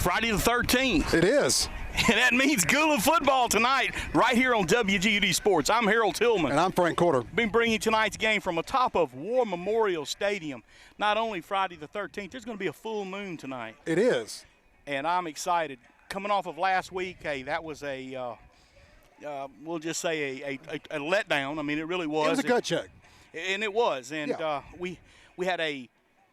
Friday the 13th. It is. And that means Gula football tonight right here on WGUD Sports. I'm Harold Tillman. And I'm Frank Corder. Been bringing tonight's game from atop of War Memorial Stadium. Not only Friday the 13th, there's going to be a full moon tonight. It is. And I'm excited. Coming off of last week, hey, that was we'll just say a letdown. I mean, it really was. It was a gut check. And it was. And yeah. We had a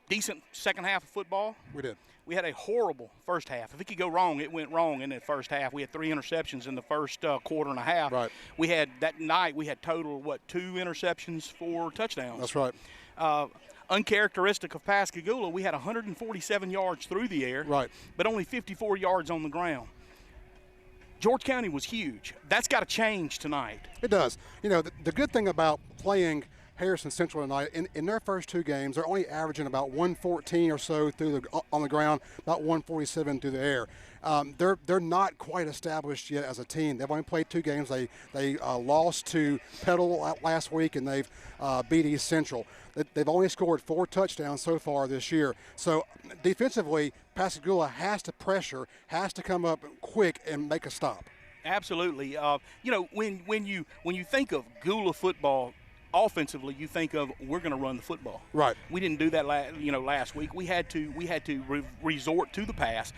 decent second half of football. We did. We had a horrible first half. If it could go wrong, it went wrong in the first half. We had 3 interceptions in the first quarter and a half. Right. We had that night. We had total 2 interceptions, 4 touchdowns. That's right. Uncharacteristic of Pascagoula, we had 147 yards through the air. Right. But only 54 yards on the ground. George County was huge. That's got to change tonight. It does. You know, the good thing about playing Harrison Central tonight, in their first 2 games, they're only averaging about 114 or so on the ground, about 147 through the air. They're not quite established yet as a team. They've only played 2 games. They lost to Petal last week, and they've beat East Central. They've only scored 4 touchdowns so far this year. So defensively, Pascagoula has to pressure, has to come up quick and make a stop. Absolutely. You know, when you think of Gula football, offensively, you think of we're going to run the football. Right. We didn't do that last week. We had to resort to the pass.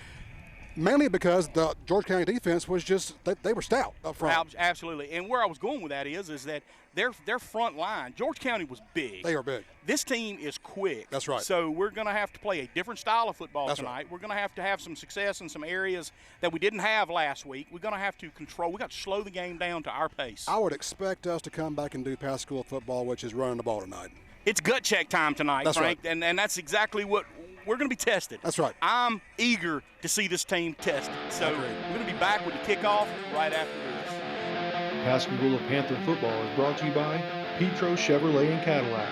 Mainly because the George County defense was just they were stout up front. Absolutely. And where I was going with that is that their front line, George County was big. They are big. This team is quick. That's right. So we're going to have to play a different style of football That's tonight. right. We're going to have some success in some areas that we didn't have last week. We're going to have to control. We got to slow the game down to our pace. I would expect us to come back and do Pascagoula football, which is running the ball tonight. It's gut check time tonight, That's Frank, right. and that's exactly what we're going to be tested. That's right. I'm eager to see this team tested. So we're going to be back with the kickoff right after this. Pascagoula Panther football is brought to you by Petro Chevrolet and Cadillac.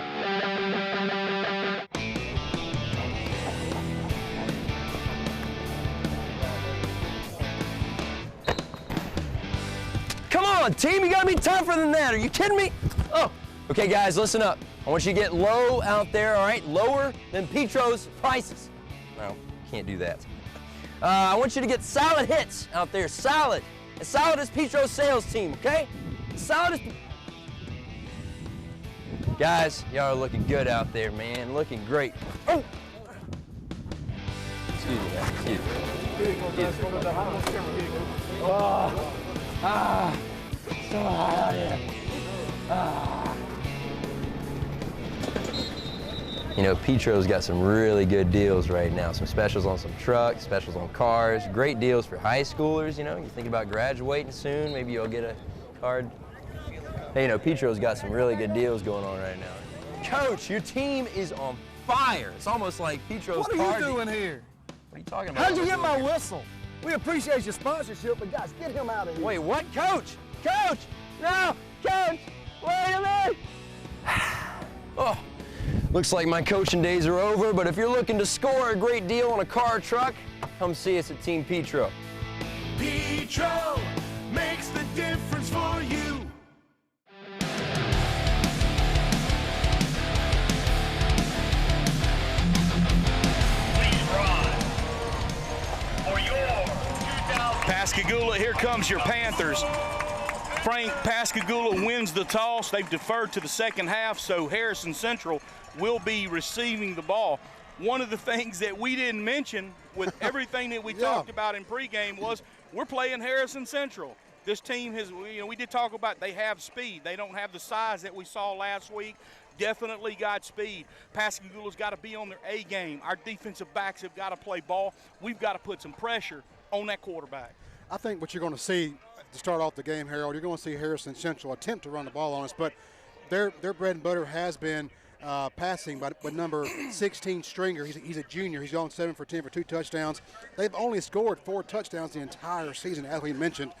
Come on, team, you gotta be tougher than that. Are you kidding me? Oh, okay, guys, listen up. I want you to get low out there, all right? Lower than Petro's prices. No, can't do that. I want you to get solid hits out there, solid. As solid as Petro's sales team, okay? Solid as... Guys, y'all are looking good out there, man. Looking great. Oh! Excuse me, guys. Excuse me. Oh. Ah. So hot out here. Ah. You know, Petro's got some really good deals right now. Some specials on some trucks, specials on cars, great deals for high schoolers, you know. You think about graduating soon, maybe you'll get a card. Hey, you know, Petro's got some really good deals going on right now. Coach, your team is on fire. It's almost like Petro's card. What are you doing here? What are you talking about? How'd you get my whistle? We appreciate your sponsorship, but guys, get him out of here. Wait, what? Coach! Coach! No! Coach! Wait a minute! Oh. Looks like my coaching days are over, but if you're looking to score a great deal on a car or truck, come see us at Team Petro. Petro makes the difference for you. Please rise for your 2000. Pascagoula, here comes your Panthers. Frank, Pascagoula wins the toss. They've deferred to the second half, so Harrison Central will be receiving the ball. One of the things that we didn't mention with everything that we talked about in pregame was we're playing Harrison Central. This team has, you know, we did talk about they have speed. They don't have the size that we saw last week. Definitely got speed. Pascagoula's got to be on their A game. Our defensive backs have got to play ball. We've got to put some pressure on that quarterback. I think what you're going to see to start off the game, Harold, you're going to see Harrison Central attempt to run the ball on us, but their bread and butter has been passing, but number 16 Stringer, he's a junior. He's gone 7 for 10 for 2 touchdowns. They've only scored 4 touchdowns the entire season, as we mentioned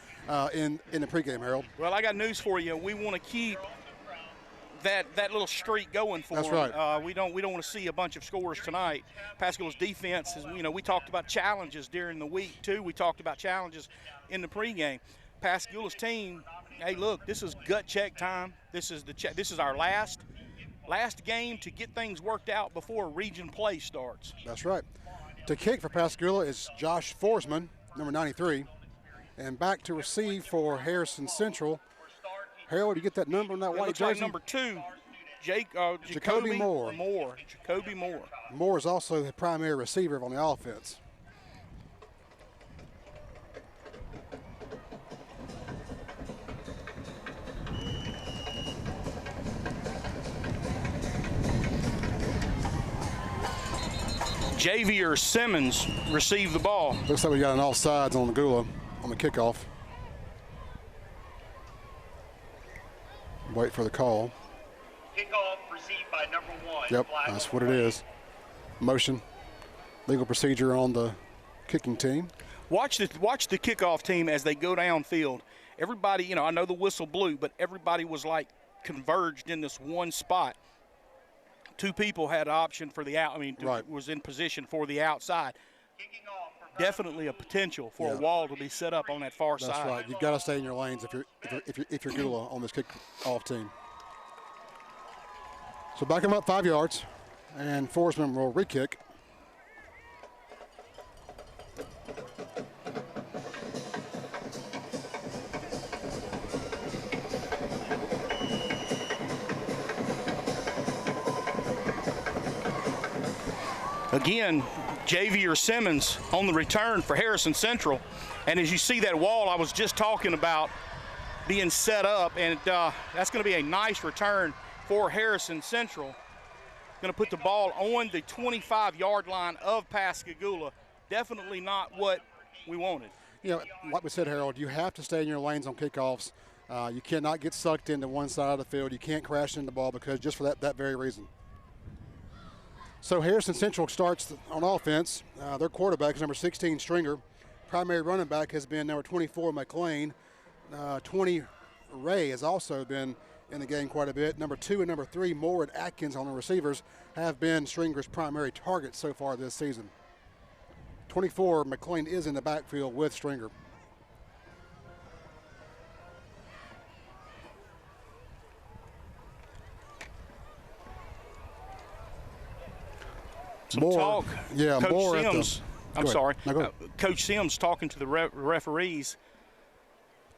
in the pregame, Harold. Well, I got news for you. We want to keep that little streak going for That's them. right. We don't want to see a bunch of scores tonight. Pascagoula's defense is, we talked about challenges during the week too. We talked about challenges in the pregame. Pascagoula's team, hey, look, this is gut check time. This is our last game to get things worked out before region play starts. That's right. To kick for Pascagoula is Josh Forsman, number 93, and back to receive for Harrison Central. Harold, you get that number on that white looks jersey? like number 2, Jacoby Moore. Jacoby Moore. Moore is also the primary receiver on the offense. Javier Simmons received the ball. Looks like we got an offsides on the Gula on the kickoff. Wait for the call. Kickoff received by number 1. Yep, that's what it is. Motion, legal procedure on the kicking team. Watch the kickoff team as they go downfield. Everybody, I know the whistle blew, but everybody was like converged in this one spot. 2 people had option for the out. Right. Was in position for the outside. Definitely a potential for a wall to be set up on that far side. That's right. You've got to stay in your lanes if you're Gula on this kick-off team. So back him up 5 yards, and Forsman will re-kick. Again, Javier Simmons on the return for Harrison Central. And as you see that wall I was just talking about being set up, and that's going to be a nice return for Harrison Central. Going to put the ball on the 25-yard line of Pascagoula. Definitely not what we wanted. Like we said, Harold, you have to stay in your lanes on kickoffs. You cannot get sucked into one side of the field. You can't crash into the ball because just for that very reason. So Harrison Central starts on offense. Their quarterback is number 16, Stringer. Primary running back has been number 24, McLean. 20, Ray has also been in the game quite a bit. Number 2 and number 3, Moore and Atkins on the receivers have been Stringer's primary targets so far this season. 24, McLean is in the backfield with Stringer. Talk. Yeah, Coach Moore Sims. I'm sorry. Coach Sims talking to the referees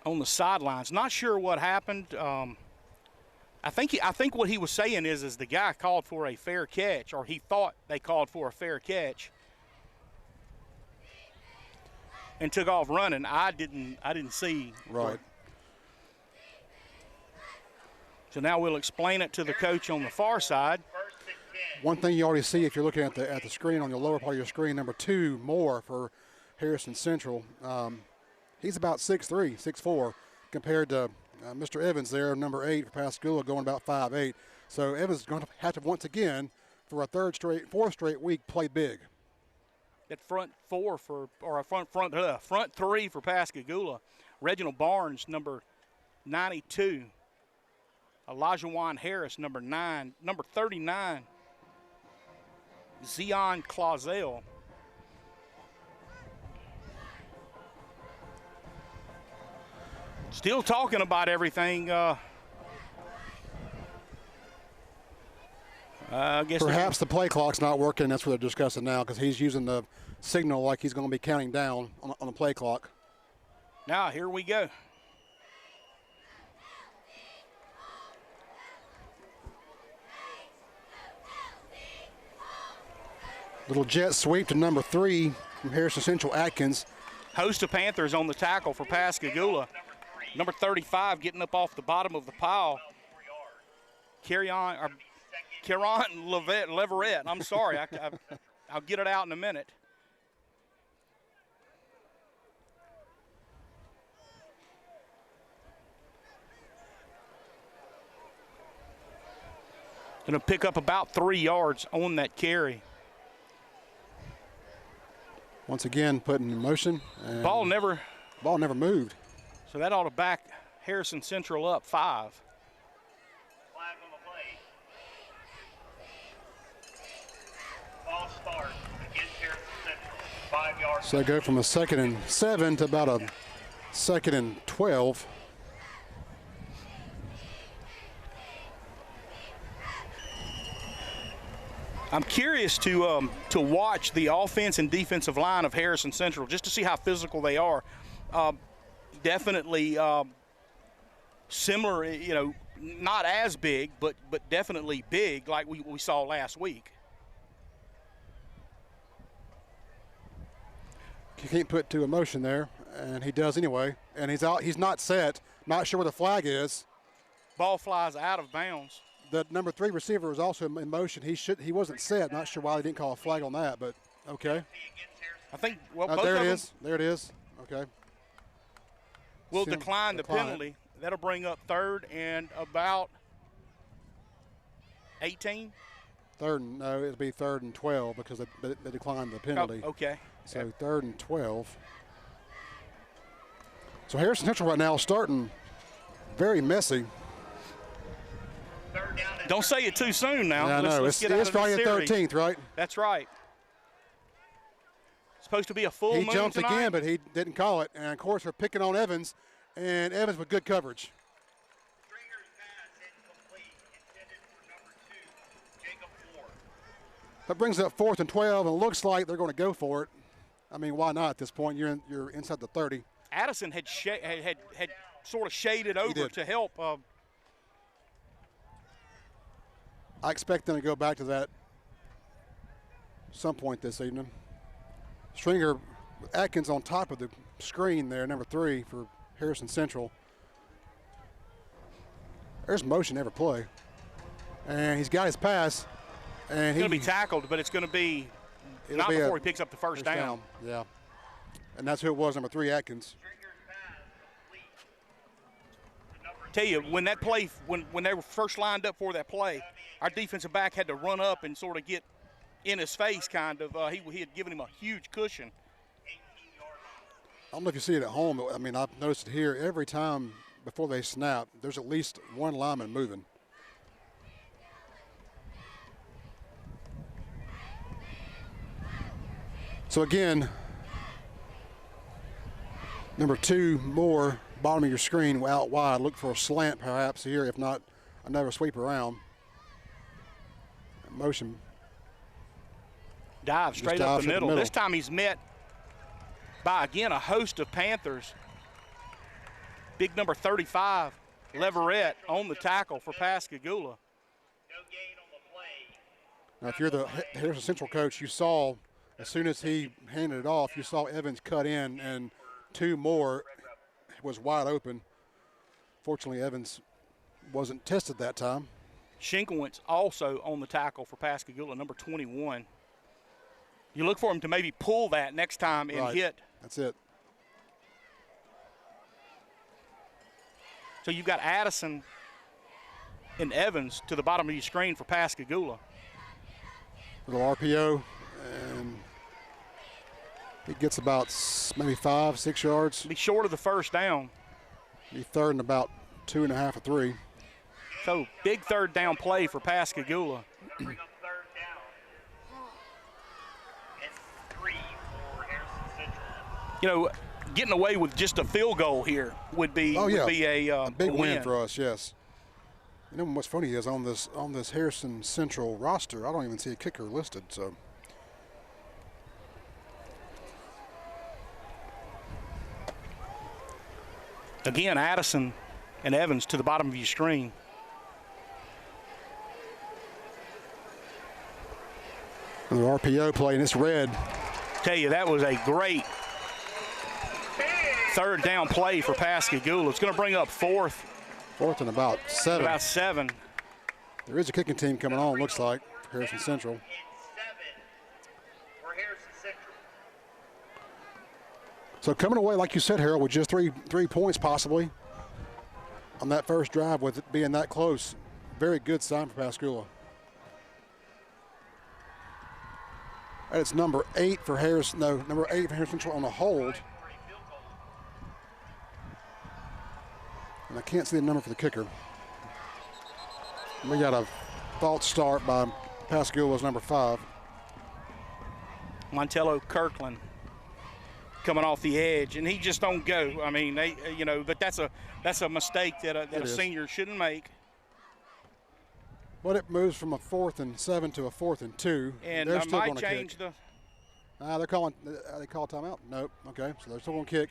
on the sidelines. Not sure what happened. I think what he was saying is the guy called for a fair catch, or he thought they called for a fair catch, and took off running. I didn't see. Right. So now we'll explain it to the coach on the far side. One thing you already see if you're looking at the screen on your lower part of your screen, number 2, Moore for Harrison Central. He's about 6'3", 6'4", compared to Mr. Evans there, number 8 for Pascagoula, going about 5'8". So Evans is going to have to once again, for a fourth straight week, play big. At front 3 for Pascagoula. Reginald Barnes, number 92. Elijah Juan Harris, number 9. Number 39, Zion Clausel. Still talking about everything. I guess perhaps the play clock's not working. That's what they're discussing now because he's using the signal like he's going to be counting down on the play clock. Now, here we go. Little jet sweep to number 3 from Harrison Central, Atkins. Host of Panthers on the tackle for Pascagoula. Number 35 getting up off the bottom of the pile. Kieran Leverett. I'm sorry. I'll get it out in a minute. Going to pick up about 3 yards on that carry. Once again, putting in motion. And ball never moved. So that ought to back Harrison Central up 5. Flag on the play. So they go from a 2nd and 7 to about a 2nd and 12. I'm curious to watch the offense and defensive line of Harrison Central just to see how physical they are. Definitely similar, you know, not as big, but definitely big like we saw last week. You can't put too emotion there, and he does anyway. And he's out. He's not set. Not sure where the flag is. Ball flies out of bounds. The number 3 receiver was also in motion. He wasn't set. Not sure why they didn't call a flag on that, but okay. I think both there of it them is. There it is. Okay. will decline the penalty. That'll bring up 3rd and about 18. No, it'll be 3rd and 12 because they declined the penalty. Oh, okay. So 3rd and 12. So Harrison Central right now is starting very messy. Don't say it too soon now. Yeah, I know. Let's get It's out of this Friday the series. 13th, right? That's right. It's supposed to be a full He moon jumped tonight. again, but he didn't call it. And, of course, we're picking on Evans, and Evans with good coverage. Stringer's pass incomplete, intended for number 2, Jacob Moore. That brings up 4th and 12, and it looks like they're going to go for it. I mean, why not at this point? You're inside the 30. Addison had sort of shaded over did. to help. I expect them to go back to that some point this evening. Stringer, Atkins on top of the screen there, number 3 for Harrison Central. There's motion every play. And he's got his pass. And He's going to be tackled, but it's going to be not before he picks up the first down. Yeah. And that's who it was, number 3, Atkins. Stringer's pass complete to number Tell you, 3, when that play, when they were first lined up for that play, our defensive back had to run up and sort of get in his face, kind of. He had given him a huge cushion. 18-yard line. I don't know if you see it at home, but I mean, I've noticed it here. Every time before they snap, there's at least one lineman moving. So again, number 2, Moore, bottom of your screen, out wide. Look for a slant perhaps here, if not another sweep around. Motion. Dive straight up dives the up the middle. middle. This time he's met by, again, a host of Panthers. Big number 35, Leverett, on the tackle for Pascagoula. No gain on the play. Now, if you're the Harrison Central coach, you saw as soon as he handed it off, you saw Evans cut in, and 2 more was wide open. Fortunately, Evans wasn't tested that time. Shinkowitz also on the tackle for Pascagoula, number 21. You look for him to maybe pull that next time and Right. hit. That's it. So you've got Addison and Evans to the bottom of your screen for Pascagoula. Little RPO, and he gets about maybe 5, 6 yards. Be short of the first down. Be 3rd and about 2.5 or 3. So big 3rd down play for Pascagoula. Bring up 3rd down. And 3 for Harrison Central. You know, getting away with just a field goal here would be Oh, yeah. would be a Big a win for us, yes. You know what's funny is on this Harrison Central roster, I don't even see a kicker listed. So Again, Addison and Evans to the bottom of your screen. the RPO play, and it's red. Tell you, that was a great 3rd down play for Pascagoula. It's going to bring up 4th, 4th and about 7. about 7. There is a kicking team coming on, looks like, Harrison Central. And 7 for Harrison Central. So coming away, like you said, Harold, with just three points possibly on that first drive, with it being that close. Very good sign for Pascagoula. And it's number 8 for Harrison. No, number 8 for Harrison Central on the hold. For a field goal. And I can't see the number for the kicker. We got a false start by Pascagoula's number 5. Montello Kirkland. coming off the edge, and he just don't go. I mean, but that's a mistake that a senior shouldn't make. But it moves from a 4th and 7 to a 4th and 2. And they're I still might going to change kick. They're calling. They call timeout. Nope. Okay, so they're still going to kick.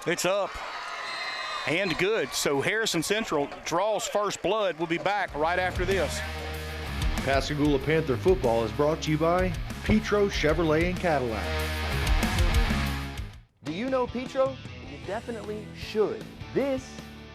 It's up and good. So Harrison Central draws first blood. We'll be back right after this. Pascagoula Panther football is brought to you by Petro Chevrolet and Cadillac. Do you know Petro? You definitely should. This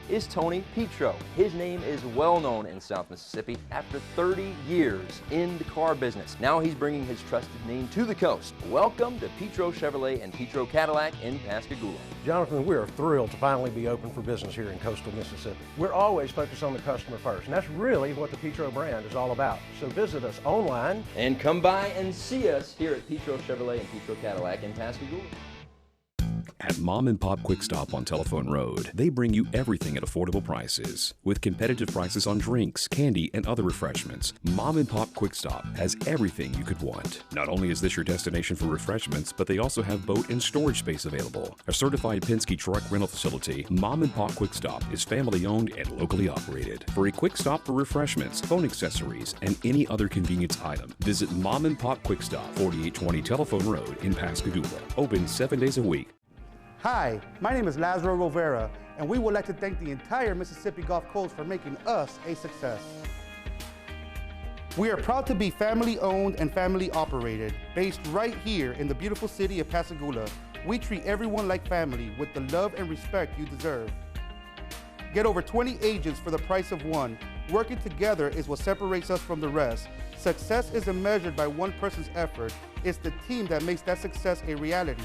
is Tony Petro. His name is well known in South Mississippi after 30 years in the car business. Now he's bringing his trusted name to the coast. Welcome to Petro Chevrolet and Petro Cadillac in Pascagoula. Jonathan, we are thrilled to finally be open for business here in coastal Mississippi. We're always focused on the customer first, and that's really what the Petro brand is all about. So visit us online. And come by and see us here at Petro Chevrolet and Petro Cadillac in Pascagoula. At Mom and Pop Quick Stop on Telephone Road, they bring you everything at affordable prices. With competitive prices on drinks, candy, and other refreshments, Mom and Pop Quick Stop has everything you could want. Not only is this your destination for refreshments, but they also have boat and storage space available. A certified Penske truck rental facility, Mom and Pop Quick Stop is family owned and locally operated. For a quick stop for refreshments, phone accessories, and any other convenience item, visit Mom and Pop Quick Stop, 4820 Telephone Road in Pascagoula. Open 7 days a week. Hi, my name is Lazaro Rivera, and we would like to thank the entire Mississippi Gulf Coast for making us a success. We are proud to be family owned and family operated, based right here in the beautiful city of Pascagoula. We treat everyone like family with the love and respect you deserve. Get over 20 agents for the price of one. Working together is what separates us from the rest. Success isn't measured by one person's effort. It's the team that makes that success a reality.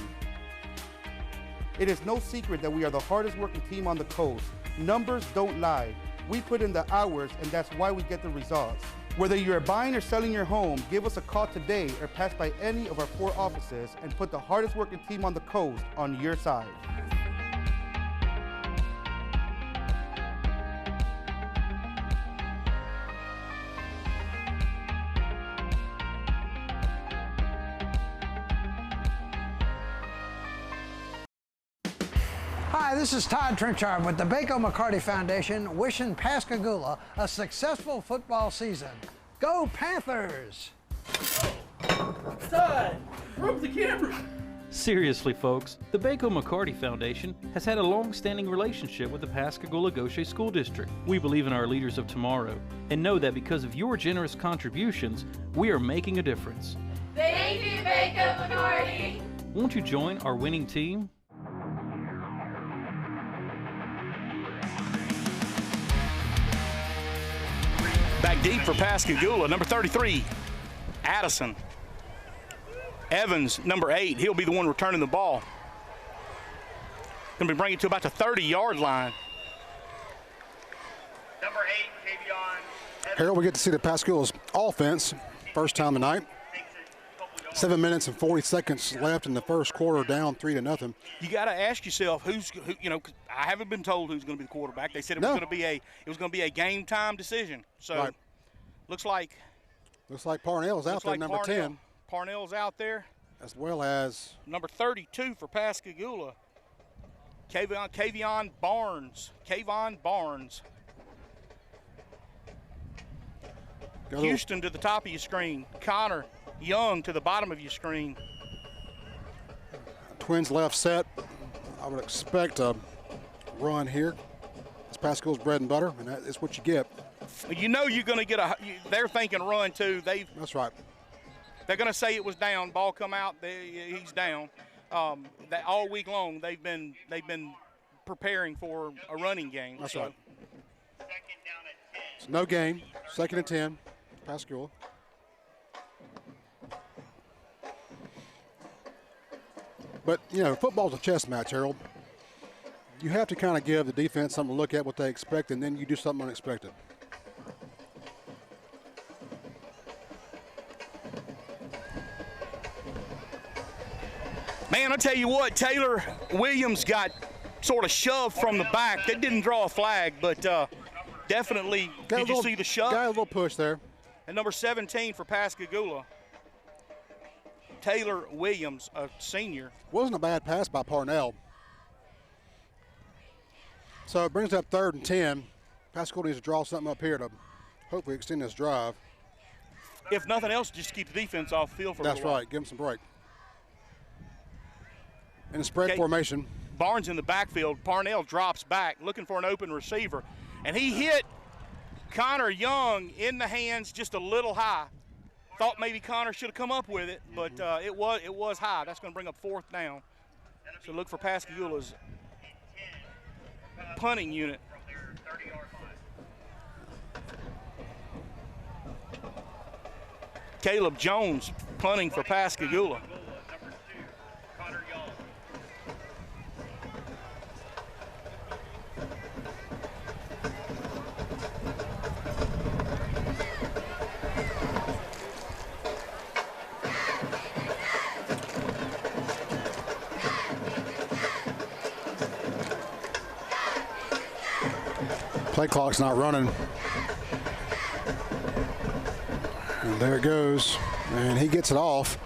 It is no secret that we are the hardest working team on the coast. Numbers don't lie. We put in the hours, and that's why we get the results. Whether you're buying or selling your home, give us a call today or pass by any of our 4 offices and put the hardest working team on the coast on your side. Hi, this is Todd Trenchard with the Baco McCarty Foundation, wishing Pascagoula a successful football season. Go Panthers! Todd, broke the camera. Seriously, folks, the Baco McCarty Foundation has had a long-standing relationship with the Pascagoula-Gaucher School District. We believe in our leaders of tomorrow and know that because of your generous contributions, we are making a difference. Thank you, Baco McCarty! Won't you join our winning team? Back deep for Pascagoula, number 33, Addison. Evans, number 8, he'll be the one returning the ball. Going to be bringing it to about the 30-yard line. Number 8, Kavion. Harold, we get to see the Pascagoula's offense first time tonight. 7 minutes and 40 seconds left in the first quarter, down 3-0. You got to ask yourself who, I haven't been told who's going to be the quarterback. They said it was going to be a game time decision. So right. looks like Parnell's out there, number 10. Parnell's out there, as well as number 32 for Pascagoula, Kayvon Barnes. Houston to the top of your screen. Connor Young to the bottom of your screen. Twins left set. I would expect a run here. It's Pascagoula's bread and butter, and that is what you get. You know you're going to get they're thinking run too. That's right. They're going to say it was down. Ball come out. He's down. That all week long they've been preparing for a running game. That's right. It's no gain. 2nd and 10. Pascagoula. But, football's a chess match, Harold. You have to kind of give the defense something to look at, what they expect, and then you do something unexpected. Man, I tell you what, Taylor Williams got sort of shoved from the back. They didn't draw a flag, but definitely, did you see the shove? Got a little push there. And number 17 for Pascagoula, Taylor Williams, a senior. Wasn't a bad pass by Parnell. So it brings up 3rd and 10. Pascagoula needs to draw something up here to hopefully extend this drive. If nothing else, just keep the defense off the field for a That's little while. right. Give them some break. In the spread formation. Barnes in the backfield. Parnell drops back, looking for an open receiver. And he hit Connor Young in the hands just a little high. Thought maybe Connor should have come up with it, but it was high. That's going to bring up 4th down. So look for Pascagoula's punting unit. Caleb Jones punting for Pascagoula. Play clock's not running. And there it goes. And he gets it off.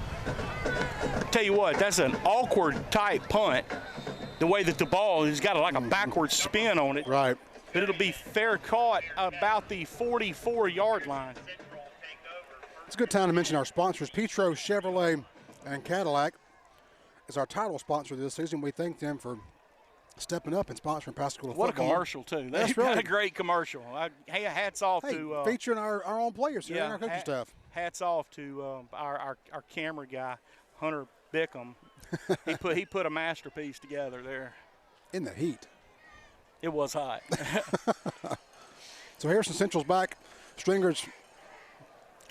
Tell you what, that's an awkward type punt. The way that the ball has got like a backward spin on it. Right. But it'll be fair caught about the 44-yard line. It's a good time to mention our sponsors, Petro Chevrolet and Cadillac is our title sponsor this season. We thank them for stepping up and sponsoring Pascagoula football. What a commercial, too. That's right. a great commercial. Hey, hats off to featuring our own players here and our coaching staff. Hats off to our camera guy, Hunter Bickham. he put a masterpiece together there. In the heat. It was hot. So Harrison Central's back. Stringer's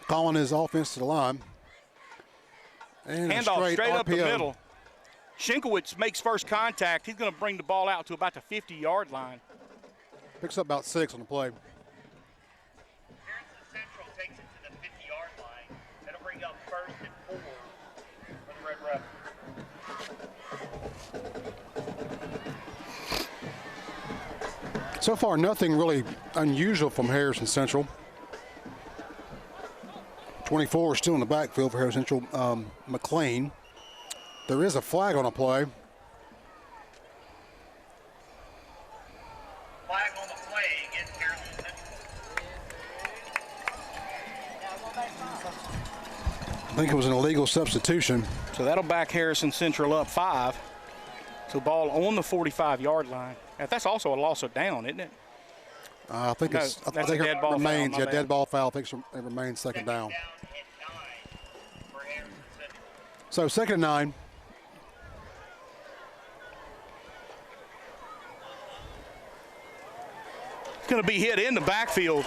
calling his offense to the line. And handoff straight up the RPO. middle. Shinkowitz makes first contact. He's going to bring the ball out to about the 50-yard line. Picks up about 6 on the play. Harrison Central takes it to the 50-yard line. That'll bring up 1st and 4 for the Red Rebels. So far, nothing really unusual from Harrison Central. 24 is still in the backfield for Harrison Central. McLean. There is a flag on a play. Flag on the play against Harrison Central. I think it was an illegal substitution. So that'll back Harrison Central up 5. So ball on the 45-yard line. That's also a loss of down, isn't it? I think No, it's. I that's think a it dead ball remains. foul, my Yeah, bad. dead ball foul. I think it remains second down. For Harrison Central. So 2nd and 9. It's going to be hit in the backfield.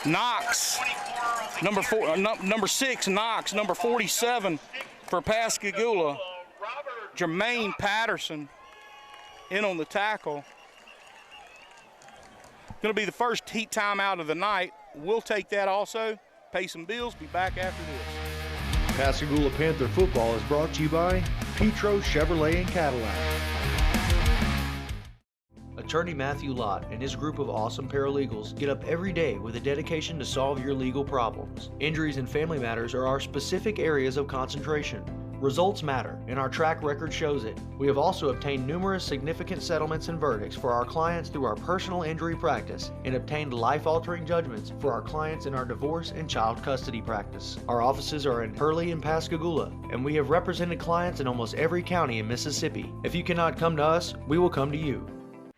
Knox, number 6, Knox, number 47 for Pascagoula. Jermaine Patterson in on the tackle. Going to be the first heat timeout of the night. We'll take that also. Pay some bills. Be back after this. Pascagoula Panther football is brought to you by Petro Chevrolet and Cadillac. Attorney Matthew Lott and his group of awesome paralegals get up every day with a dedication to solve your legal problems. Injuries and family matters are our specific areas of concentration. Results matter, and our track record shows it. We have also obtained numerous significant settlements and verdicts for our clients through our personal injury practice and obtained life-altering judgments for our clients in our divorce and child custody practice. Our offices are in Hurley and Pascagoula, and we have represented clients in almost every county in Mississippi. If you cannot come to us, we will come to you.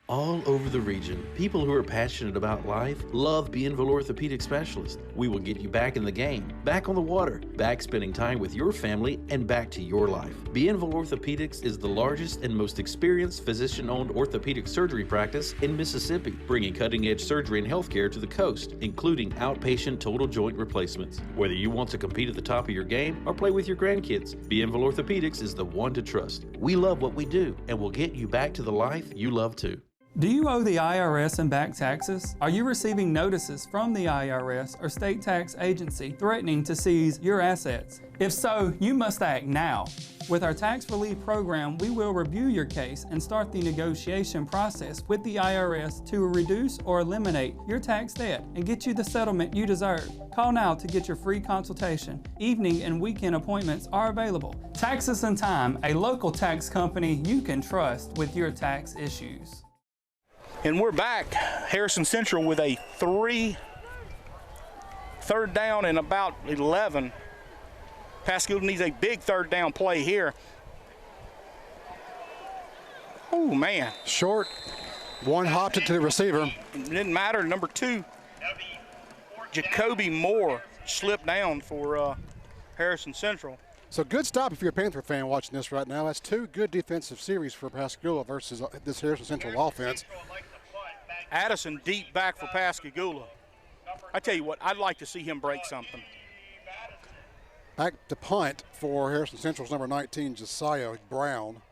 All over the region, people who are passionate about life love Bienville Orthopedic Specialist. We will get you back in the game, back on the water, back spending time with your family, and back to your life. Bienville Orthopedics is the largest and most experienced physician-owned orthopedic surgery practice in Mississippi, bringing cutting-edge surgery and healthcare to the coast, including outpatient total joint replacements. Whether you want to compete at the top of your game or play with your grandkids, Bienville Orthopedics is the one to trust. We love what we do, and will get you back to the life you love too. Do you owe the IRS and back taxes? Are you receiving notices from the IRS or state tax agency threatening to seize your assets? If so, you must act now. With our tax relief program, we will review your case and start the negotiation process with the IRS to reduce or eliminate your tax debt and get you the settlement you deserve. Call now to get your free consultation. Evening and weekend appointments are available. Taxes and Time, a local tax company you can trust with your tax issues. And we're back. Harrison Central with a third down and about 11. Pascagoula needs a big third down play here. Oh, man. Short. One hopped it to the receiver. It didn't matter. Number 2, Jacoby Moore slipped down for Harrison Central. So good stop if you're a Panther fan watching this right now. That's 2 good defensive series for Pascagoula versus this Harrison Central offense. Addison deep back for Pascagoula. I tell you what, I'd like to see him break something. Back to punt for Harrison Central's number 19, Josiah Brown.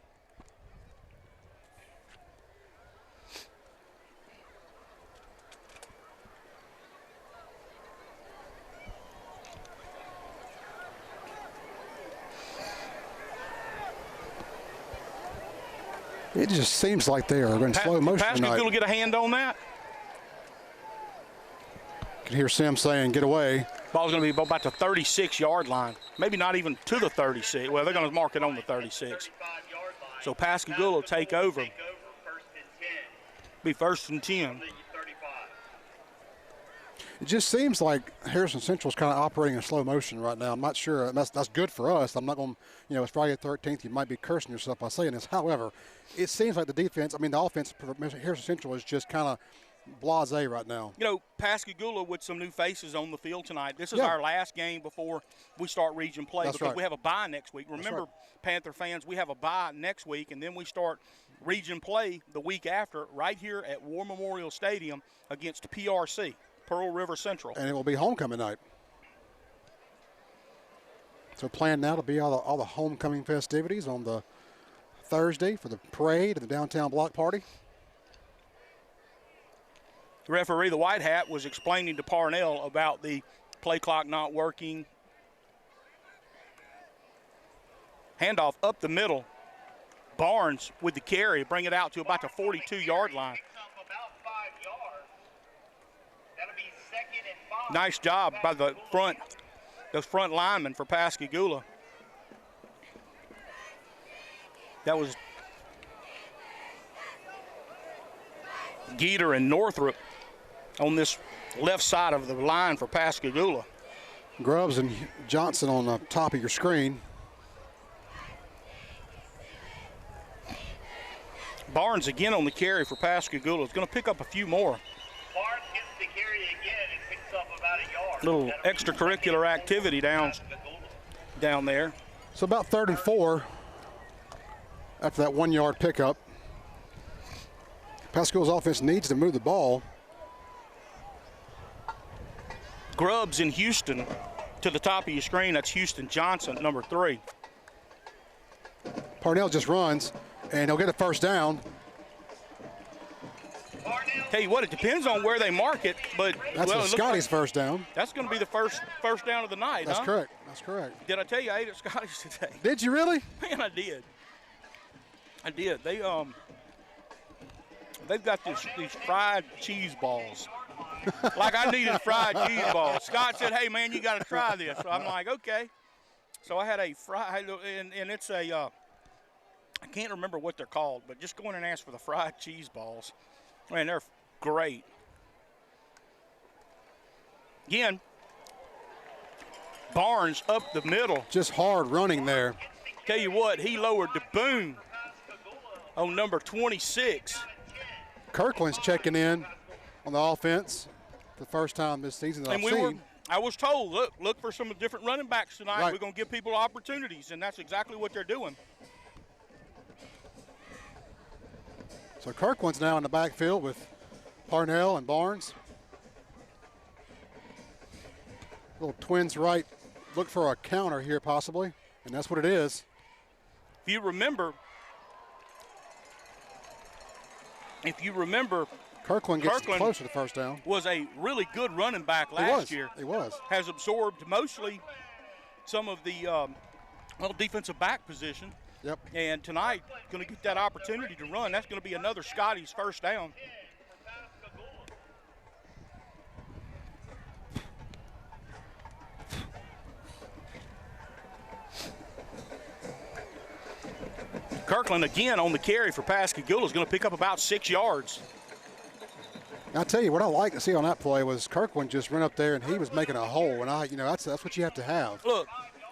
It just seems like they are in slow motion tonight. Pascagoula get a hand on that? You can hear Sim saying, get away. Ball's going to be about the 36-yard line. Maybe not even to the 36. Well, they're going to mark it on the 36. So Pascagoula will take over. Be 1st and 10. It just seems like Harrison Central's kind of operating in slow motion right now. I'm not sure. That's good for us. I'm not going to, it's Friday the 13th. You might be cursing yourself by saying this. However, it seems like the offense for Harrison Central is just kind of blasé right now. Pascagoula with some new faces on the field tonight. This is our last game before we start region play because we have a bye next week. Remember, Panther fans, we have a bye next week, and then we start region play the week after right here at War Memorial Stadium against PRC. Pearl River Central. And it will be homecoming night. So planned now to be all the homecoming festivities on the Thursday for the parade and the downtown block party. The referee, the white hat, was explaining to Parnell about the play clock not working. Handoff up the middle. Barnes with the carry, bring it out to about the 42-yard line. Nice job by those front linemen for Pascagoula. That was Geeter and Northrop on this left side of the line for Pascagoula. Grubbs and Johnson on the top of your screen. Barnes again on the carry for Pascagoula. Is going to pick up a few more. Barnes gets the carry again and picks up about a yard. Little extracurricular activity down there. So about 3rd and 4 after that 1-yard pickup. Pascagoula's offense needs to move the ball. Grubbs in Houston to the top of your screen. That's Houston Johnson, number 3. Parnell just runs, and he'll get a first down. Tell you what, it depends on where they mark it, but that's Scotty's first down. That's going to be the first down of the night. That's correct. That's correct. Did I tell you I ate at Scotty's today? Did you really? Man, I did. They've got these fried cheese balls. Like I needed fried cheese balls. Scott said, "Hey man, you got to try this." So I'm like, "Okay." So I had a fried, and it's a I can't remember what they're called, but just go in and ask for the fried cheese balls. Man, they're great. Again, Barnes up the middle. Just hard running there. Tell you what, he lowered the boom on number 26. Kirkland's checking in on the offense for the first time this season that I've seen. I was told, look for some different running backs tonight. Right. We're going to give people opportunities, and that's exactly what they're doing. So Kirkland's now in the backfield with Parnell and Barnes. Little twins right, look for a counter here possibly, and that's what it is. If you remember, if you remember, Kirkland gets close to the first down. Was a really good running back last year. He was. Has absorbed mostly some of the defensive back position. Yep. And tonight, going to get that opportunity to run. That's going to be another Scotty's first down. Kirkland again on the carry for Pascagoula is going to pick up about 6 yards. I'll tell you what I like to see on that play was Kirkland just ran up there and he was making a hole, and that's what you have to have. Look,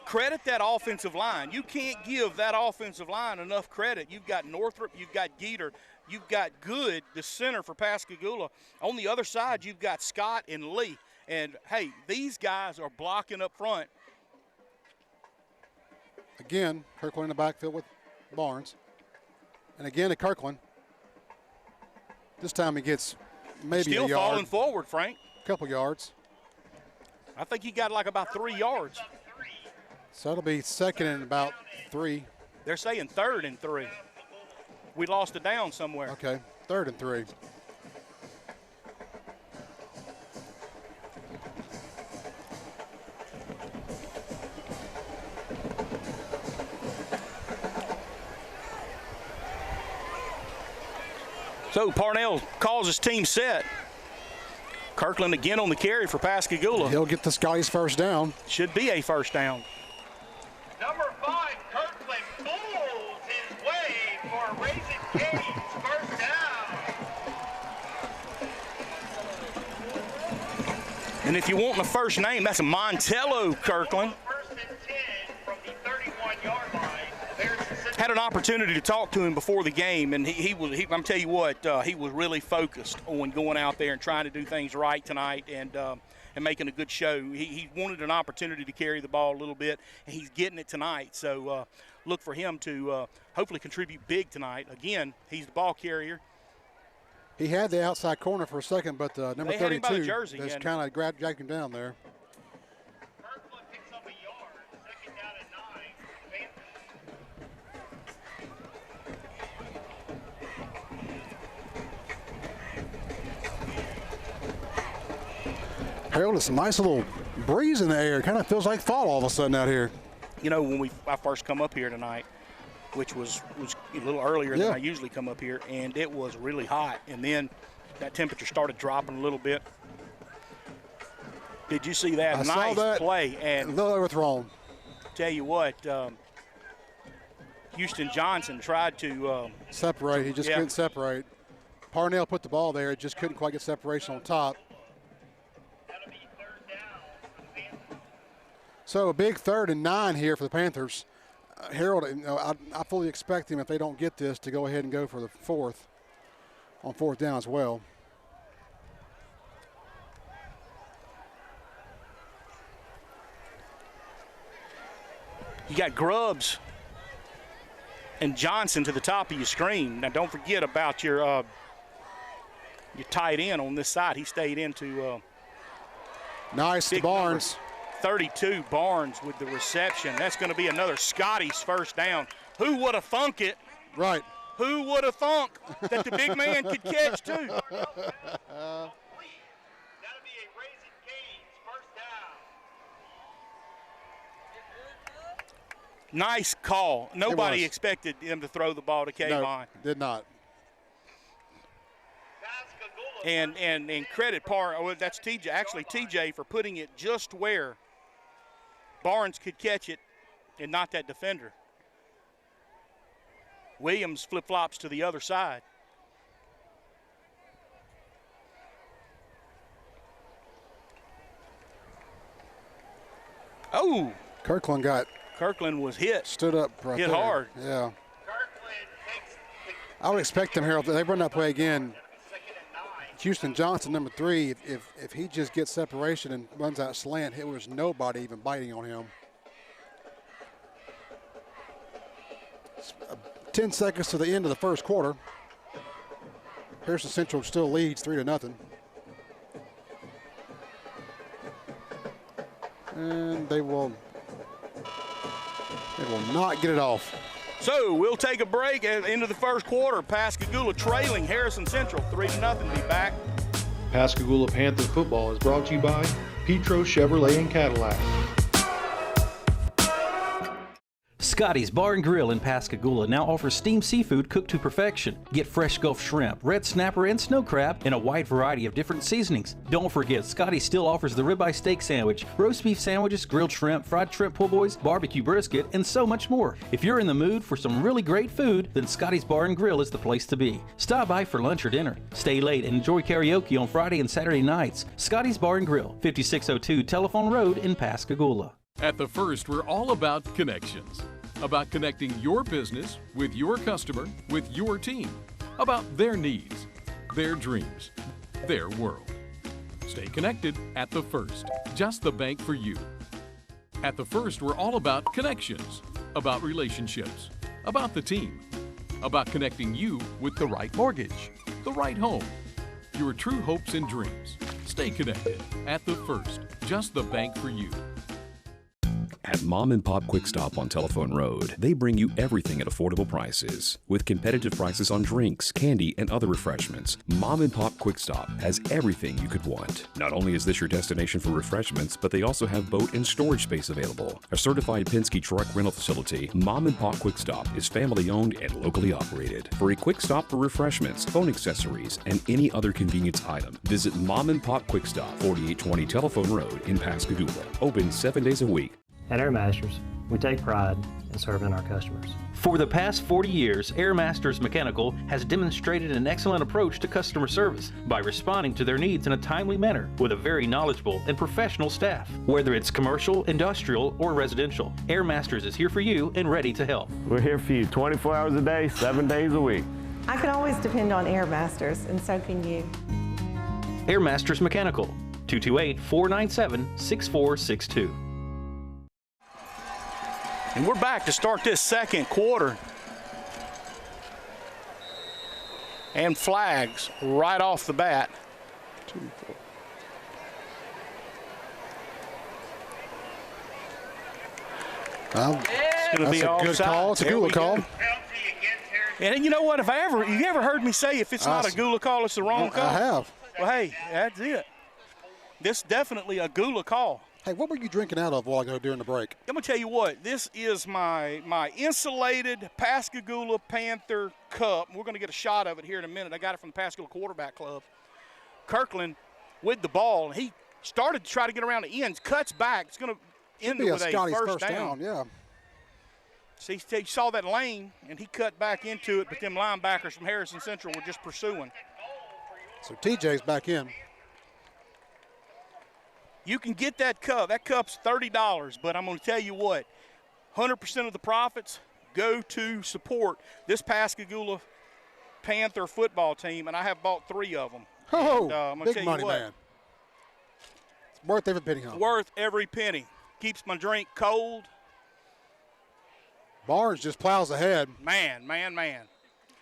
credit that offensive line. You can't give that offensive line enough credit. You've got Northrop, you've got Geeter, you've got Good, the center for Pascagoula. On the other side, you've got Scott and Lee. And hey, these guys are blocking up front. Again, Kirkland in the backfield with Barnes. And again to Kirkland. This time he gets maybe Still a yard. falling forward, Frank. Couple yards. I think he got like about 3 yards. So it'll be second and about 3. They're saying 3rd and 3. We lost a down somewhere. Okay, 3rd and 3. So Parnell calls his team set. Kirkland again on the carry for Pascagoula. He'll get the Scotty's first down. Should be a first down. Number 5, Kirkland pulls his way for Raising Cane's first down. And if you want the first name, that's Montello Kirkland. First and 10 from the 31-yard line. Had an opportunity to talk to him before the game, and I'm telling you what, he was really focused on going out there and trying to do things right tonight and making a good show. He wanted an opportunity to carry the ball a little bit, and he's getting it tonight. So look for him to hopefully contribute big tonight. Again, he's the ball carrier. He had the outside corner for a second, but number They had him by the 32 jersey, just and- kind of dragged him down there. Kirkland picks up a yard. Second down and 9. Harold, it's a nice little breeze in the air. Kind of feels like fall all of a sudden out here. You know, when I first come up here tonight, which was a little earlier than Yeah. I usually come up here, and it was really hot. And then that temperature started dropping a little bit. Did you see that? I saw Nice that. play. A And little overthrown. tell you what, Houston Johnson tried to Separate. He just Yeah. couldn't separate. Parnell put the ball there. It just couldn't quite get separation on top. So a big 3rd and 9 here for the Panthers. Harold, I fully expect him, if they don't get this, to go ahead and go for the 4th on 4th down as well. You got Grubbs and Johnson to the top of your screen. Now, don't forget about your tight end on this side. He stayed into nice to Barnes. 32, Barnes with the reception. That's going to be another Scotty's first down. Who would have thunk it? Right. Who would have thunk that the big man could catch too? That'll be a Raising Cane's first down. Nice call. Nobody was. expected him to throw the ball to Kayvon. No, did not. And credit that's TJ. Actually, TJ for putting it just where Barnes could catch it and not that defender. Williams flip-flops to the other side. Oh! Kirkland was hit. Stood up right Hit there. hard. Yeah. I would expect them, Harold, if they run that play again. Houston Johnson, number 3, if he just gets separation and runs that slant, there was nobody even biting on him. 10 seconds to the end of the first quarter. Harrison Central still leads 3-0. And they will not get it off. So we'll take a break at the end of the first quarter. Pascagoula trailing Harrison Central 3-0. Be back. Pascagoula Panther football is brought to you by Petro Chevrolet and Cadillac. Scotty's Bar and Grill in Pascagoula now offers steamed seafood cooked to perfection. Get fresh Gulf shrimp, red snapper, and snow crab in a wide variety of different seasonings. Don't forget, Scotty still offers the ribeye steak sandwich, roast beef sandwiches, grilled shrimp, fried shrimp po' boys, barbecue brisket, and so much more. If you're in the mood for some really great food, then Scotty's Bar and Grill is the place to be. Stop by for lunch or dinner. Stay late and enjoy karaoke on Friday and Saturday nights. Scotty's Bar and Grill, 5602 Telephone Road in Pascagoula. At The First, we're all about connections. About connecting your business with your customer, with your team. About their needs, their dreams, their world. Stay connected at The First, just the bank for you. At The First, we're all about connections, about relationships, about the team, about connecting you with the right mortgage, the right home, your true hopes and dreams. Stay connected at The First, just the bank for you. At Mom and Pop Quick Stop on Telephone Road, they bring you everything at affordable prices. With competitive prices on drinks, candy, and other refreshments, Mom and Pop Quick Stop has everything you could want. Not only is this your destination for refreshments, but they also have boat and storage space available. A certified Penske truck rental facility, Mom and Pop Quick Stop is family owned and locally operated. For a quick stop for refreshments, phone accessories, and any other convenience item, visit Mom and Pop Quick Stop, 4820 Telephone Road in Pascagoula. Open 7 days a week. At Airmasters, we take pride in serving our customers. For the past 40 years, Airmasters Mechanical has demonstrated an excellent approach to customer service by responding to their needs in a timely manner with a very knowledgeable and professional staff. Whether it's commercial, industrial, or residential, Airmasters is here for you and ready to help. We're here for you 24 hours a day, 7 days a week. I can always depend on Airmasters, and so can you. Airmasters Mechanical, 228-497-6462. And we're back to start this second quarter. And flags right off the bat. 2, 4. Well, it's going to be a offside. Good call. It's a Gula call. And you know what? If you ever heard me say if it's not a Gula call, it's the wrong call? I have. Well, hey, that's it. This is definitely a Gula call. Hey, what were you drinking out of while ago during the break? I'm going to tell you what. This is my insulated Pascagoula Panther cup. We're going to get a shot of it here in a minute. I got it from the Pascagoula Quarterback Club. Kirkland with the ball. He started to try to get around the ends, cuts back. It's going to end with a first down. Yeah. See, he saw that lane, and he cut back into it, but them linebackers from Harrison Central were just pursuing. So TJ's back in. You can get that cup. That cup's $30, but I'm going to tell you what, 100% of the profits go to support this Pascagoula Panther football team, and I have bought 3 of them. Oh, and, big money, man. It's worth every penny, huh? Worth every penny. Keeps my drink cold. Barnes just plows ahead. Man.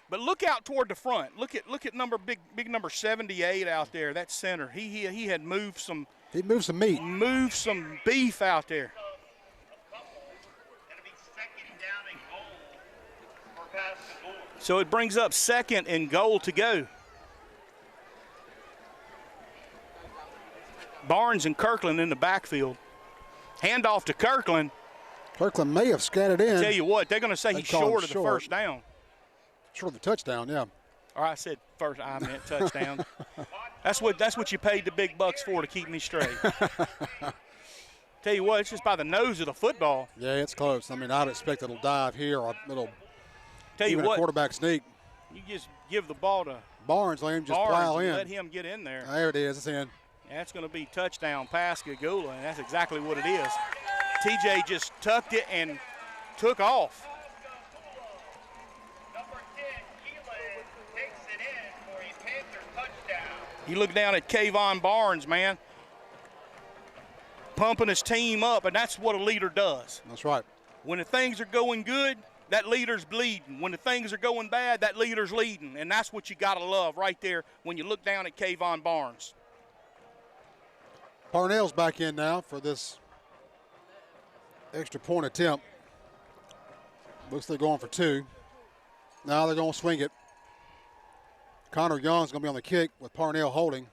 But look out toward the front. Look at big number 78 out there. That center. He had moved some. He moved some meat. Moved some beef out there. So it brings up 2nd and goal to go. Barnes and Kirkland in the backfield. Handoff to Kirkland. Kirkland may have scattered in. Tell you what, they're going to say he's short of the first down. Short of the touchdown, yeah. Or I said first, I meant touchdown. That's what you paid the big bucks for, to keep me straight. Tell you what, it's just by the nose of the football. Yeah, it's close. I mean, I'd expect it'll dive here or it'll tell you what, a quarterback sneak. You just give the ball to Barnes, let him just plow in. Let him get in there. There it is. It's in. That's going to be touchdown Pascagoula, and that's exactly what it is. TJ just tucked it and took off. Number 10, Keelan takes it in for a Panther touchdown. You look down at Kayvon Barnes, man, pumping his team up, and that's what a leader does. That's right. When the things are going good, that leader's bleeding. When the things are going bad, that leader's leading, and that's what you got to love right there when you look down at Kayvon Barnes. Parnell's back in now for this extra point attempt. Looks they're going for 2. Now they're going to swing it. Connor Young's going to be on the kick with Parnell holding.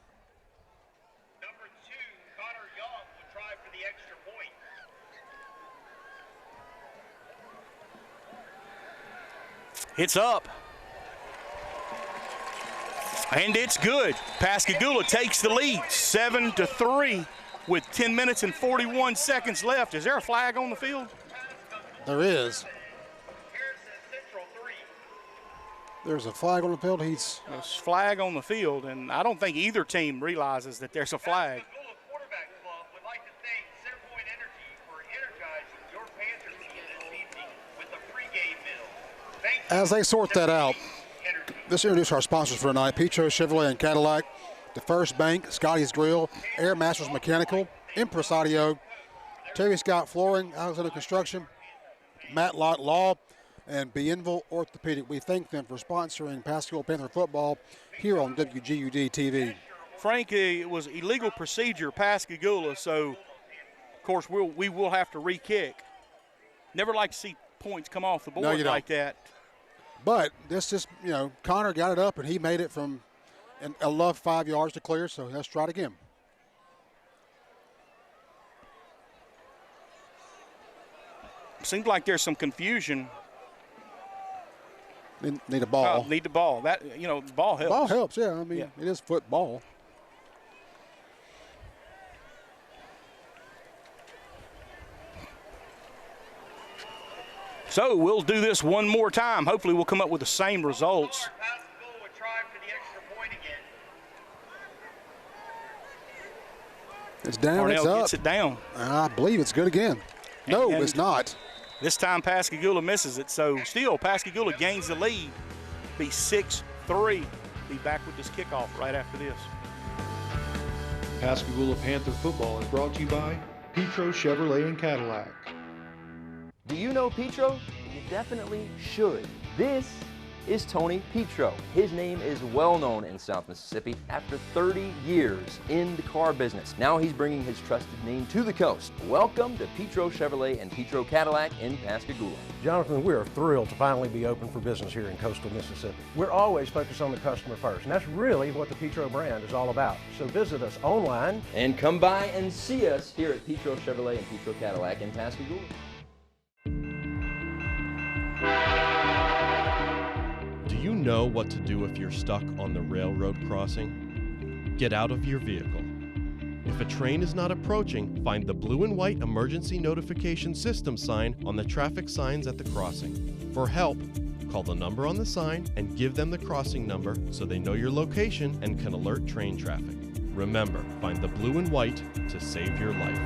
Number 2, Connor Young will try for the extra point. It's up. And it's good. Pascagoula takes the lead, 7-3 with 10 minutes and 41 seconds left. Is there a flag on the field? There is. There's a flag on the field. There's a flag on the field, and I don't think either team realizes that there's a flag. As they sort that out, let's introduce our sponsors for tonight: Petro Chevrolet and Cadillac, the First Bank, Scotty's Grill, Air Masters Mechanical, Empress Audio, Terry Scott Flooring, Alexander Construction, Matt Lott Law, and Bienville Orthopedic. We thank them for sponsoring Pascagoula Panther football here on WGUD TV. Frank, it was illegal procedure, Pascagoula, so of course we will have to re-kick. Never like to see points come off the board like that. But this just, Connor got it up and he made it from a love 5 yards to clear, so let's try it again. Seems like there's some confusion. Need a ball. Need the ball. That, the ball helps. Ball helps, yeah. I mean, It is football. So we'll do this one more time. Hopefully we'll come up with the same results. It's down, Parnell it's up. gets it down. I believe it's good again. No, And it's not. This time Pascagoula misses it. So still Pascagoula gains the lead. Be 6-3. Be back with this kickoff right after this. Pascagoula Panther football is brought to you by Petro Chevrolet and Cadillac. Do you know Petro? You definitely should. This is Tony Petro. His name is well known in South Mississippi after 30 years in the car business. Now he's bringing his trusted name to the coast. Welcome to Petro Chevrolet and Petro Cadillac in Pascagoula. Jonathan, we are thrilled to finally be open for business here in coastal Mississippi. We're always focused on the customer first, and that's really what the Petro brand is all about. So visit us online. And come by and see us here at Petro Chevrolet and Petro Cadillac in Pascagoula. Do you know what to do if you're stuck on the railroad crossing? Get out of your vehicle. If a train is not approaching, find the blue and white emergency notification system sign on the traffic signs at the crossing. For help, call the number on the sign and give them the crossing number so they know your location and can alert train traffic. Remember, find the blue and white to save your life.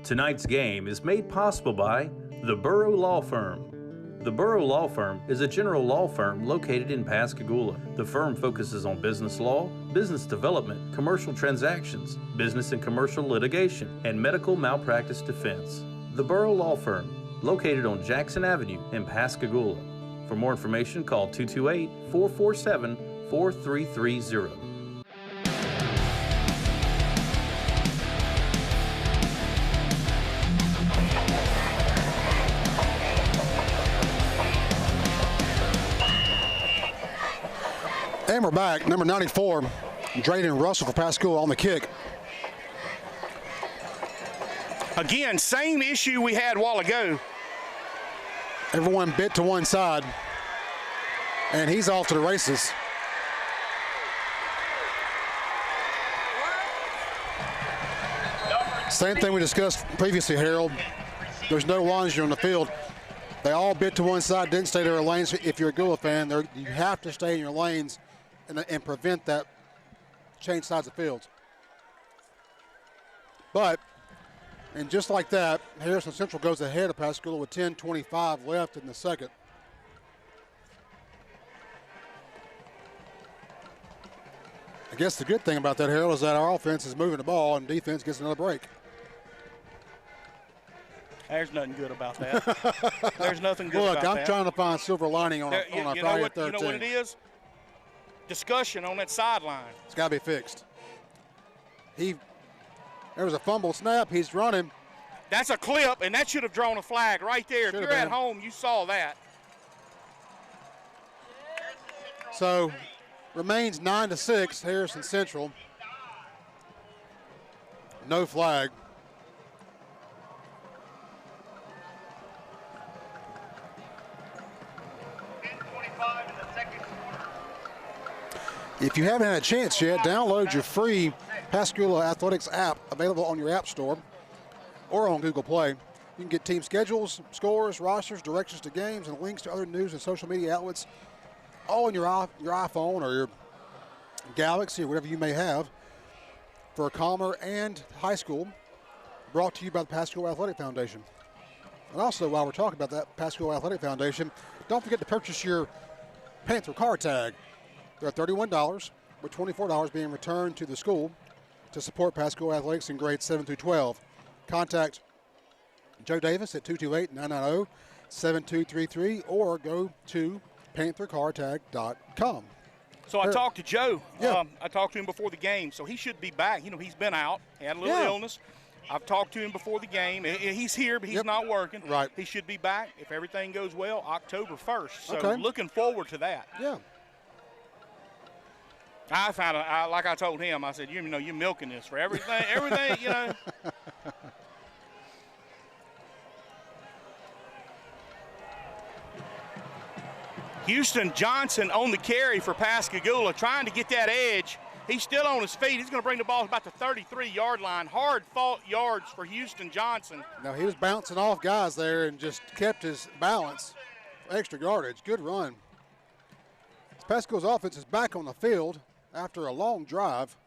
Tonight's game is made possible by the Burrow Law Firm. The Burrow Law Firm is a general law firm located in Pascagoula. The firm focuses on business law, business development, commercial transactions, business and commercial litigation, and medical malpractice defense. The Burrow Law Firm, located on Jackson Avenue in Pascagoula. For more information, call 228-447-4330. And we're back. Number 94, Drayden Russell for Pascagoula on the kick. Again, same issue we had a while ago. Everyone bit to one side, and he's off to the races. Same thing we discussed previously, Harold. There's no lines on the field. They all bit to one side, didn't stay to their lanes. If you're a Gula fan, you have to stay in your lanes and prevent that change sides of fields. But, and just like that, Harrison Central goes ahead of Pascagoula with 10:25 left in the second. I guess the good thing about that, Harold, is that our offense is moving the ball and defense gets another break. There's nothing good about that. There's nothing good about that. Look, I'm trying to find silver lining on a Friday 13. You know what it is? Discussion on that sideline. It's got to be fixed. There was a fumble snap. He's running. That's a clip, and that should have drawn a flag right there. If you're at home, you saw that. So remains 9-6, Harrison Central. No flag. If you haven't had a chance yet, download your free Pascagoula Athletics app available on your app store or on Google Play. You can get team schedules, scores, rosters, directions to games, and links to other news and social media outlets all on your iPhone or your Galaxy or whatever you may have for Calmer and high school, brought to you by the Pascagoula Athletic Foundation. And also, while we're talking about that Pascagoula Athletic Foundation, don't forget to purchase your Panther car tag. They're $31, with $24 being returned to the school to support Pascagoula athletics in grades 7 through 12. Contact Joe Davis at 228-990-7233 or go to panthercartag.com. So I talked to Joe. Yeah. I talked to him before the game, so he should be back. You know, he's been out. He had a little illness. I've talked to him before the game. He's here, but he's not working. Right. He should be back, if everything goes well, October 1st. So looking forward to that. Yeah. I found like I told him, I said, you know, you're milking this for everything, you know. Houston Johnson on the carry for Pascagoula, trying to get that edge. He's still on his feet. He's going to bring the ball about the 33-yard line. Hard-fought yards for Houston Johnson. Now, he was bouncing off guys there and just kept his balance. Extra yardage. Good run. Pascagoula's offense is back on the field after a long drive.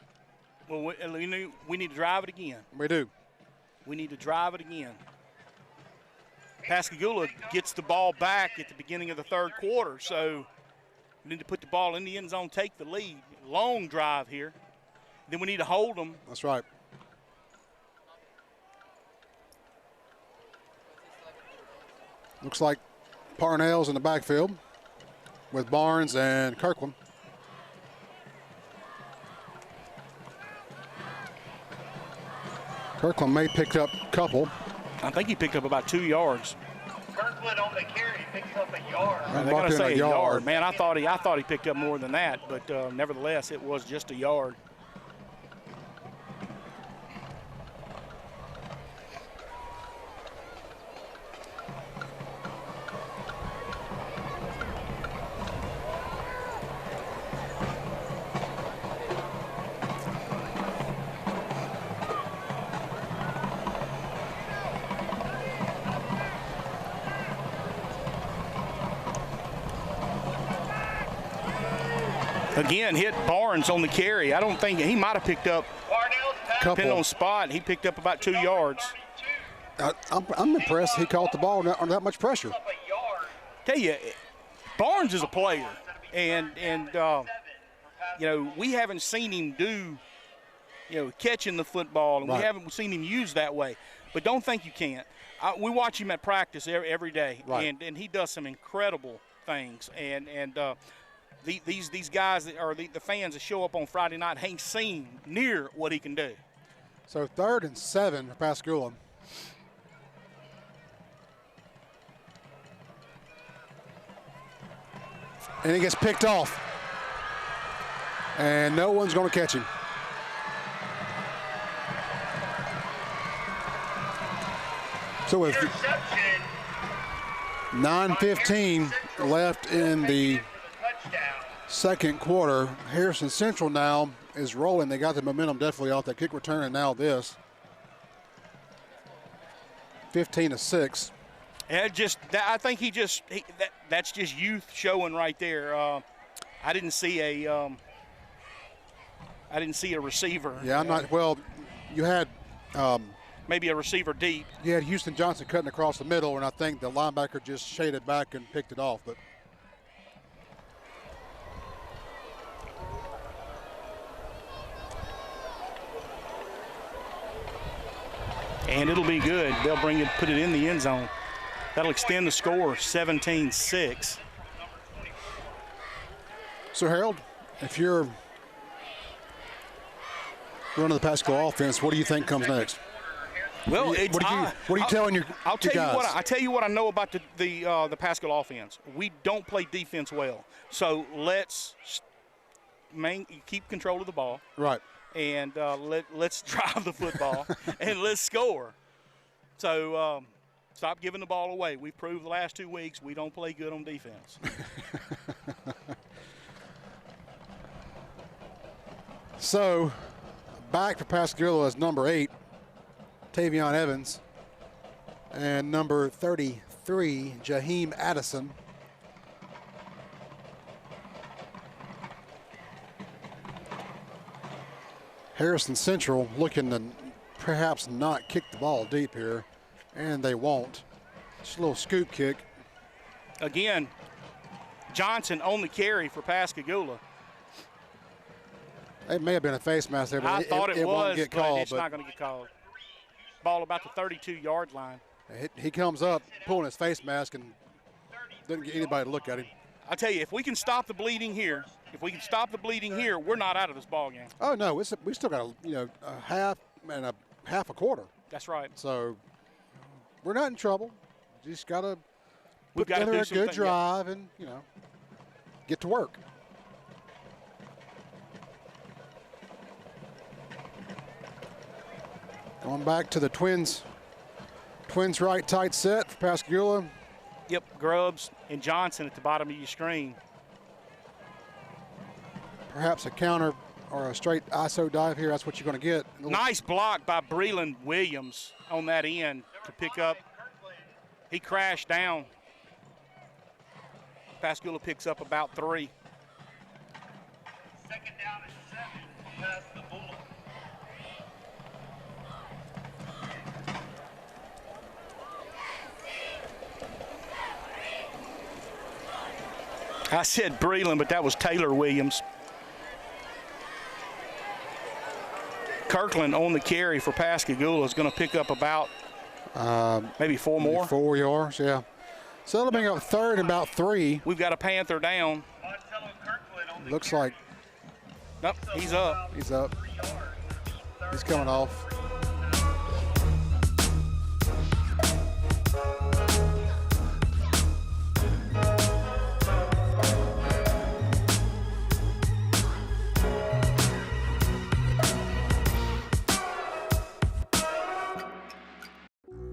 Well, we need to drive it again. We do. We need to drive it again. Pascagoula gets the ball back at the beginning of the third quarter, so we need to put the ball in the end zone, take the lead. Long drive here. Then we need to hold them. That's right. Looks like Parnell's in the backfield with Barnes and Kirkland. Kirkland may pick up a couple. I think he picked up about 2 yards. Kirkland on the carry picks up a yard. They're going to say a yard. Man, I thought he picked up more than that, but nevertheless, it was just a yard. Again, hit Barnes on the carry. I don't think he might have picked up, depending on spot, he picked up about 2 yards. I'm impressed he caught the ball under that much pressure. Tell you, Barnes is a player, and you know, we haven't seen him do, you know, catching the football, and we haven't seen him used that way. But don't think you can't. We watch him at practice every day, and he does some incredible things. These guys that are the fans that show up on Friday night ain't seen near what he can do. So 3rd and 7 for Pascagoula. And he gets picked off. And no one's going to catch him. So with 9:15 left in the second quarter, Harrison Central now is rolling. They got the momentum definitely off that kick return, and now this. 15-6. And I think that's just youth showing right there. I didn't see a receiver. Yeah, I'm not. Well, you had maybe a receiver deep. You had Houston Johnson cutting across the middle, and I think the linebacker just shaded back and picked it off. But and it'll be good. They'll put it in the end zone. That'll extend the score, 17-6. So, Harold, if you're running the Pascagoula offense, what do you think comes next? Well, what are you telling your I'll tell guys? you what. I tell you what I know about the Pascagoula offense. We don't play defense well, so let's keep control of the ball. Right. And let's drive the football and let's score. So stop giving the ball away. We've proved the last 2 weeks we don't play good on defense. So, back for Pascagoula is number 8, Tavion Evans, and number 33, Jaheim Addison. Harrison Central looking to perhaps not kick the ball deep here, and they won't. Just a little scoop kick. Again, Johnson on the carry for Pascagoula. It may have been a face mask there, but I thought it won't was, get but called. it's not going to get called. Ball about the 32-yard line. He comes up pulling his face mask and doesn't get anybody to look at him. I tell you, if we can stop the bleeding here, we're not out of this ball game. Oh no, we still got a half and a half a quarter. That's right. So we're not in trouble. Just got to We've put gotta together do a good something, drive and get to work. Going back to the Twins right tight set for Pascagoula. Yep, Grubbs and Johnson at the bottom of your screen. Perhaps a counter or a straight ISO dive here. That's what you're going to get. Nice block by Breland Williams on that end to pick up. He crashed down. Pascagoula picks up about 3. Second down and 7 for Pascagoula. I said Breland, but that was Taylor Williams. Kirkland on the carry for Pascagoula is going to pick up about maybe 4 more. 4 yards, yeah. So that'll bring up 3rd and about 3. We've got a Panther down. Looks like. Nope, he's up. He's up. He's coming off.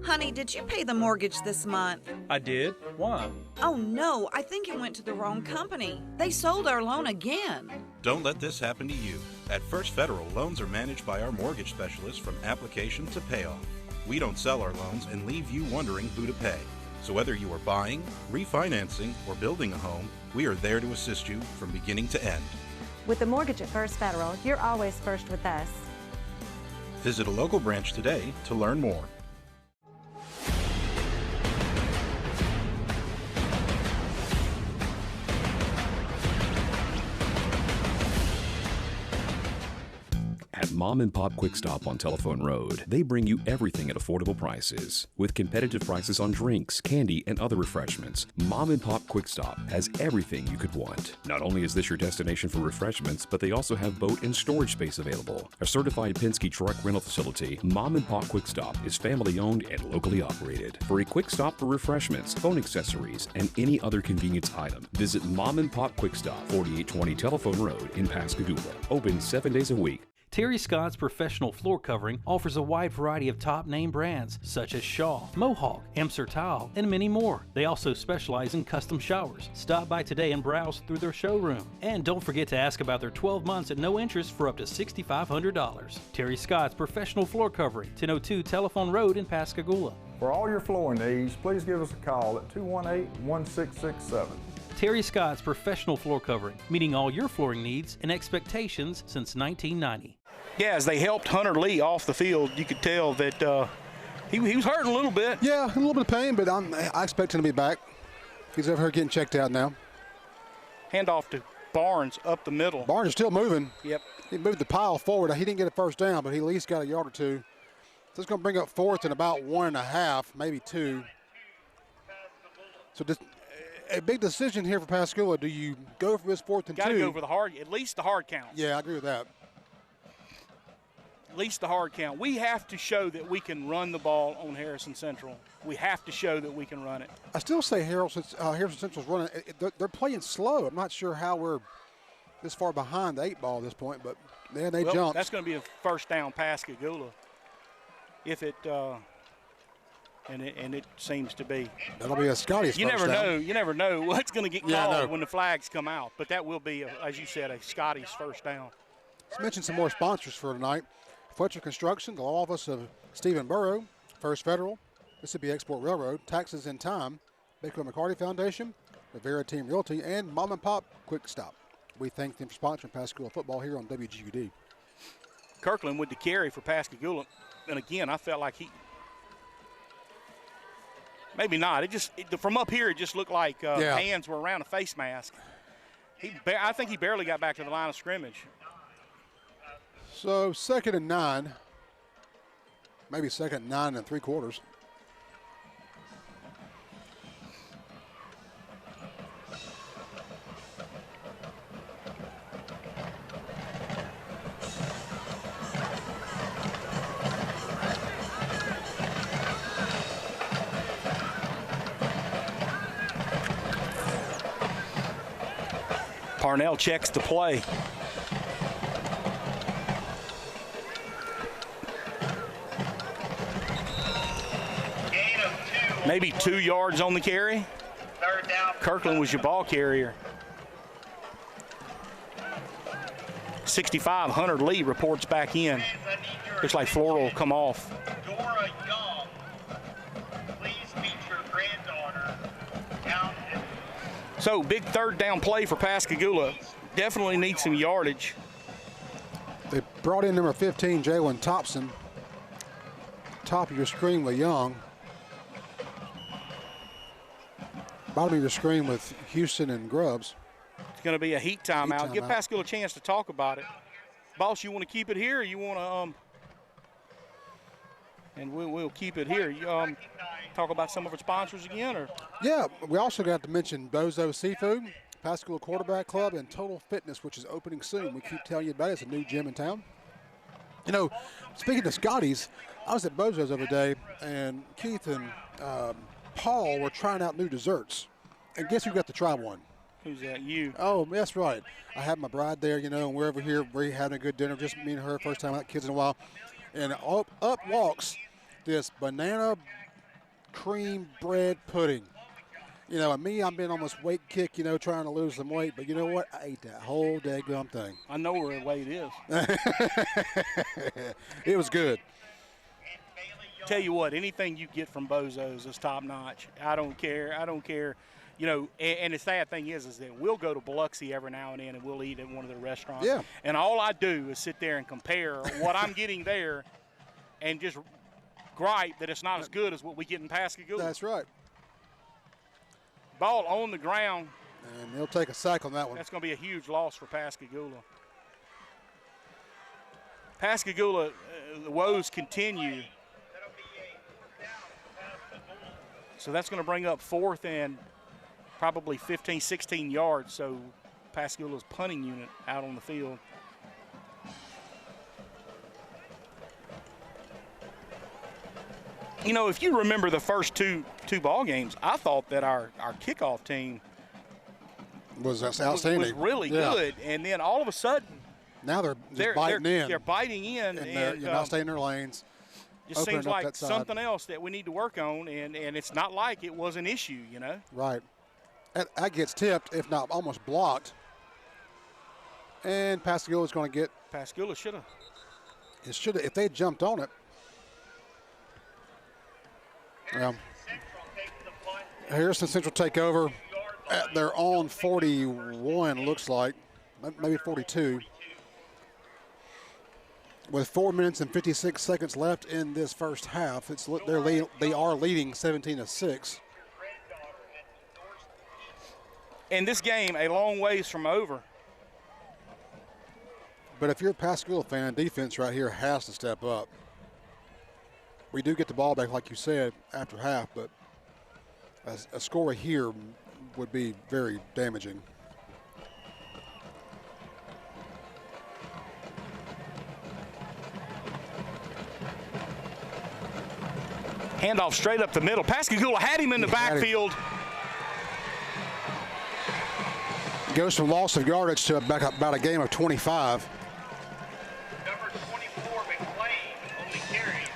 Honey, did you pay the mortgage this month? I did. Why? Oh no, I think you went to the wrong company. They sold our loan again. Don't let this happen to you. At First Federal, loans are managed by our mortgage specialists from application to payoff. We don't sell our loans and leave you wondering who to pay. So whether you are buying, refinancing, or building a home, we are there to assist you from beginning to end. With the mortgage at First Federal, you're always first with us. Visit a local branch today to learn more. At Mom and Pop Quick Stop on Telephone Road, they bring you everything at affordable prices. With competitive prices on drinks, candy, and other refreshments, Mom and Pop Quick Stop has everything you could want. Not only is this your destination for refreshments, but they also have boat and storage space available. A certified Penske truck rental facility, Mom and Pop Quick Stop is family owned and locally operated. For a quick stop for refreshments, phone accessories, and any other convenience item, visit Mom and Pop Quick Stop, 4820 Telephone Road in Pascagoula. Open 7 days a week. Terry Scott's Professional Floor Covering offers a wide variety of top name brands such as Shaw, Mohawk, Emser Tile, and many more. They also specialize in custom showers. Stop by today and browse through their showroom. And don't forget to ask about their 12 months at no interest for up to $6,500. Terry Scott's Professional Floor Covering, 1002 Telephone Road in Pascagoula. For all your flooring needs, please give us a call at 218-1667. Terry Scott's Professional Floor Covering, meeting all your flooring needs and expectations since 1990. Yeah, as they helped Hunter Lee off the field, you could tell that he was hurting a little bit. Yeah, a little bit of pain, but I expect him to be back. He's over here getting checked out now. Handoff to Barnes up the middle. Barnes is still moving. Yep. He moved the pile forward. He didn't get a first down, but he at least got a yard or 2. So it's going to bring up 4th and about 1.5, maybe 2. So just a big decision here for Pascagoula. Do you go for this 4th and 2? Got to go for at least the hard count. Yeah, I agree with that. least the hard count. We have to show that we can run the ball on Harrison Central. We have to show that we can run it. I still say Harrison Central's running. They're playing slow. I'm not sure how we're this far behind the 8 ball at this point, but they jumped. That's going to be a first down Pascagoula. If it and it seems to be. That'll be a Scotty's You first never down. know. You never know what's going to get called when the flags come out. But that will be, as you said, a Scotty's first down. Let's mention some more sponsors for tonight. Fletcher Construction, the law office of Stephen Burrow, First Federal, Mississippi Export Railroad, Taxes in Time, Baker McCarty Foundation, Rivera Team Realty, and Mom and Pop Quick Stop. We thank them for sponsoring Pascagoula football here on WGUD. Kirkland with the carry for Pascagoula. And again, I felt like maybe not. From up here, it just looked like hands were around a face mask. I think he barely got back to the line of scrimmage. So 2nd and 9, maybe 2nd and 9 3/4. Parnell checks the play. Maybe 2 yards on the carry. Kirkland was your ball carrier. 65, Hunter Lee reports back in. Looks like Florida will come off. Dora Young, please meet your granddaughter. So big 3rd down play for Pascagoula. Definitely needs some yardage. They brought in number 15, Jalen Thompson. Top of your screen with Young. Bottom of your screen with Houston and Grubbs. It's going to be a heat timeout. Give Pascagoula a chance to talk about it. Boss, you want to keep it here, or you want to and we'll keep it here. You talk about some of our sponsors again, or? Yeah, we also got to mention Bozo Seafood, Pascagoula Quarterback Club, and Total Fitness, which is opening soon. We keep telling you about it. It's a new gym in town. You know, speaking of Scotty's, I was at Bozo's the other day, and Keith and Paul were trying out new desserts. And guess who got to try one? Who's that? You. Oh, that's right. I had my bride there, you know, and we're over here. We're having a good dinner, just me and her, first time out, kids in a while. And up walks this banana cream bread pudding. You know, and me, I've been on this weight kick, you know, trying to lose some weight. But you know what? I ate that whole daggum thing. I know where the weight is. It was good. Tell you what, anything you get from Bozo's is top notch. I don't care. You know, and the sad thing is that we'll go to Biloxi every now and then and we'll eat at one of their restaurants. Yeah. And all I do is sit there and compare what I'm getting there and just gripe that it's not as good as what we get in Pascagoula. That's right. Ball on the ground. And they'll take a sack on that one. That's going to be a huge loss for Pascagoula. Pascagoula, the woes continue. So that's going to bring up 4th and probably 15, 16 yards. So Pascagoula's punting unit out on the field. You know, if you remember the first two ball games, I thought that our kickoff team was outstanding. Was really good. And then all of a sudden, now they're biting in. They're biting in. And they're not staying in their lanes. Just seems like something else that we need to work on, and it's not like it was an issue, you know? Right. That gets tipped, if not almost blocked. And Pascagoula's going to get. Pascagoula should have. It should have. If they had jumped on it. Well, Harrison Central take over at their own 41, looks like. Maybe 42. With 4 minutes and 56 seconds left in this first half, they are leading 17-6. And this game, a long ways from over. But if you're a Pascagoula fan, defense right here has to step up. We do get the ball back, like you said, after half, but a score here would be very damaging. Handoff straight up the middle. Pascagoula had him in the backfield. Goes from loss of yardage to about a game of 25. Number 24, McLean, only carries.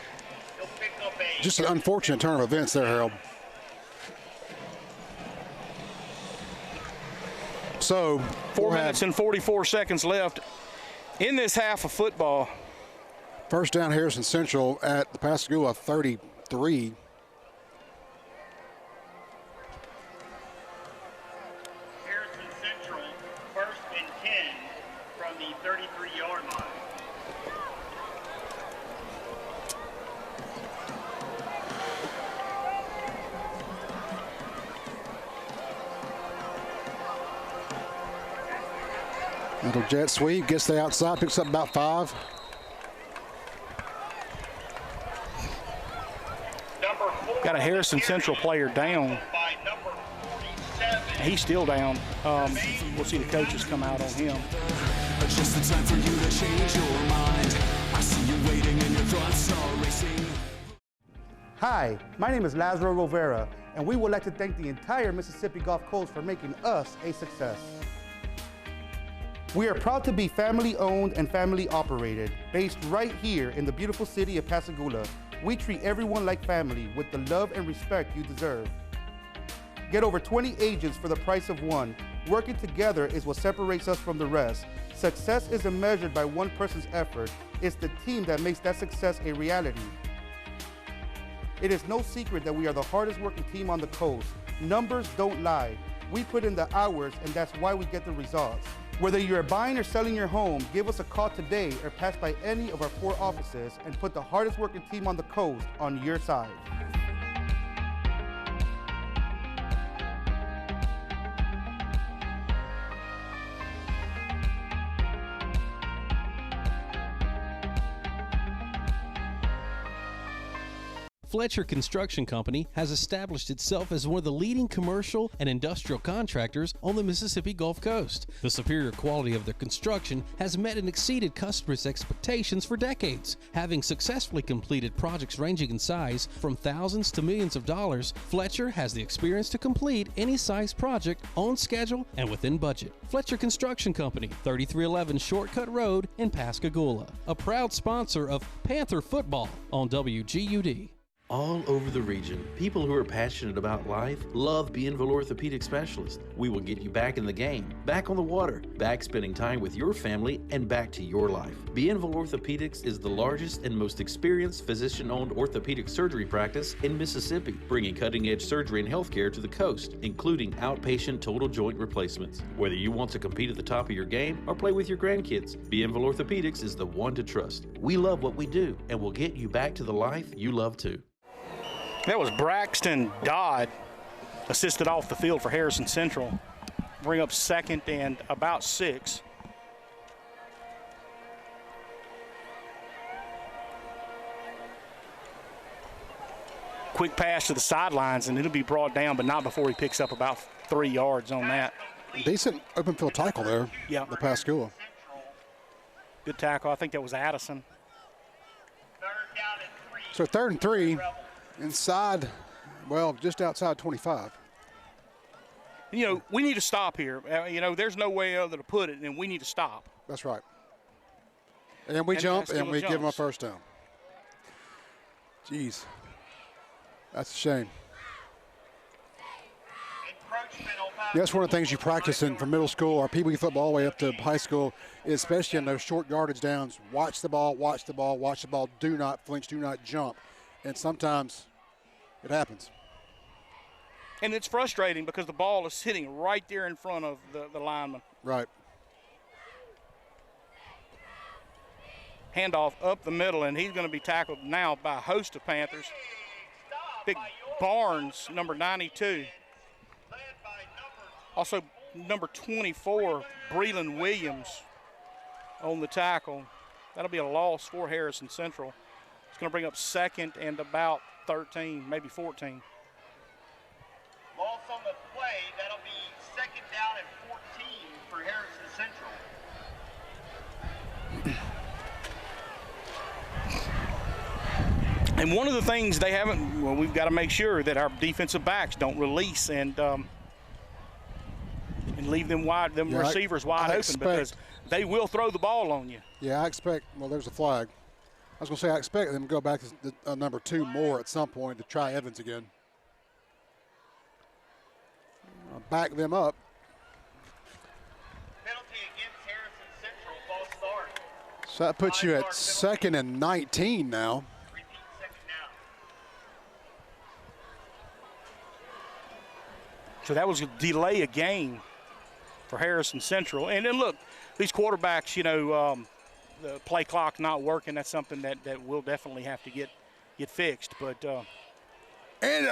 He'll pick up a... Just an unfortunate turn of events there, Harold. So 4 minutes and 44 seconds left in this half of football. First down, Harrison Central at the Pascagoula 33. Harrison Central, 1st and 10 from the 33-yard line. Little jet sweep, gets the outside, picks up about 5. Got a Harrison Central player down. He's still down. We'll see the coaches come out on him. Just the time for you to change your mind. I see you waiting and your thoughts are racing. Hi, my name is Lazaro Rivera, and we would like to thank the entire Mississippi Gulf Coast for making us a success. We are proud to be family owned and family operated, based right here in the beautiful city of Pascagoula. We treat everyone like family with the love and respect you deserve. Get over 20 agents for the price of one. Working together is what separates us from the rest. Success isn't measured by one person's effort. It's the team that makes that success a reality. It is no secret that we are the hardest working team on the coast. Numbers don't lie. We put in the hours, and that's why we get the results. Whether you're buying or selling your home, give us a call today or pass by any of our 4 offices and put the hardest working team on the coast on your side. Fletcher Construction Company has established itself as one of the leading commercial and industrial contractors on the Mississippi Gulf Coast. The superior quality of their construction has met and exceeded customers' expectations for decades. Having successfully completed projects ranging in size from thousands to millions of dollars, Fletcher has the experience to complete any size project on schedule and within budget. Fletcher Construction Company, 3311 Shortcut Road in Pascagoula, a proud sponsor of Panther football on WGUD. All over the region, people who are passionate about life love Bienville Orthopedic Specialist. We will get you back in the game, back on the water, back spending time with your family, and back to your life. Bienville Orthopedics is the largest and most experienced physician-owned orthopedic surgery practice in Mississippi, bringing cutting-edge surgery and healthcare to the coast, including outpatient total joint replacements. Whether you want to compete at the top of your game or play with your grandkids, Bienville Orthopedics is the one to trust. We love what we do, and we'll get you back to the life you love too. That was Braxton Dodd, assisted off the field for Harrison Central. Bring up 2nd and about 6. Quick pass to the sidelines, and it'll be brought down, but not before he picks up about 3 yards on that. Decent open field tackle there. Yeah. The Pascagoula. Good tackle. I think that was Addison. So 3rd and 3. Inside, well, just outside 25. You know, we need to stop here. You know, there's no way other to put it, and we need to stop. That's right. And we jump, and we give them a first down. Jeez. That's a shame. That's one of the things you practice in from middle school or Pee Wee football all the way up to high school, especially in those short yardage downs. Watch the ball, watch the ball, watch the ball. Do not flinch, do not jump. And sometimes it happens. And it's frustrating because the ball is sitting right there in front of the lineman. Right. Handoff up the middle, and he's going to be tackled now by a host of Panthers. Big Barnes, number 92. Also, number 24, Breland Williams on the tackle. That'll be a loss for Harrison Central. It's going to bring up 2nd and about 13, maybe 14. Loss on the play, that'll be 2nd down and 14 for Harrison Central. And one of the things they haven't, well, we've got to make sure that our defensive backs don't release and leave them wide, receivers wide open, because they will throw the ball on you. Yeah, I expect, well, there's a flag. I was going to say I expect them to go back to number 2 more at some point to try Evans again. I'll back them up. Penalty against Harrison Central, false start. So that puts you at 2nd and 19 now. So that was a delay of game for Harrison Central. And then look, these quarterbacks, you know, the play clock not working, that's something that we'll definitely have to get fixed. But and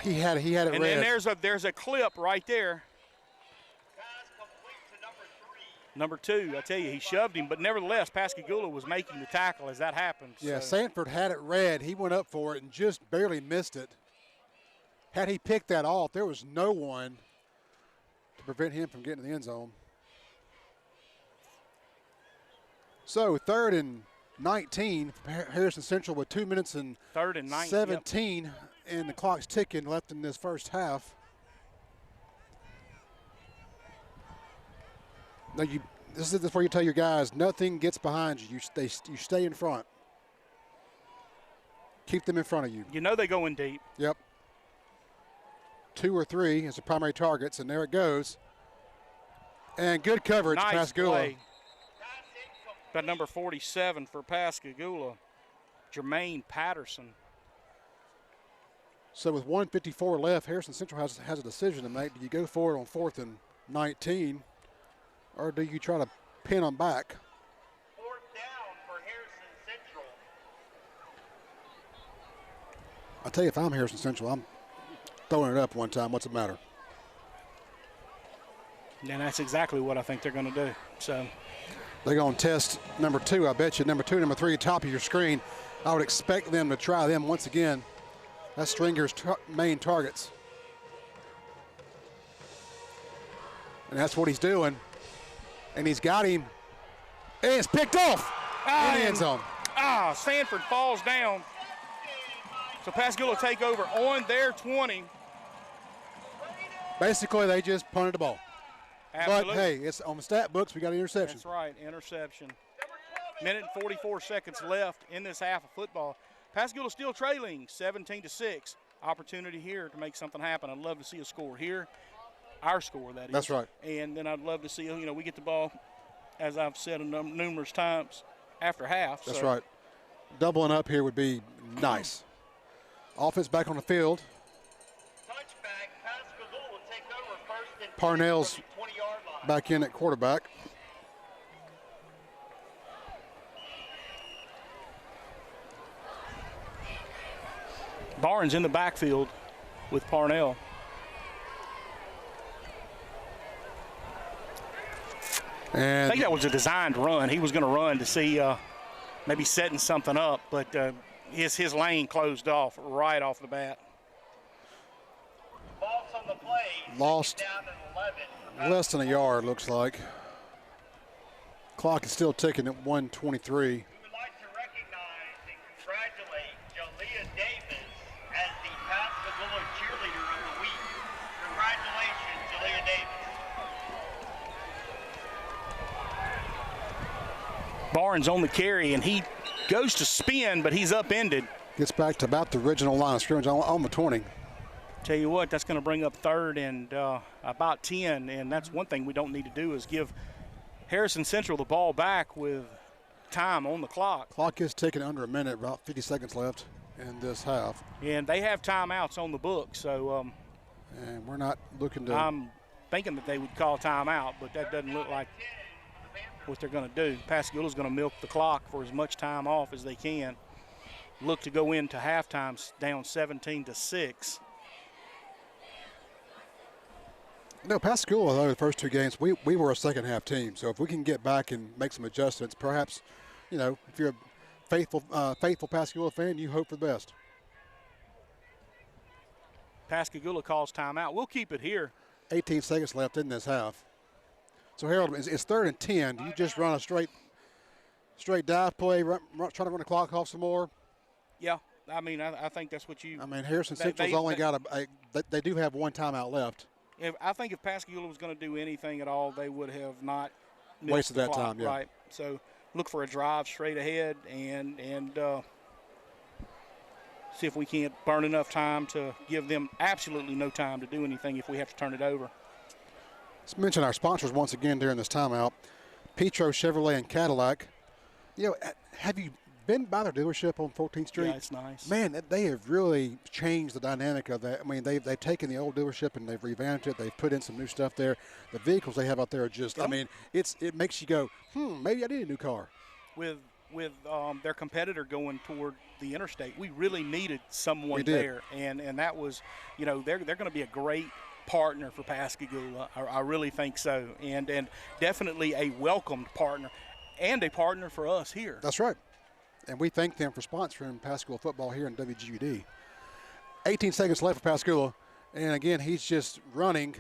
he had it and red. then there's a clip right there. Number 2, I tell you, he shoved him, but nevertheless, Pascagoula was making the tackle as that happened. Yeah, so. Sanford had it red. He went up for it and just barely missed it. Had he picked that off, there was no one to prevent him from getting to the end zone. So 3rd and 19, Harrison Central with 2 minutes and 3rd and 19, 17, yep. And the clock's ticking left in this first half. Now this is where you tell your guys nothing gets behind you. You stay in front. Keep them in front of you. You know they go in deep. Yep. 2 or 3 as the primary targets, and there it goes. And good coverage, nice Pascagoula. Play. Got number 47 for Pascagoula, Jermaine Patterson. So with 1:54 left, Harrison Central has a decision to make. Do you go for it on 4th and 19, or do you try to pin them back? 4th down for Harrison Central. I tell you, if I'm Harrison Central, I'm throwing it up one time. What's the matter? And that's exactly what I think they're going to do. So they're going to test number 2, I bet you. Number 2, number 3, top of your screen. I would expect them to try them once again. That's Stringer's main targets. And that's what he's doing. And he's got him. And it's picked off in the end zone. Sanford falls down. So Pascagoula take over on their 20. Basically, they just punted the ball. Absolutely. But, hey, it's on the stat books. We got an interception. That's right, interception. Minute and 44 seconds left in this half of football. Pascagoula still trailing 17-6. Opportunity here to make something happen. I'd love to see a score here. Our score, that is. That's right. And then I'd love to see, you know, we get the ball, as I've said numerous times, after half. That's right. Doubling up here would be nice. Offense back on the field. Touchback, Pascagoula will take over 1st and 10 Parnell's from the 20-yard line. back in at quarterback. Barnes in the backfield with Parnell. And I think that was a designed run. He was going to run to see maybe setting something up, but his lane closed off right off the bat. Loss on the play. Lost down at 11. less than a yard, looks like. Clock is still ticking at 1:23. We would like to recognize and congratulate Jalea Davis as the Pascagoula Cheerleader of the Week. Congratulations, Jalea Davis. Barnes on the carry, and he goes to spin, but he's upended. Gets back to about the original line of scrimmage on the 20. Tell you what, that's going to bring up 3rd and about 10, and that's one thing we don't need to do is give Harrison Central the ball back with time on the clock. Clock is ticking under a minute, about 50 seconds left in this half. And they have timeouts on the book, so. And we're not looking to. I'm thinking that they would call timeout, but that doesn't look like what they're going to do. Pascagoula's going to milk the clock for as much time off as they can. Look to go into halftime down 17-6. No, Pascagoula, though, the first 2 games, we were a second half team. So if we can get back and make some adjustments, perhaps, you know, if you're a faithful Pascagoula fan, you hope for the best. Pascagoula calls timeout. We'll keep it here. 18 seconds left in this half. So, Harold, it's 3rd and 10. Do you just run a straight dive play, try to run the clock off some more? Yeah, I mean, I think that's what you. I mean, Harrison Central's only got they do have one timeout left. I think if Pascagoula was going to do anything at all, they would have not wasted that clock, time. Yeah. Right. So look for a drive straight ahead and see if we can't burn enough time to give them absolutely no time to do anything if we have to turn it over. Let's mention our sponsors once again during this timeout. Petro Chevrolet and Cadillac. You know, have you been by their dealership on 14th Street? Yeah, it's nice. Man, they have really changed the dynamic of that. I mean, they've taken the old dealership and they've revamped it. They've put in some new stuff there. The vehicles they have out there are just, I mean, it makes you go, maybe I need a new car. With their competitor going toward the interstate, we really needed someone there. And that was, you know, they're going to be a great partner for Pascagoula. I really think so. And definitely a welcomed partner and a partner for us here. That's right. And we thank them for sponsoring Pascagoula football here in WGUD. 18 seconds left for Pascagoula. And again, he's just running.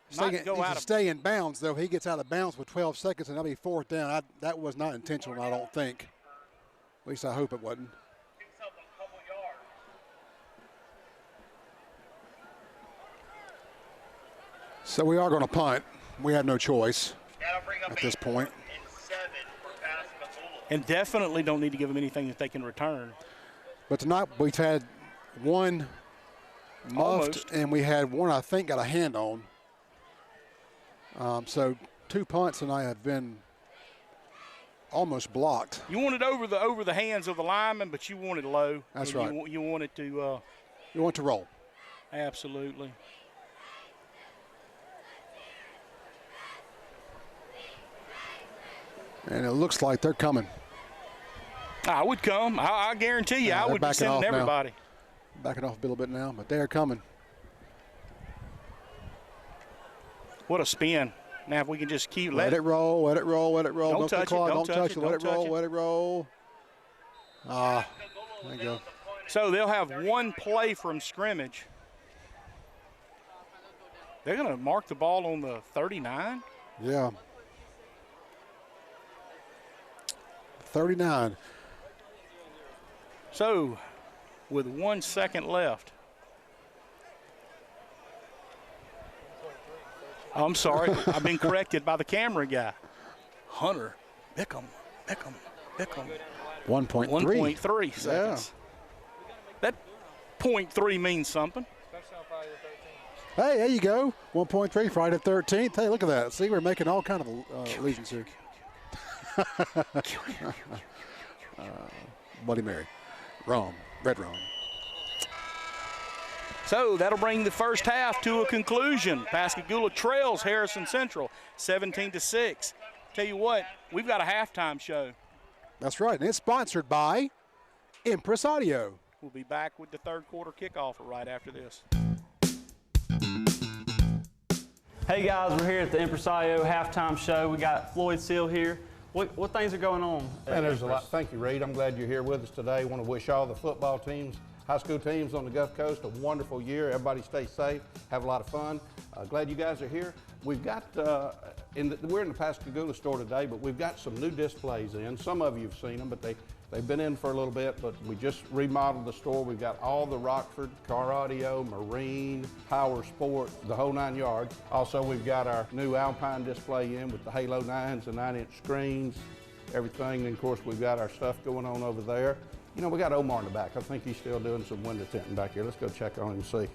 Stay in bounds, though. He gets out of bounds with 12 seconds, and that'll be fourth down. That was not intentional, I don't think. At least I hope it wasn't. So we are going to punt. We have no choice at this point. And definitely don't need to give them anything that they can return. But tonight we've had one muffed, and we had one I think got a hand on. So 2 punts tonight have been almost blocked. You want it over the hands of the lineman, but you want it low. That's right. You want it to. You want to roll. Absolutely. And it looks like they're coming. I would come. I guarantee you, I would be sending everybody. Backing off a little bit now, but they're coming. What a spin. Now if we can just keep let it roll, let it roll, let it roll. Don't touch it, don't touch it, let it roll, let it roll. There you go. So they'll have one play from scrimmage. They're going to mark the ball on the 39? Yeah. 39. So with 1 second left. I'm sorry, I've been corrected by the camera guy. Hunter, Bickham. 1.3 seconds. That 0.3 means something. Hey, there you go. 1.3, Friday the 13th. Hey, look at that. See, we're making all kind of allegiance here. Bloody Mary. Rum. Red rum. So that'll bring the first half to a conclusion. Pascagoula trails Harrison Central 17-6. Tell you what, we've got a halftime show. That's right, and it's sponsored by Empress Audio. We'll be back with the third quarter kickoff right after this. Hey guys, we're here at the Empress Audio halftime show. We got Floyd Seal here. What things are going on? Man, there's a lot. Thank you, Reed. I'm glad you're here with us today. I want to wish all the football teams, high school teams on the Gulf Coast a wonderful year. Everybody stay safe, have a lot of fun. Glad you guys are here. We've got, we're in the Pascagoula store today, but we've got some new displays in. Some of you have seen them, but they've been in for a little bit, but we just remodeled the store. We've got all the Rockford, car audio, marine, power sport, the whole 9 yards. Also, we've got our new Alpine display in with the Halo 9s and 9-inch screens, everything. And of course, we've got our stuff going on over there. You know, we got Omar in the back. I think he's still doing some window tinting back here. Let's go check on him and see.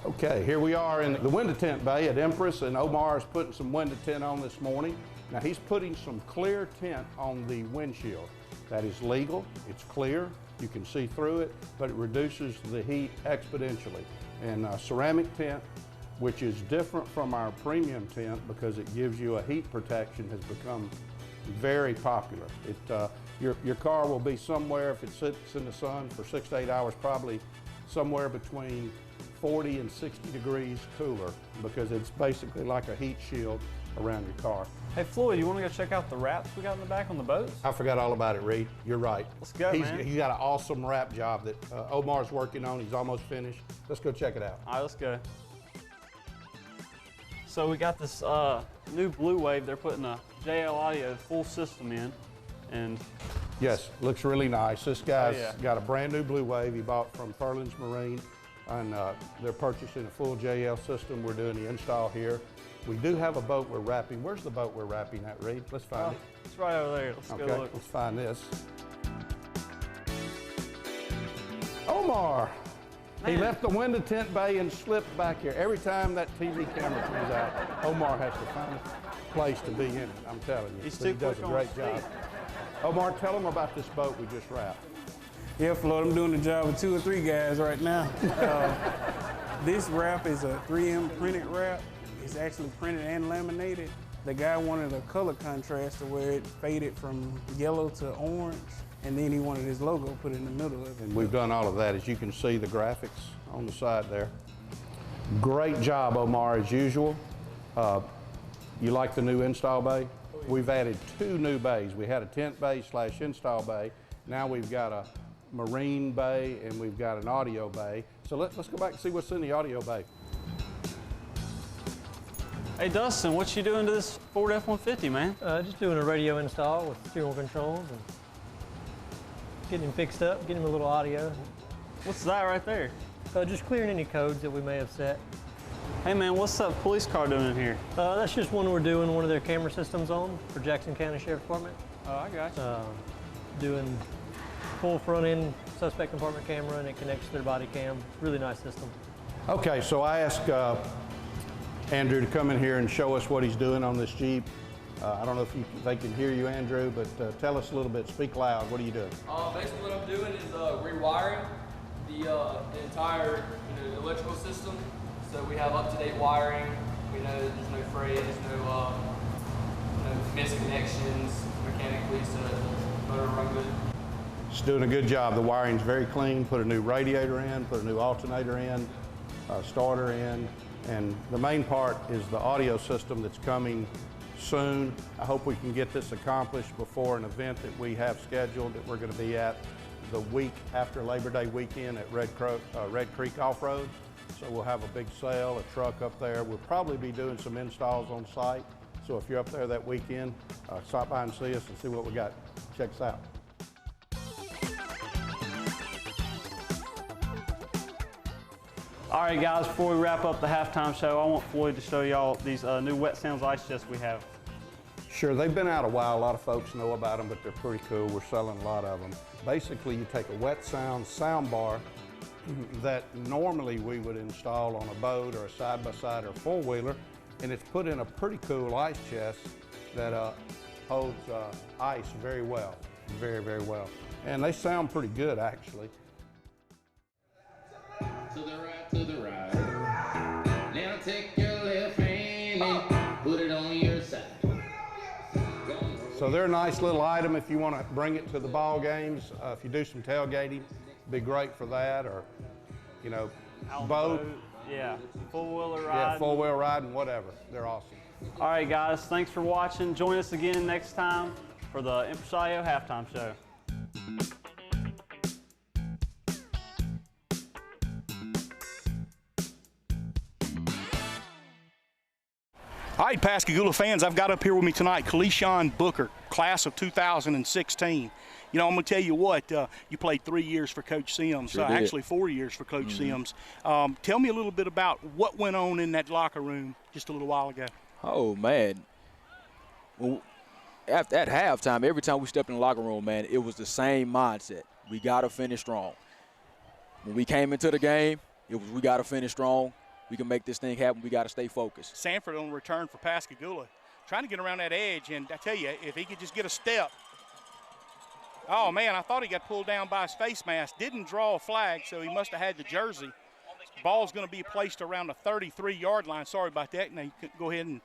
Okay, here we are in the window tint bay at Empress, and Omar is putting some window tint on this morning. Now, he's putting some clear tint on the windshield. That is legal, it's clear, you can see through it, but it reduces the heat exponentially. And ceramic tint, which is different from our premium tint because it gives you a heat protection, has become very popular. Your car will be somewhere, if it sits in the sun for 6 to 8 hours, probably somewhere between 40 and 60 degrees cooler because it's basically like a heat shield around your car. Hey Floyd, you want to go check out the wraps we got in the back on the boats? I forgot all about it, Reed. You're right. Let's go, man. He's got an awesome wrap job that Omar's working on. He's almost finished. Let's go check it out. All right, let's go. So we got this new Blue Wave. They're putting a JL Audio full system in, and Yes, looks really nice. This guy's got a brand new Blue Wave he bought from Furlands Marine, and they're purchasing a full JL system. We're doing the install here. We do have a boat we're wrapping. Where's the boat we're wrapping at, Reed? Let's find it. It's right over there. Let's go look. Let's find this. Omar. He left the window tent bay and slipped back here. Every time that TV camera comes out, Omar has to find a place to be in it. I'm telling you. He does a great job. Omar, tell them about this boat we just wrapped. Yeah, Floyd, I'm doing the job with 2 or 3 guys right now. This wrap is a 3M printed wrap. It's actually printed and laminated. The guy wanted a color contrast to where it faded from yellow to orange, and then he wanted his logo put in the middle of it. And we've done all of that. As you can see, the graphics on the side there. Great job, Omar, as usual. You like the new install bay? We've added 2 new bays. We had a tent bay / install bay. Now we've got a marine bay and we've got an audio bay. So let's go back and see what's in the audio bay. Hey Dustin, what you doing to this Ford F-150, man? Just doing a radio install with steering controls and getting him fixed up, getting him a little audio. What's that right there? Just clearing any codes that we may have set. Hey man, what's that police car doing in here? That's just one we're doing one of their camera systems on for Jackson County Sheriff's Department. Oh, I got you. Doing full front end suspect compartment camera, and it connects to their body cam. Really nice system. Okay, so I asked Andrew to come in here and show us what he's doing on this Jeep. I don't know if they can hear you, Andrew, but tell us a little bit. Speak loud. What are you doing? Basically, what I'm doing is rewiring the entire electrical system. So we have up-to-date wiring. We know that there's no frays, no misconnections mechanically, so the motor run good. He's doing a good job. The wiring's very clean. Put a new radiator in, put a new alternator in, starter in, and the main part is the audio system that's coming soon. I hope we can get this accomplished before an event that we have scheduled that we're going to be at the week after Labor Day weekend at Red Creek Off-Road. So we'll have a big sale, a truck up there. We'll probably be doing some installs on site. So if you're up there that weekend, stop by and see us and see what we got. Check us out. All right, guys, before we wrap up the halftime show, I want Floyd to show y'all these new Wet Sounds ice chests we have. Sure, they've been out a while. A lot of folks know about them, but they're pretty cool. We're selling a lot of them. Basically, you take a Wet Sound sound bar that normally we would install on a boat or a side-by-side or four-wheeler, and it's put in a pretty cool ice chest that holds ice very well, very, very well. And they sound pretty good, actually. To the right, to the right. Now take your left hand and put it on your side. So they're a nice little item if you want to bring it to the ball games. If you do some tailgating, be great for that, or boat. Yeah, four-wheeler ride. Yeah, four-wheel riding, whatever. They're awesome. All right, guys, thanks for watching. Join us again next time for the Impresario Halftime Show. All right, Pascagoula fans, I've got up here with me tonight Kalishawn Booker, class of 2016. I'm going to tell you what, you played 3 years for Coach Sims, Sure actually 4 years for Coach Sims. Tell me a little bit about what went on in that locker room just a little while ago. Oh, man. Well, at halftime, every time we stepped in the locker room, man, it was the same mindset. We got to finish strong. When we came into the game, it was we got to finish strong. We can make this thing happen. We got to stay focused. Sanford on return for Pascagoula, trying to get around that edge, and I tell you, if he could just get a step. Oh, man, I thought he got pulled down by his face mask. Didn't draw a flag, so he must have had the jersey. Ball's going to be placed around the 33-yard line. Sorry about that. Now you can go ahead and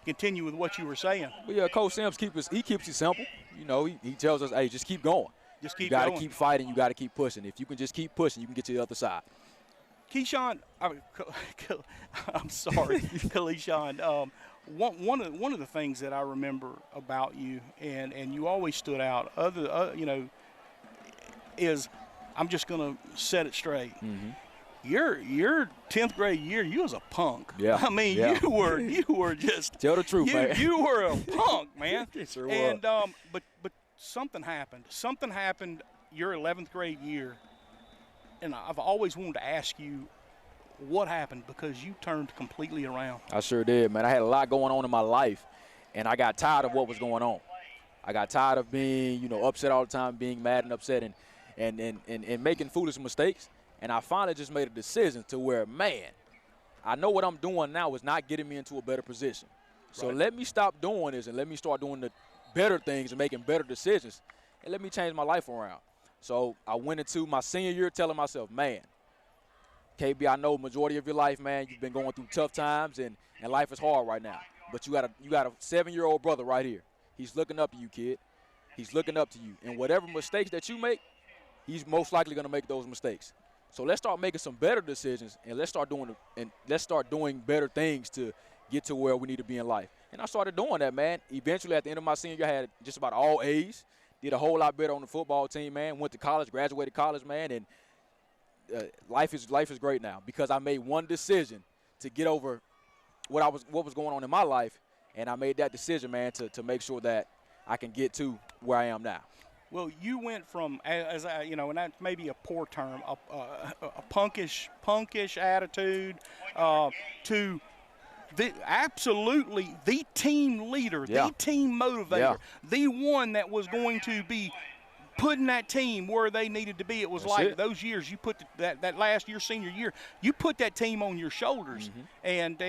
continue with what you were saying. Well, yeah, Coach Sims keeps it simple. He tells us, hey, just keep going. Just keep going. You got going. to keep fighting. You got to keep pushing. If you can just keep pushing, you can get to the other side. Keyshawn, I'm sorry, Kalishawn. One of the things that I remember about you, and you always stood out, is I'm just going to set it straight. Mm-hmm. Your 10th grade year, you was a punk. Yeah. I mean, yeah. you were just tell the truth, man. You were a punk, man. It sure was. And but something happened. Something happened your 11th grade year, and I've always wanted to ask you what happened, because you turned completely around. I sure did, man. I had a lot going on in my life, and I got tired of what was going on. I got tired of being, you know, upset all the time, being mad and upset, and making foolish mistakes. And I finally just made a decision to where, man, I know what I'm doing now is not getting me into a better position. So let me stop doing this and let me start doing the better things and making better decisions, and let me change my life around. So I went into my senior year telling myself, man, KB, I know majority of your life, man, you've been going through tough times, and life is hard right now. But you got a 7-year-old brother right here. He's looking up to you, kid. He's looking up to you. And whatever mistakes that you make, he's most likely going to make those mistakes. So let's start making some better decisions, and let's start doing better things to get to where we need to be in life. And I started doing that, man. Eventually, at the end of my senior year, I had just about all A's. Did a whole lot better on the football team, man. Went to college, graduated college, man, and life is great now because I made one decision to get over what was going on in my life, and I made that decision, man, to make sure that I can get to where I am now. Well, you went from, as I, you know, and that may be a poor term, a punkish attitude to absolutely the team leader, the team motivator, the one that was going to be putting that team where they needed to be. It was those years you put that last year, senior year, you put that team on your shoulders, and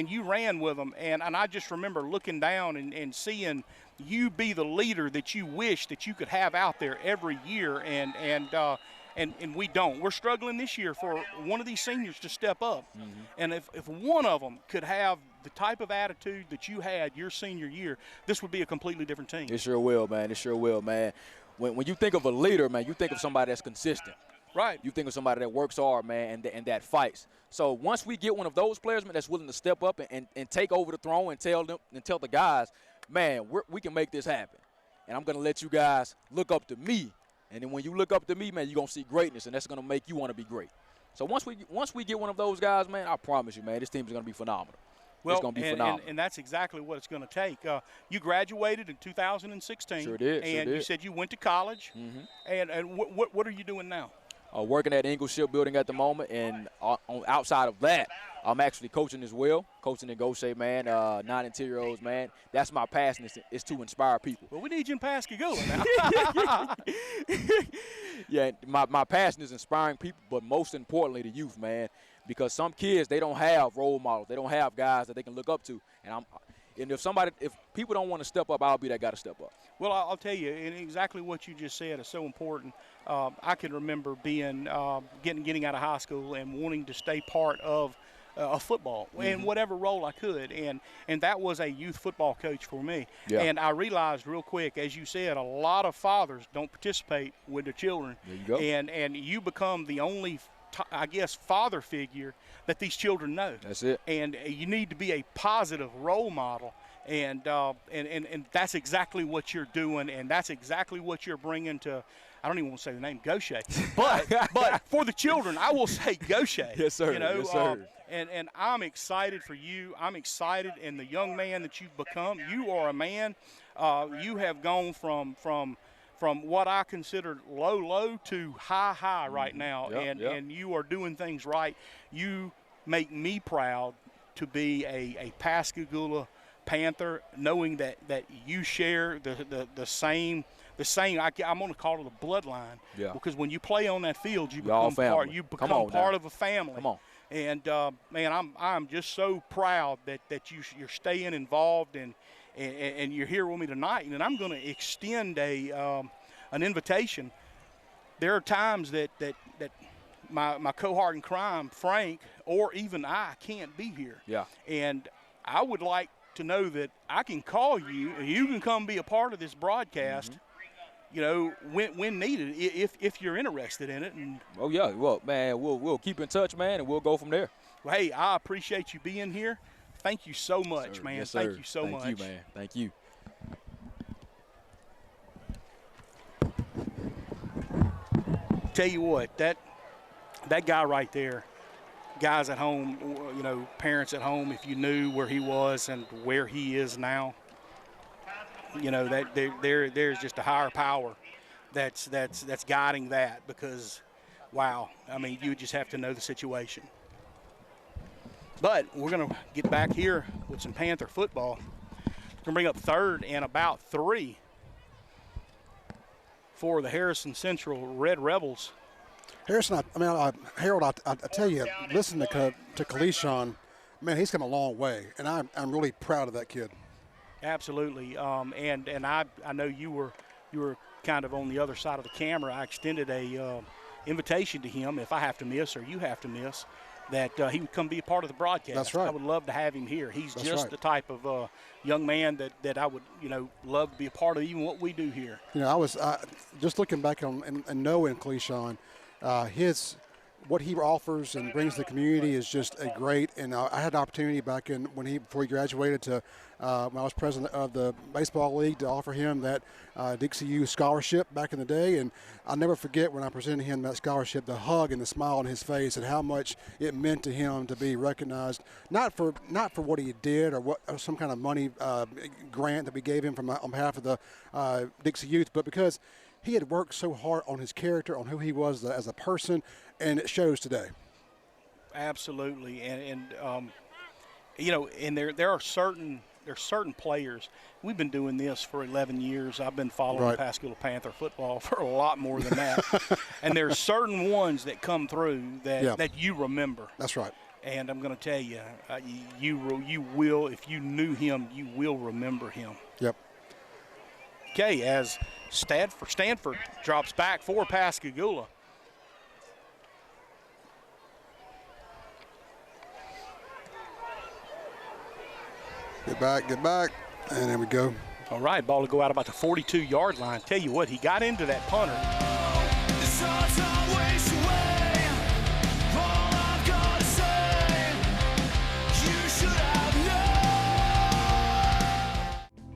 you ran with them. And I just remember looking down and seeing you be the leader that you wish that you could have out there every year, and we don't. We're struggling this year for one of these seniors to step up. And if one of them could have the type of attitude that you had your senior year, this would be a completely different team. It sure will, man. It sure will, man. When you think of a leader, man, you think of somebody that's consistent. Right. You think of somebody that works hard, man, and that fights. So once we get one of those players, man, that's willing to step up and take over the throne and tell the guys, man, we can make this happen. And I'm going to let you guys look up to me. And then when you look up to me, man, you're going to see greatness, and that's going to make you want to be great. So once we get one of those guys, man, I promise you, man, this team is going to be phenomenal. Well, it's going to be phenomenal. And that's exactly what it's going to take. You graduated in 2016. Sure did. And you said you went to college. And what are you doing now? Working at Ingalls Shipbuilding at the moment, and outside of that, I'm actually coaching as well, coaching in Gaucher, man, 9 and 10-year-olds, man. That's my passion is to inspire people. Well, we need you in Pascagoula now. Yeah, my passion is inspiring people, but most importantly, the youth, man, because some kids, they don't have role models. They don't have guys that they can look up to. And if people don't want to step up, I'll be that guy to step up. Well, I'll tell you, and exactly what you just said is so important. I can remember being getting out of high school and wanting to stay part of football in whatever role I could, and that was a youth football coach for me. Yeah. And I realized real quick, as you said, a lot of fathers don't participate with their children. There you go. And you become the only, I guess, father figure that these children know. That's it. And you need to be a positive role model. And that's exactly what you're doing, and that's exactly what you're bringing to. I don't even want to say the name Gaucher, but for the children, I will say Gaucher. Yes, sir. You know, yes, sir. And I'm excited for you. I'm excited in the young man that you've become. You are a man. You have gone from what I consider low to high right now, and you are doing things right. You make me proud to be a Pascagoula Panther, knowing that you share the same. I'm going to call it a bloodline, because when you play on that field, you become part. You become part of a family. Come on. And man, I'm just so proud that you're staying involved and you're here with me tonight. And I'm going to extend an invitation. There are times that my cohort in crime, Frank, or even I can't be here. Yeah. And I would like to know that I can call you and you can come be a part of this broadcast, you know, when needed, if you're interested in it. And oh yeah, well, man, we'll keep in touch, man, and we'll go from there. Well, hey, I appreciate you being here. Thank you so much, man. Yes, Thank you so much. Thank you, man. Thank you. Tell you what, that guy right there, guys at home, you know, parents at home, if you knew where he was and where he is now, you know, that there's just a higher power that's guiding that, because, wow, I mean, you just have to know the situation. But we're going to get back here with some Panther football. We're going to bring up 3rd and about 3 for the Harrison Central Red Rebels. Harrison, Harold, I tell you, listen to Kalishawn, man, he's come a long way, and I'm really proud of that kid. Absolutely, and I know you were kind of on the other side of the camera. I extended a invitation to him, if I have to miss or you have to miss, that he would come be a part of the broadcast. That's right. I would love to have him here. He's That's just right. the type of young man that I would, you know, love to be a part of even what we do here. You know, I was just looking back on and knowing Kalishawn, what he offers and brings to the community is just a great. And I had the opportunity back before he graduated to when I was president of the baseball league to offer him that Dixie U scholarship back in the day. And I'll never forget when I presented him that scholarship, the hug and the smile on his face, and how much it meant to him to be recognized, not for what he did or some kind of money grant that we gave him on behalf of the Dixie Youth, but because he had worked so hard on his character, on who he was as a person, and it shows today. Absolutely, and you know, and there are certain players. We've been doing this for 11 years. I've been following Pascagoula Panther football for a lot more than that. And there's certain ones that come through that you remember. That's right. And I'm going to tell you, you will, if you knew him, you will remember him. Yep. Okay, as Stanford drops back for Pascagoula. Get back, and there we go. All right, ball to go out about the 42-yard line. Tell you what, he got into that punter.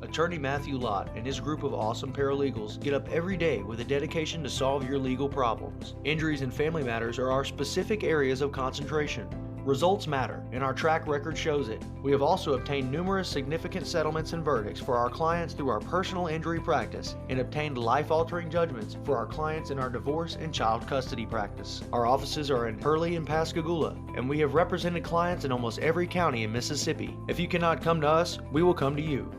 Attorney Matthew Lott and his group of awesome paralegals get up every day with a dedication to solve your legal problems. Injuries and family matters are our specific areas of concentration. Results matter, and our track record shows it. We have also obtained numerous significant settlements and verdicts for our clients through our personal injury practice and obtained life-altering judgments for our clients in our divorce and child custody practice. Our offices are in Hurley and Pascagoula, and we have represented clients in almost every county in Mississippi. If you cannot come to us, we will come to you.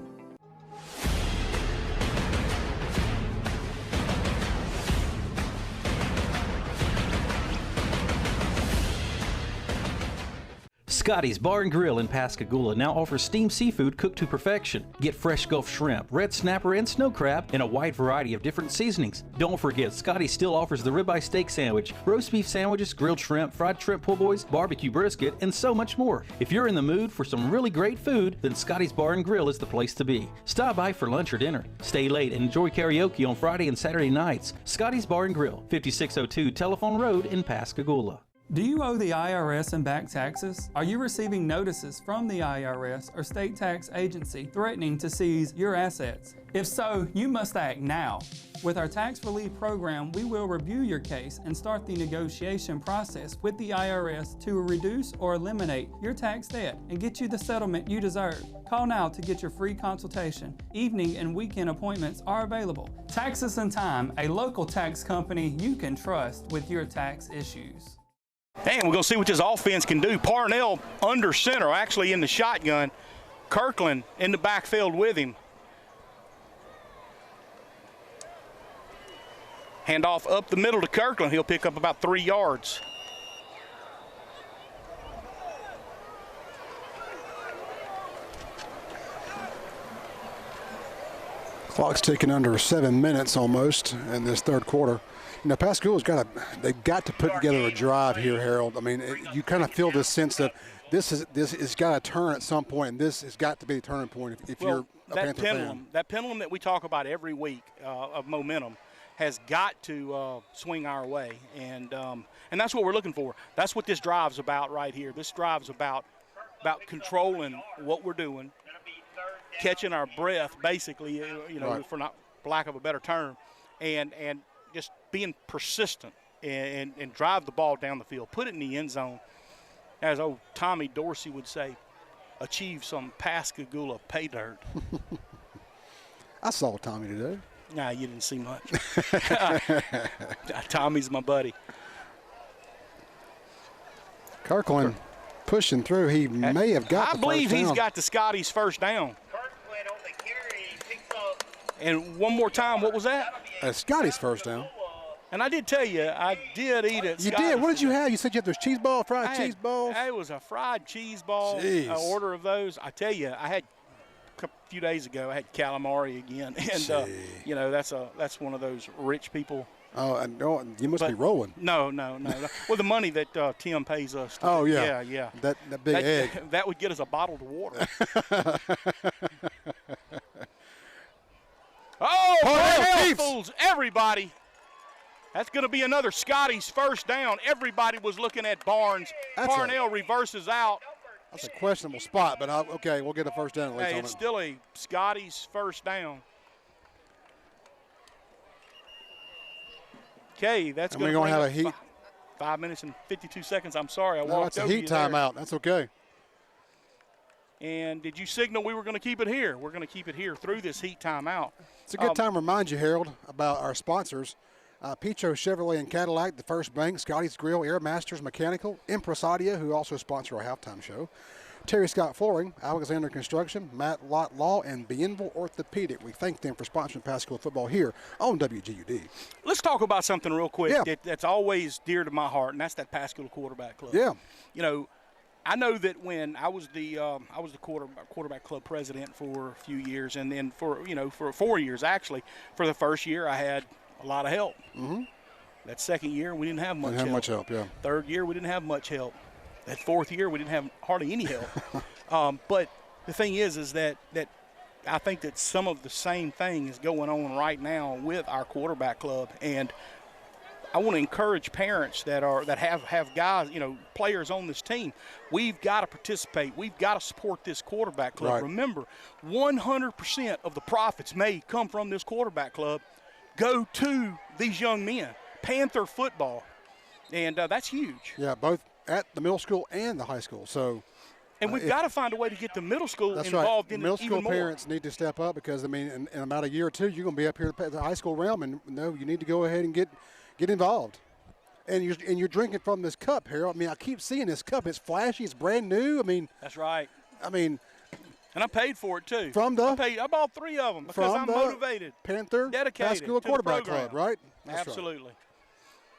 Scotty's Bar and Grill in Pascagoula now offers steamed seafood cooked to perfection. Get fresh Gulf shrimp, red snapper, and snow crab in a wide variety of different seasonings. Don't forget, Scotty's still offers the ribeye steak sandwich, roast beef sandwiches, grilled shrimp, fried shrimp po' boys, barbecue brisket, and so much more. If you're in the mood for some really great food, then Scotty's Bar and Grill is the place to be. Stop by for lunch or dinner. Stay late and enjoy karaoke on Friday and Saturday nights. Scotty's Bar and Grill, 5602 Telephone Road in Pascagoula. Do you owe the IRS and back taxes? Are you receiving notices from the IRS or state tax agency threatening to seize your assets? If so, you must act now. With our tax relief program, we will review your case and start the negotiation process with the IRS to reduce or eliminate your tax debt and get you the settlement you deserve. Call now to get your free consultation. Evening and weekend appointments are available. Taxes and Time, a local tax company you can trust with your tax issues. And we're going to see what this offense can do. Parnell under center, actually in the shotgun. Kirkland in the backfield with him. Handoff up the middle to Kirkland. He'll pick up about 3 yards. Clock's ticking under 7 minutes almost in this third quarter. You know, Pascagoula's they've got to put together a drive here, Harold. I mean, you kind of feel this sense that this has got to turn at some point, and this has got to be a turning point if you're a Panther fan. That pendulum that we talk about every week of momentum has got to swing our way, and that's what we're looking for. That's what this drive's about right here. This drive's about controlling what we're doing, catching our breath, basically, you know, for lack of a better term, and just being persistent and drive the ball down the field, put it in the end zone. As old Tommy Dorsey would say, achieve some Pascagoula pay dirt. I saw Tommy today. Nah, you didn't see much. Tommy's my buddy. Kirkland pushing through. He may have got the I believe first he's down. got the Scotty's first down. And one more time, what was that? Scotty's first down. And I did tell you, I did eat it. You did? What did you have? You said you had those cheese balls, fried cheese balls? It was a fried cheese ball, order of those. I tell you, I had a few days ago, I had calamari again. And, you know, that's one of those rich people. Oh, no, you must be rolling. No. Well, the money that Tim pays us. Oh, yeah. Yeah. That big egg. That would get us a bottled water. Oh, fools everybody. That's going to be another Scotty's first down. Everybody was looking at Barnes. Parnell reverses out. That's a questionable spot, but okay, we'll get a first down at least. Hey, it's still a Scotty's first down. Okay, that's going to have a heat. 5 minutes and 52 seconds. I'm sorry, I walked over you. That's a heat timeout. That's okay. And did you signal we were going to keep it here? We're going to keep it here through this heat timeout. It's a good time to remind you, Harold, about our sponsors. Picho Chevrolet and Cadillac, The First Bank, Scotty's Grill, Air Masters Mechanical, Impresadia, who also sponsor our halftime show, Terry Scott Flooring, Alexander Construction, Matt Lott Law, and Bienville Orthopedic. We thank them for sponsoring Pascagoula football here on WGUD. Let's talk about something real quick Yeah. that's always dear to my heart, and that's that Pascagoula Quarterback Club. Yeah. You know, I know that when I was the quarterback club president for a few years, and then for 4 years actually. For the first year, I had a lot of help. Mm-hmm. That second year, we didn't have much help. Didn't have much help, yeah. Third year, we didn't have much help. That fourth year, we didn't have hardly any help. But the thing is that I think that some of the same thing is going on right now with our quarterback club, and I want to encourage parents that have guys, players on this team. We've got to participate. We've got to support this quarterback club. Right. Remember, 100% of the profits made come from this quarterback club go to these young men. Panther football, and that's huge. Yeah, both at the middle school and the high school. So, and we've got to find a way to get the middle school that's involved right. in Middle it school even more. parents need to step up because, in about a year or two, you're going to be up here at the high school realm, and you need to go ahead and get involved. And you're drinking from this cup, Harold. I keep seeing this cup. It's flashy. It's brand new. That's right. And I paid for it too. I bought 3 of them because I'm motivated. Panther dedicated Pascagoula to the Quarterback program. Club, right? Absolutely. Right.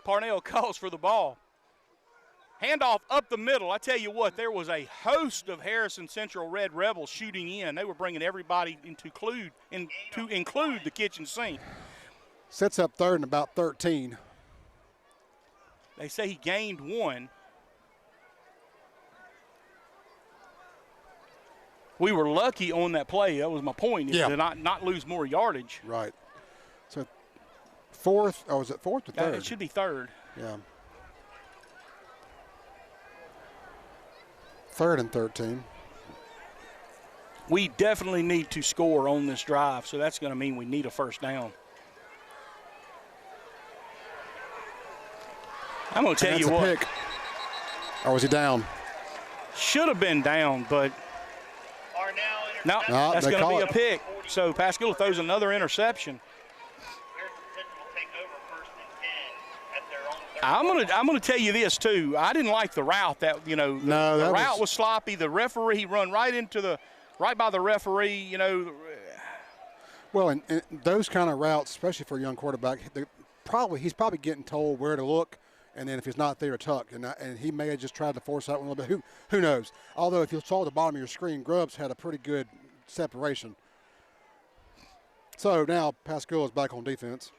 Parnell calls for the ball. Handoff up the middle. I tell you what, there was a host of Harrison Central Red Rebels shooting in. They were bringing everybody to include the kitchen sink. Sets up third and about 13. They say he gained 1. We were lucky on that play. That was my point, to not lose more yardage. Right. So fourth, was it fourth or third? It should be third. Yeah. Third and 13. We definitely need to score on this drive, so that's going to mean we need a first down. I'm going to tell you what. Pick. Or was he down? Should have been down, but no, that's going to be a pick. So Pascagoula throws another interception. I'm gonna tell you this too. I didn't like the route the route was sloppy. The referee, he run right by the referee. Well, and those kind of routes, especially for a young quarterback, he's probably getting told where to look, and then if he's not there, tuck. And he may have just tried to force that one a little bit. Who knows? Although if you saw the bottom of your screen, Grubbs had a pretty good separation. So now Pascagoula is back on defense.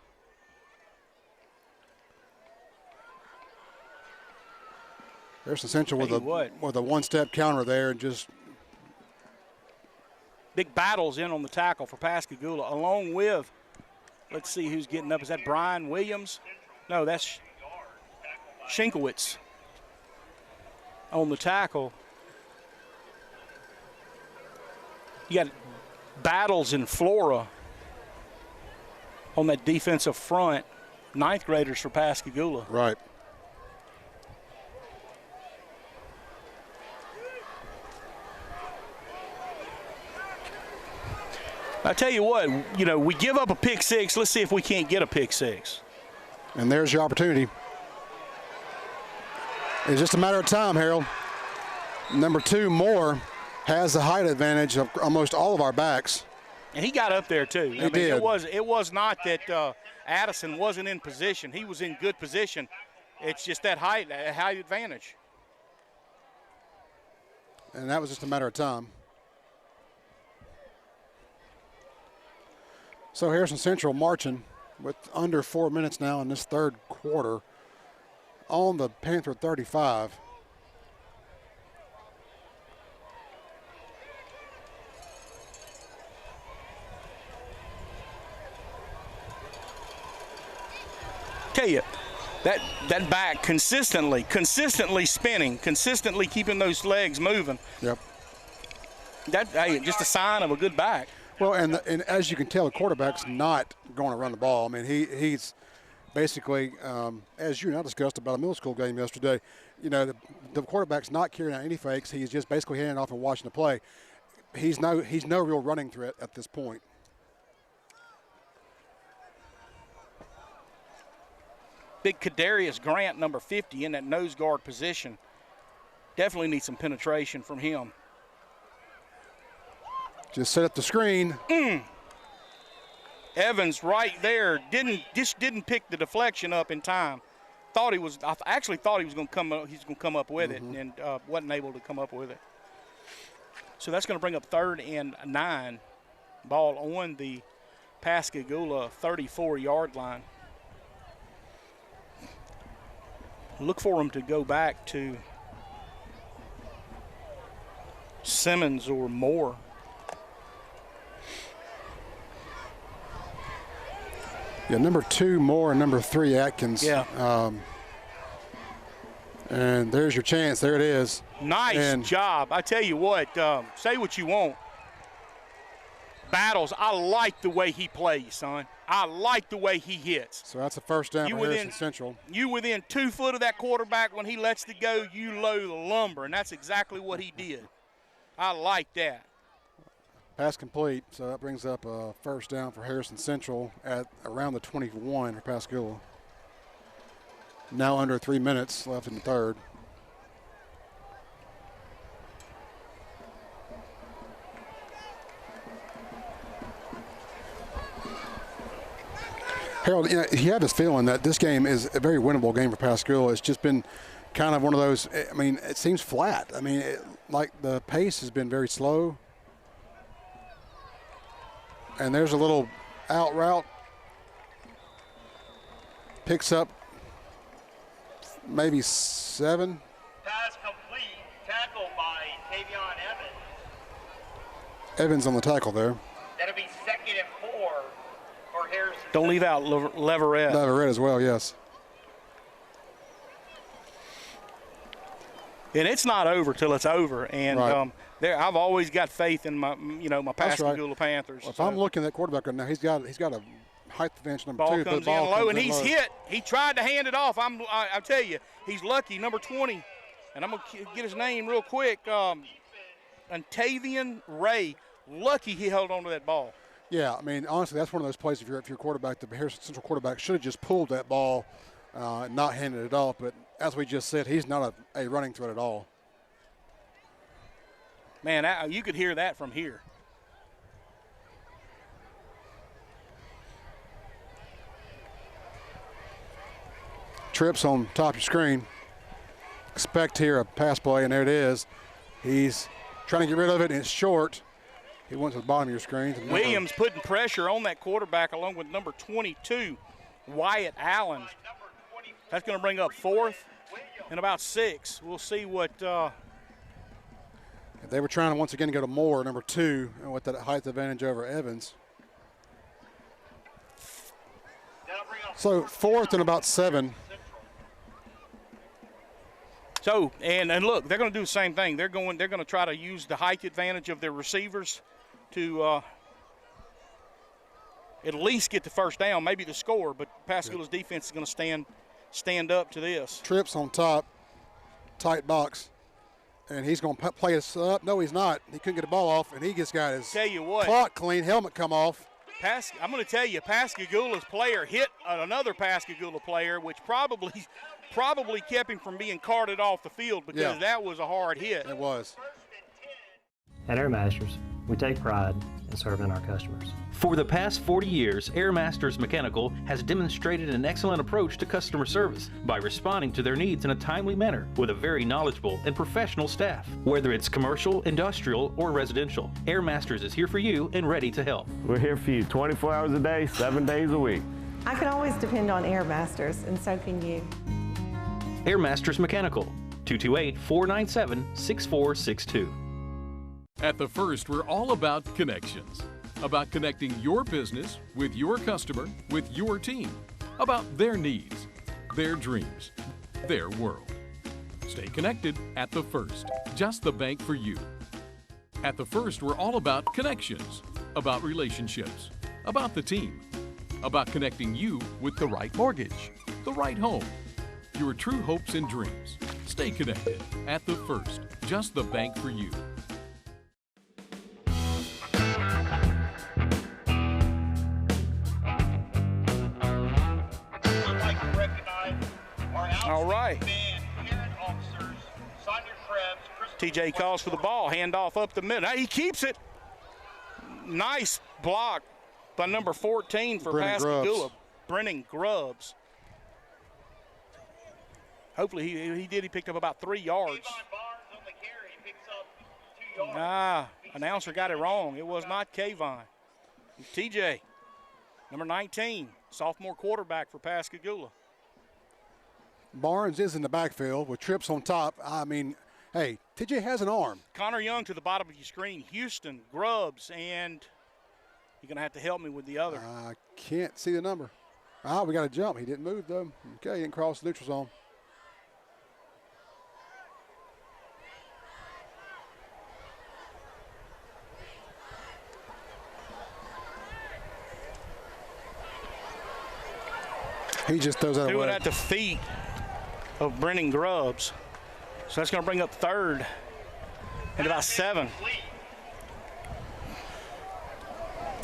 There's Central with a one-step counter there, and just big battles in on the tackle for Pascagoula, along with, let's see who's getting up. Is that Brian Williams? No, that's Shinkowitz on the tackle. You got battles in Flora on that defensive front. 9th graders for Pascagoula. Right. I tell you what, you know, we give up a pick six. Let's see if we can't get a pick six. And there's your opportunity. It's just a matter of time, Harold. Number 2, Moore, has the height advantage of almost all of our backs. And he got up there too. He did. It was not that Addison wasn't in position. He was in good position. It's just that height advantage. And that was just a matter of time. So Harrison Central marching with under 4 minutes now in this third quarter on the Panther 35. Tell you, that back consistently spinning, consistently keeping those legs moving. Yep. Just a sign of a good back. Well, and as you can tell, the quarterback's not going to run the ball. I mean, he's basically, as you and I discussed about a middle school game yesterday, you know, the quarterback's not carrying out any fakes. He's just basically handing off and watching the play. He's no real running threat at this point. Big Kadarius Grant, number 50, in that nose guard position. Definitely needs some penetration from him. Just set up the screen. Evans right there didn't pick the deflection up in time. I actually thought he was going to come up. He's going to come up with it, and wasn't able to come up with it. So that's going to bring up 3rd and 9. Ball on the Pascagoula 34-yard line. Look for him to go back to Simmons or Moore. Yeah, number 2, Moore, and number 3, Atkins. Yeah. And there's your chance. There it is. Nice job. I tell you what, say what you want. Battles, I like the way he plays, son. I like the way he hits. So that's a first down for Harrison Central. You within 2 foot of that quarterback when he lets it go, you load the lumber, and that's exactly what he did. I like that. Pass complete, so that brings up a first down for Harrison Central at around the 21 for Pascagoula. Now under 3 minutes left in the third. Harold, you know, you have this feeling that this game is a very winnable game for Pascagoula. It's just been kind of one of those, I mean, it seems flat. I mean, like the pace has been very slow. And there's a little out route. Picks up maybe 7. Pass complete, tackle by Tavion Evans. Evans on the tackle there. That'll be 2nd and 4 for Harrison. Don't leave out Leverett. Leverett as well, yes. And it's not over till it's over. And right. I've always got faith in my Pascagoula Panthers. Well, if I'm looking at that quarterback right now, he's got a height advantage number 2. Ball comes in low, and he's hit. He tried to hand it off. I tell you, he's lucky. Number 20, and I'm gonna get his name real quick. Antavian Ray. Lucky he held on to that ball. Yeah, I mean, honestly, that's one of those plays. If you're quarterback, the Harrison Central quarterback should have just pulled that ball, not handed it off. But as we just said, he's not a running threat at all. Man, you could hear that from here. Trips on top of your screen. Expect here a pass play, and there it is. He's trying to get rid of it, and it's short. He went to the bottom of your screen. Williams putting pressure on that quarterback along with number 22, Wyatt Allen. That's going to bring up 4th and about 6. We'll see what. They were trying to once again go to Moore, number 2, and with that height advantage over Evans. So 4th and about 7. So and look, they're going to do the same thing. They're going to try to use the height advantage of their receivers to at least get the first down, maybe the score. But Pascagoula's defense is going to stand up to this. Trips on top, tight box, And he's going to play us up. No, he's not. He couldn't get the ball off, and he just got his Tell you what, clock clean, helmet come off. I'm going to tell you, Pascagoula's player hit another Pascagoula player, which probably kept him from being carted off the field because that was a hard hit. It was. At Air Masters, we take pride in serving our customers. For the past 40 years, Air Masters Mechanical has demonstrated an excellent approach to customer service by responding to their needs in a timely manner with a very knowledgeable and professional staff. Whether it's commercial, industrial, or residential, Air Masters is here for you and ready to help. We're here for you 24 hours a day, 7 days a week. I can always depend on Air Masters, and so can you. Air Masters Mechanical, 228-497-6462. At The First, we're all about connections. About connecting your business with your customer, with your team. About their needs, their dreams, their world. Stay connected at The First, just the bank for you. At The First, we're all about connections, about relationships, about the team, about connecting you with the right mortgage, the right home, your true hopes and dreams. Stay connected at The First, just the bank for you. All right. TJ calls for the ball, handoff up the middle. He keeps it. Nice block by number 14 for Pascagoula, Brennan Grubbs. Hopefully he did. He picked up about 3 yards. Announcer got it wrong. It was not Kayvon. TJ, number 19, sophomore quarterback for Pascagoula. Barnes is in the backfield with Trips on top. I mean, hey, TJ has an arm. Connor Young to the bottom of your screen. Houston, Grubbs, and you're going to have to help me with the other. I can't see the number. We got to jump. He didn't move, though. Okay, he didn't cross the neutral zone. He just throws that away. Threw it at the feet of Brennan Grubbs. So that's going to bring up third and about 7.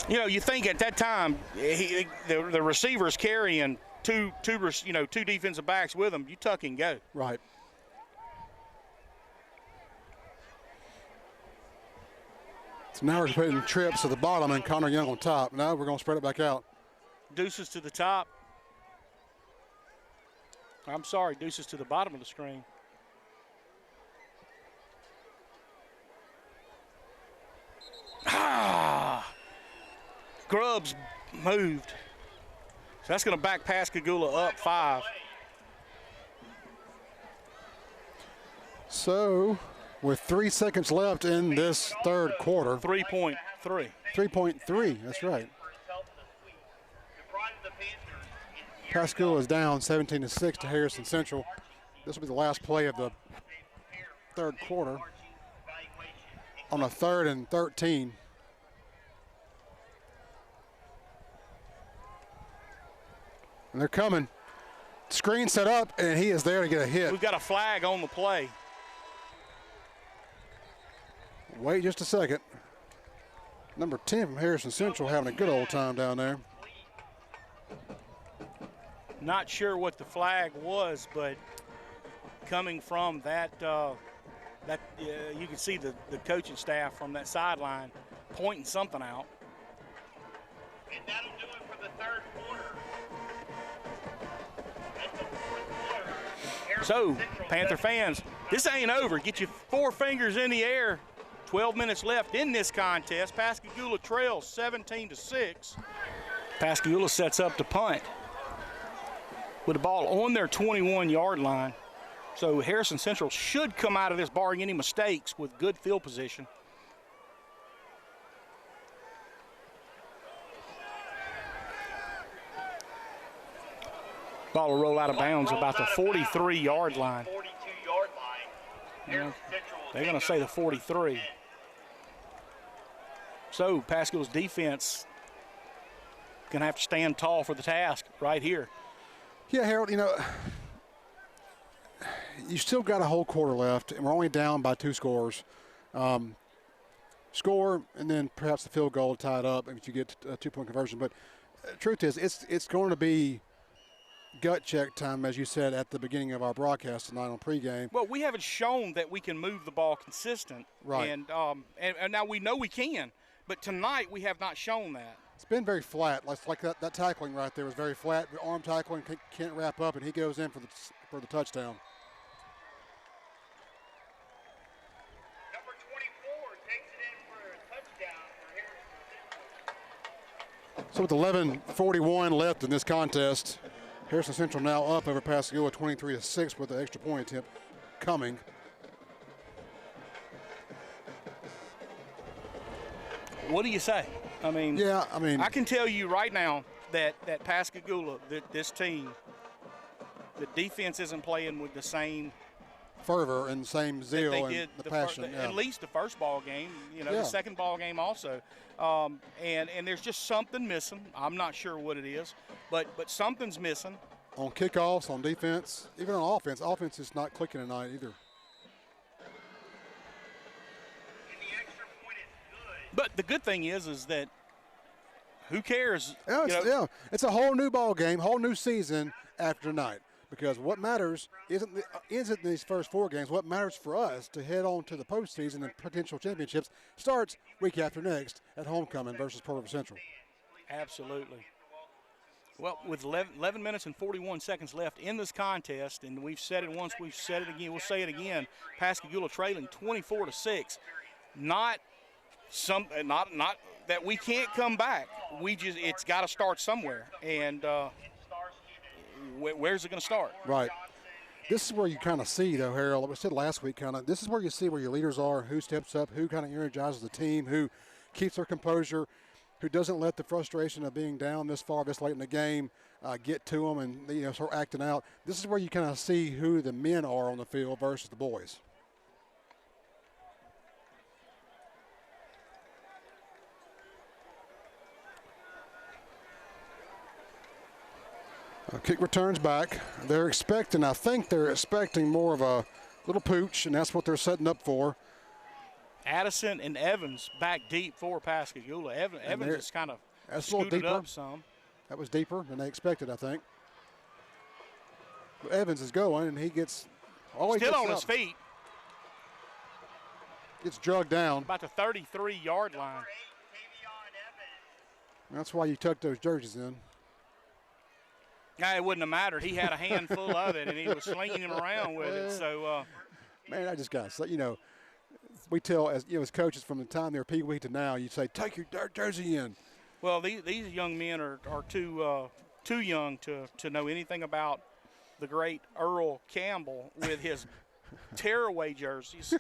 You know, you think at that time the receiver's carrying two defensive backs with him. You tuck and go. Right. So now we're putting Trips at the bottom and Connor Young on top. Now we're going to spread it back out. Deuces to the top. I'm sorry, Deuces to the bottom of the screen. Grubbs moved. So that's going to back Pascagoula up 5. So with 3 seconds left in this third quarter. 3.3. 3.3, that's right. Pascagoula is down 17-6 to Harrison Central. This will be the last play of the third quarter on a 3rd and 13. And they're coming. Screen set up, and he is there to get a hit. We've got a flag on the play. Wait just a second. Number 10 from Harrison Central having a good old time down there. Not sure what the flag was, but coming from that, you can see the coaching staff from that sideline pointing something out. And that'll do it for the third quarter. So, Panther fans, this ain't over. Get your 4 fingers in the air. 12 minutes left in this contest. Pascagoula trails 17-6. Pascagoula sets up to punt with the ball on their 21-yard line. So Harrison Central should come out of this barring any mistakes with good field position. Ball will roll out of bounds about the 43-yard line. 42-yard line. They're going to say the 43. So Pascagoula's defense going to have to stand tall for the task right here. Yeah, Harold, you know, you still got a whole quarter left, and we're only down by 2 scores. Score, and then perhaps the field goal to tie it up if you get a 2-point conversion. But truth is, it's going to be gut check time, as you said at the beginning of our broadcast tonight on pregame. Well, we haven't shown that we can move the ball consistent. Right. And now we know we can, but tonight we have not shown that. It's been very flat. Like that tackling right there was very flat. The arm tackling can't wrap up, and he goes in for the touchdown. Number 24 takes it in for a touchdown for Harrison Central. So with 11:41 left in this contest, Harrison Central now up over Pascagoula 23-6 with the extra point attempt coming. What do you say? I mean, I can tell you right now that Pascagoula, this team, the defense isn't playing with the same fervor and the same zeal they and did the passion. At least the first ball game, the second ball game also. And there's just something missing. I'm not sure what it is, but something's missing. On kickoffs, on defense, even on offense. Offense is not clicking tonight either. But the good thing is that who cares? It's a whole new ball game, whole new season after tonight. Because what matters isn't these first 4 games. What matters for us to head on to the postseason and potential championships starts week after next at homecoming versus Pearl River Central. Absolutely. Well, with 11 minutes and 41 seconds left in this contest, and we've said it once, we've said it again, we'll say it again. Pascagoula trailing 24-6. Not that we can't come back. It's got to start somewhere, and where's it going to start? Right. This is where you kind of see, though, Harold, like we said last week, this is where you see where your leaders are, who steps up, who kind of energizes the team, who keeps their composure, who doesn't let the frustration of being down this far, this late in the game, get to them and start acting out. This is where you kind of see who the men are on the field versus the boys. Kick returns back. I think they're expecting more of a little pooch, and that's what they're setting up for. Addison and Evans back deep for Pascagoula. Evans is kind of scooted up some. That was deeper than they expected, I think. But Evans is going, and he gets still on his feet. Gets drugged down. About the 33-yard line. That's why you tuck those jerseys in. It wouldn't have mattered. He had a handful of it, and he was slinging him around with it. So, man, I just got to we tell as coaches from the time they're Pee Wee to now, you say take your jersey in. Well, these young men are too young to know anything about the great Earl Campbell with his tearaway jerseys.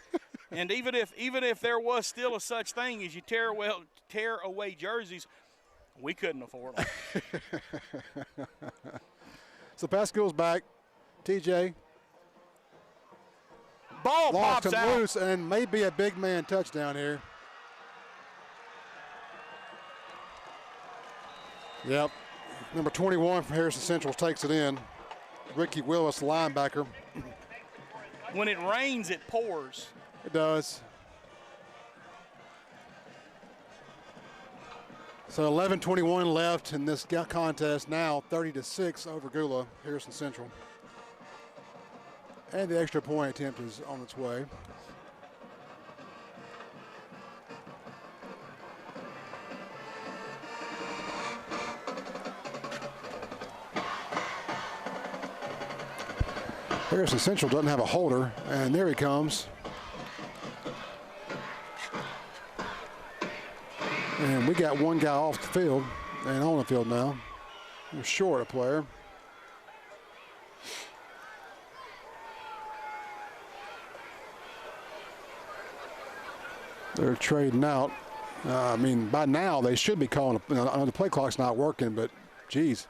And even if there was still a such thing as you tear away jerseys, we couldn't afford them. So Pascagoula's back. TJ. Ball lost pops him out. loose, and maybe a big man touchdown here. Yep. Number 21 from Harrison Central takes it in. Ricky Willis, linebacker. When it rains, it pours. It does. So 11:21 left in this contest now, 30-6 over Gula, Harrison Central. And the extra point attempt is on its way. Harrison Central doesn't have a holder, and there he comes. And we got one guy off the field and on the field now. We're short a player. They're trading out. By now they should be calling. I know the play clock's not working, but geez.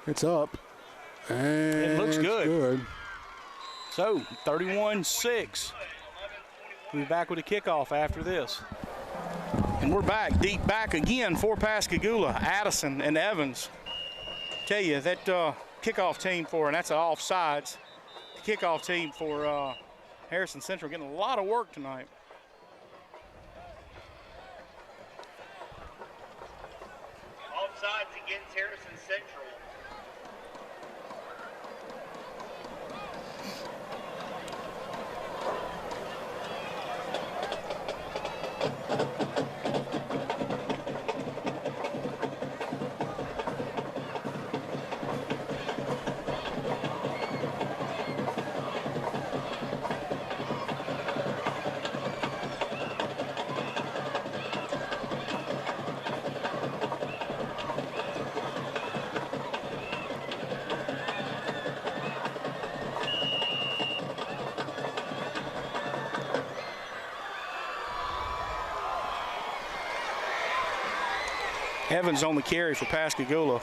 It's up. And it looks good. Good. So 31-6. We'll be back with a kickoff after this. And we're back, deep back again for Pascagoula. Addison and Evans. Tell you that kickoff team for, and that's an offsides. The kickoff team for Harrison Central getting a lot of work tonight. Offsides against Harrison Central. Evans on the carry for Pascagoula.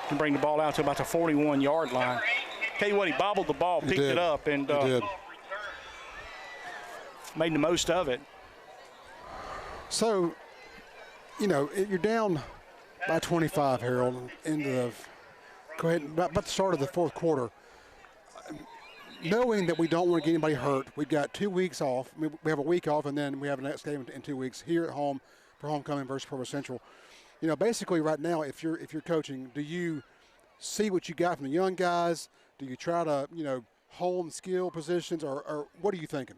Can bring the ball out to about the 41-yard line. Tell you what, he bobbled the ball, picked it up, and made the most of it. So, you know, you're down by 25, Harold, into the go ahead about the start of the fourth quarter. Knowing that we don't want to get anybody hurt, we've got 2 weeks off. We have a week off, and then we have the next game in 2 weeks here at home for homecoming versus Provo Central. You know, basically right now, if you're coaching, do you see what you got from the young guys? Do you try to, you know, hone skill positions, or what are you thinking?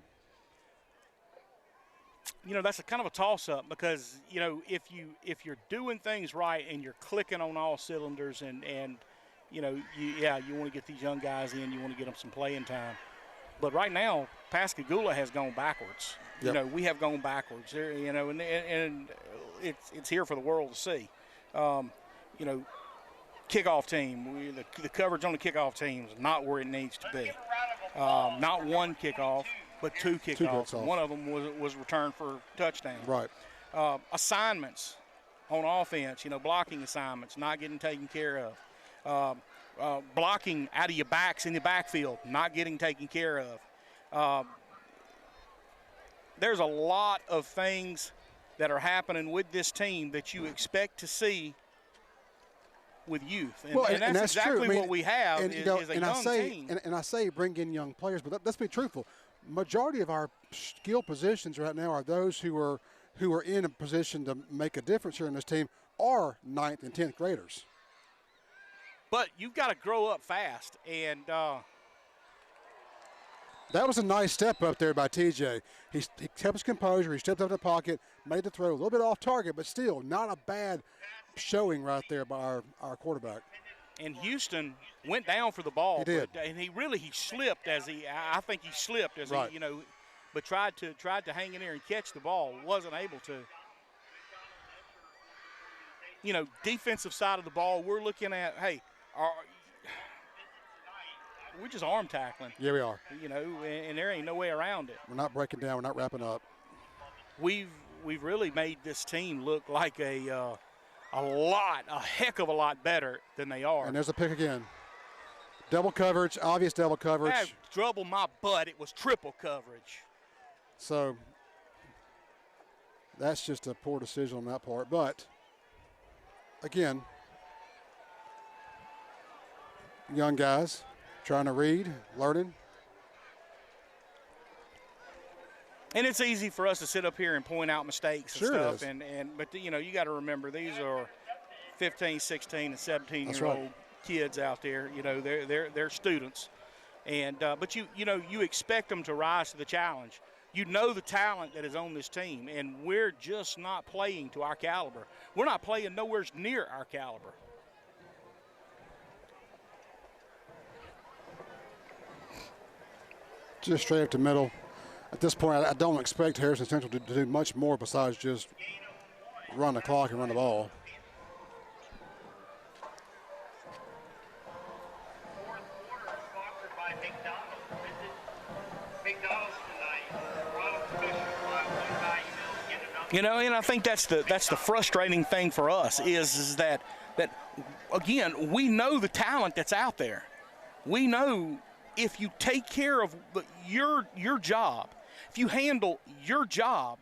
You know, that's a kind of a toss-up because, you know, if you're doing things right and you're clicking on all cylinders and you know, you want to get these young guys in, you want to get them some playing time. But right now, Pascagoula has gone backwards. Yep. You know, we have gone backwards. You know, and it's here for the world to see. You know, kickoff team, the coverage on the kickoff team is not where it needs to be. Not one kickoff, but two kickoffs. One of them was returned for touchdown. Right. Assignments on offense, you know, blocking assignments, not getting taken care of. Blocking out of your backs in the backfield, not getting taken care of. There's a lot of things that are happening with this team that you expect to see with youth. And that's exactly true. I mean, what we have and, is a and young I say, team. And I say bring in young players, but let's be truthful. Majority of our skill positions right now are those who are in a position to make a difference here in this team are 9th and 10th graders. But you've got to grow up fast, and that was a nice step up there by TJ. He kept his composure. He stepped up in the pocket, made the throw, a little bit off target, but still not a bad showing right there by our quarterback. And Houston went down for the ball. He did. And he slipped I think he slipped as right. he, you know, but tried to hang in there and catch the ball. Wasn't able to. You know, defensive side of the ball, we're looking at, hey, we're just arm tackling. Yeah, we are. You know, and there ain't no way around it. We're not breaking down. We're not wrapping up. We've really made this team look like a heck of a lot better than they are. And there's a pick again. Double coverage, obvious double coverage. That trouble my butt. It was triple coverage. So that's just a poor decision on that part. But again, young guys trying to read, learning. And it's easy for us to sit up here and point out mistakes and stuff. But you know, you got to remember these are 15, 16, and 17-year-old kids out there. You know, they're students, and but you expect them to rise to the challenge. You know the talent that is on this team, and we're just not playing to our caliber. We're not playing nowhere near our caliber. Just straight up the middle. At this point, I don't expect Harrison Central to do much more besides just run the clock and run the ball. You know, and I think that's the frustrating thing for us is that again, we know the talent that's out there. We know if you take care of your job, if you handle your job,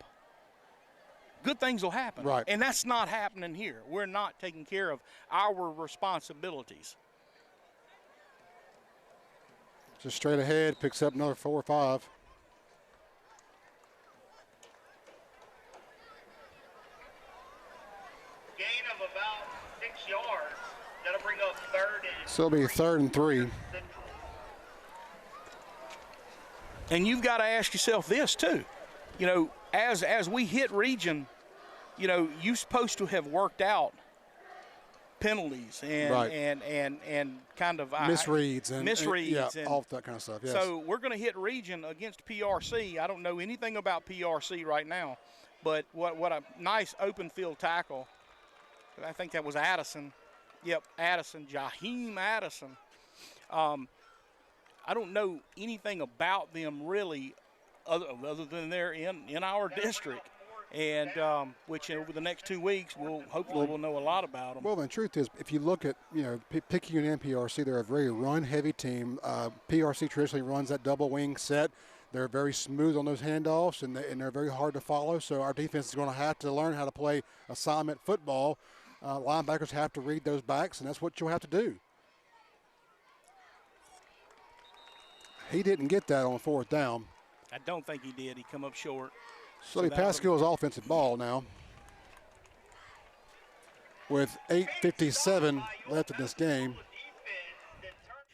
good things will happen. Right. And that's not happening here. We're not taking care of our responsibilities. Just straight ahead, picks up another 4 or 5. Gain of about 6 yards. That'll bring up 3rd and So it'll be 3rd and 3. And you've got to ask yourself this too. You know, as we hit region, you know, you're supposed to have worked out penalties and Right. and kind of Misreads and misreads and all that kind of stuff. Yes. So we're going to hit region against PRC. I don't know anything about PRC right now, but what a nice open field tackle. I think that was Addison. Yep, Addison, Jaheim Addison. I don't know anything about them really, other than they're in our district. And which over the next 2 weeks, we'll know a lot about them. Well, the truth is, if you look at, you know, Picayune and PRC, they're a very run-heavy team. PRC traditionally runs that double wing set. They're very smooth on those handoffs, and they're very hard to follow. So our defense is going to have to learn how to play assignment football. Linebackers have to read those backs, and that's what you'll have to do. He didn't get that on 4th down. I don't think he did. He come up short. So the Pascagoula's offensive ball now with 8:57 left in this game.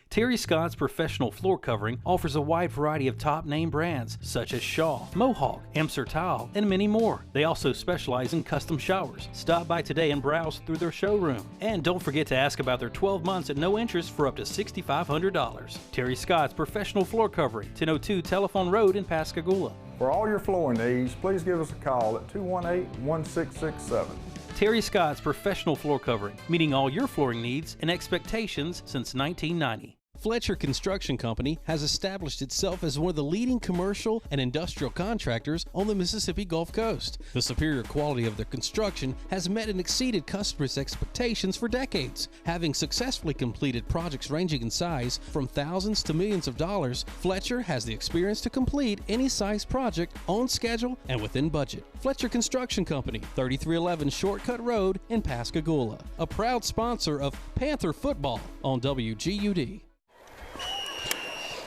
Terry Scott's Professional Floor Covering offers a wide variety of top name brands such as Shaw, Mohawk, Emser Tile, and many more. They also specialize in custom showers. Stop by today and browse through their showroom. And don't forget to ask about their 12 months at no interest for up to $6,500. Terry Scott's Professional Floor Covering, 1002 Telephone Road in Pascagoula. For all your flooring needs, please give us a call at 218-1667. Terry Scott's Professional Floor Covering, meeting all your flooring needs and expectations since 1990. Fletcher Construction Company has established itself as one of the leading commercial and industrial contractors on the Mississippi Gulf Coast. The superior quality of their construction has met and exceeded customers' expectations for decades. Having successfully completed projects ranging in size from thousands to millions of dollars, Fletcher has the experience to complete any size project on schedule and within budget. Fletcher Construction Company, 3311 Shortcut Road in Pascagoula, a proud sponsor of Panther football on WGUD.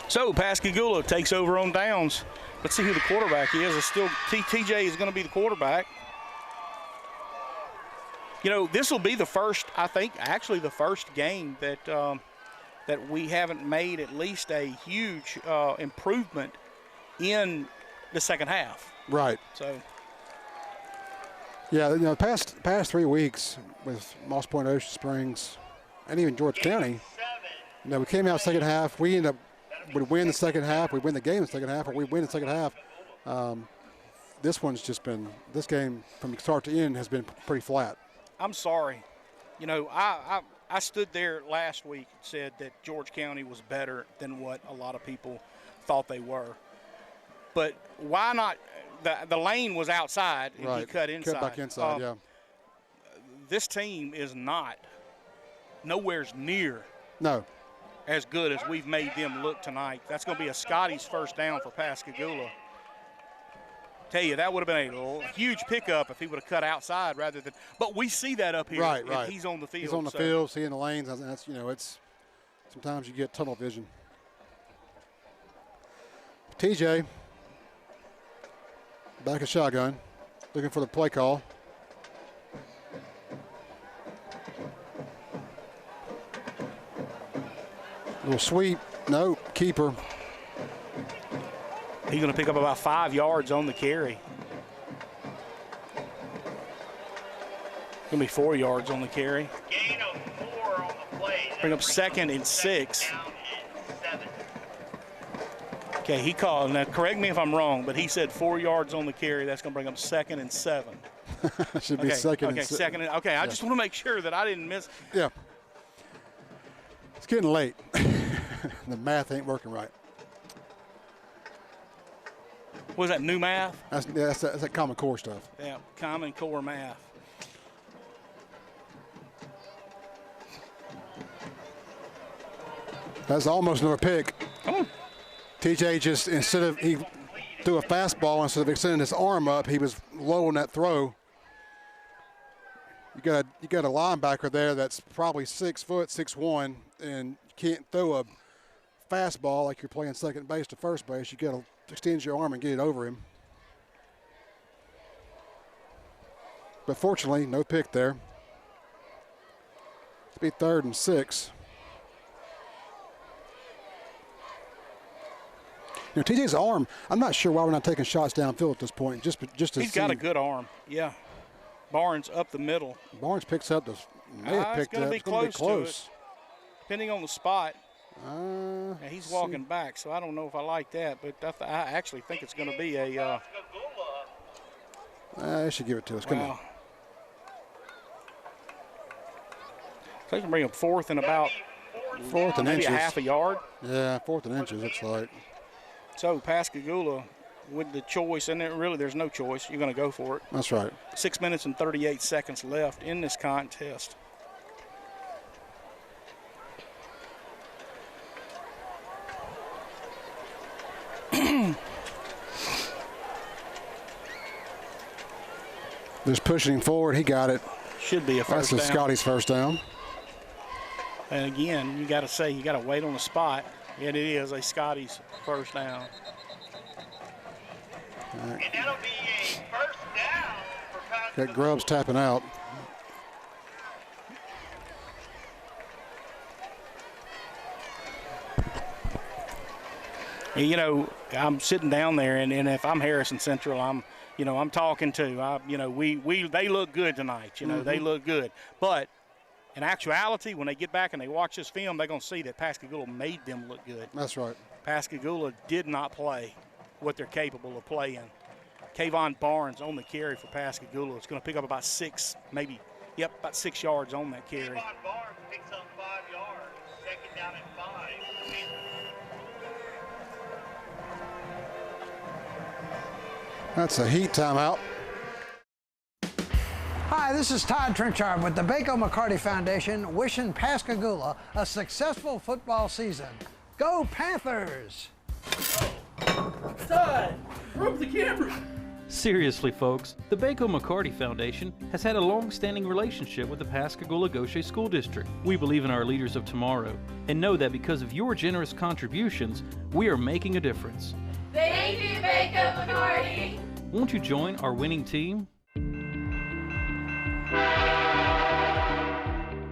So Pascagoula takes over on downs. Let's see who the quarterback is. It's still TJ is going to be the quarterback. You know, this will be the first, I think, actually the first game that that we haven't made at least a huge improvement in the second half. Right. So. Yeah, you know, past 3 weeks with Moss Point, Ocean Springs, and even George County, you know, we came out second half. We ended up would win the second half, we win the game in the second half, or we win the second half. This one's just been, this game from start to end has been pretty flat. I'm sorry. You know, I stood there last week and said that George County was better than what a lot of people thought they were. But why not? The lane was outside and right. He cut inside. Cut back inside, yeah. This team is nowhere's near. No. As good as we've made them look tonight. That's going to be a Scotty's first down for Pascagoula. Tell you, that would have been a huge pickup if he would have cut outside rather than. But we see that up here. Right, if right. He's on the field. He's on the field, seeing the lanes. And that's, you know, it's sometimes you get tunnel vision. TJ, back at shotgun, looking for the play call. Little sweep, no, keeper. He's going to pick up about 5 yards on the carry. Going to be 4 yards on the carry. Gain of 4 on the play. Bring up 2nd and 6. Okay, he called. Now, correct me if I'm wrong, but he said 4 yards on the carry. That's going to bring up 2nd and 7. Should be second. Okay, second. Okay, yeah. I just want to make sure that I didn't miss. Yeah. It's getting late. The math ain't working right. Was that new math? That's that Common Core stuff. Yeah, Common Core math. That's almost another pick. Come on. TJ just, he threw a fastball, instead of extending his arm up, he was low on that throw. You got a linebacker there that's probably 6 foot, 6'1", and can't throw a fastball like you're playing second base to first base, you got to extend your arm and get it over him. But fortunately, no pick there. It'll be 3rd and 6. You know, TJ's arm, I'm not sure why we're not taking shots downfield at this point. Just to He's got a good arm, yeah. Barnes up the middle. Barnes picks up this. May have picked up. It's going to be close. Depending on the spot. He's walking back, so I don't know if I like that, but I actually think it's going to be a. They should give it to us. Come on. So they can bring up 4th and about 4th and maybe inches. a half a yard. Yeah, 4th and inches, looks like. So Pascagoula with the choice, and there's no choice. You're going to go for it. That's right. 6 minutes and 38 seconds left in this contest. Just pushing him forward. He got it. Should be a first down. That's Scotty's first down. And again, you got to wait on the spot. And it is a Scotty's first down. Right. And that'll be a first down for Pascagoula. Got Grubbs tapping out. You know, I'm sitting down there, and if I'm Harrison Central, I'm talking to. They look good tonight. They look good. But in actuality, when they get back and they watch this film, they're going to see that Pascagoula made them look good. That's right. Pascagoula did not play what they're capable of playing. Kayvon Barnes on the carry for Pascagoula. It's going to pick up about 6 yards on that carry. Kayvon Barnes picks up 5 yards. 2nd down and 5. That's a heat timeout. Hi, this is Todd Trenchard with the Baco McCarty Foundation, wishing Pascagoula a successful football season. Go Panthers! Todd, broke the camera. Seriously, folks, the Baco McCarty Foundation has had a long-standing relationship with the Pascagoula Gaucher School District. We believe in our leaders of tomorrow and know that because of your generous contributions, we are making a difference. Thank you, Baco McCarty. Won't you join our winning team?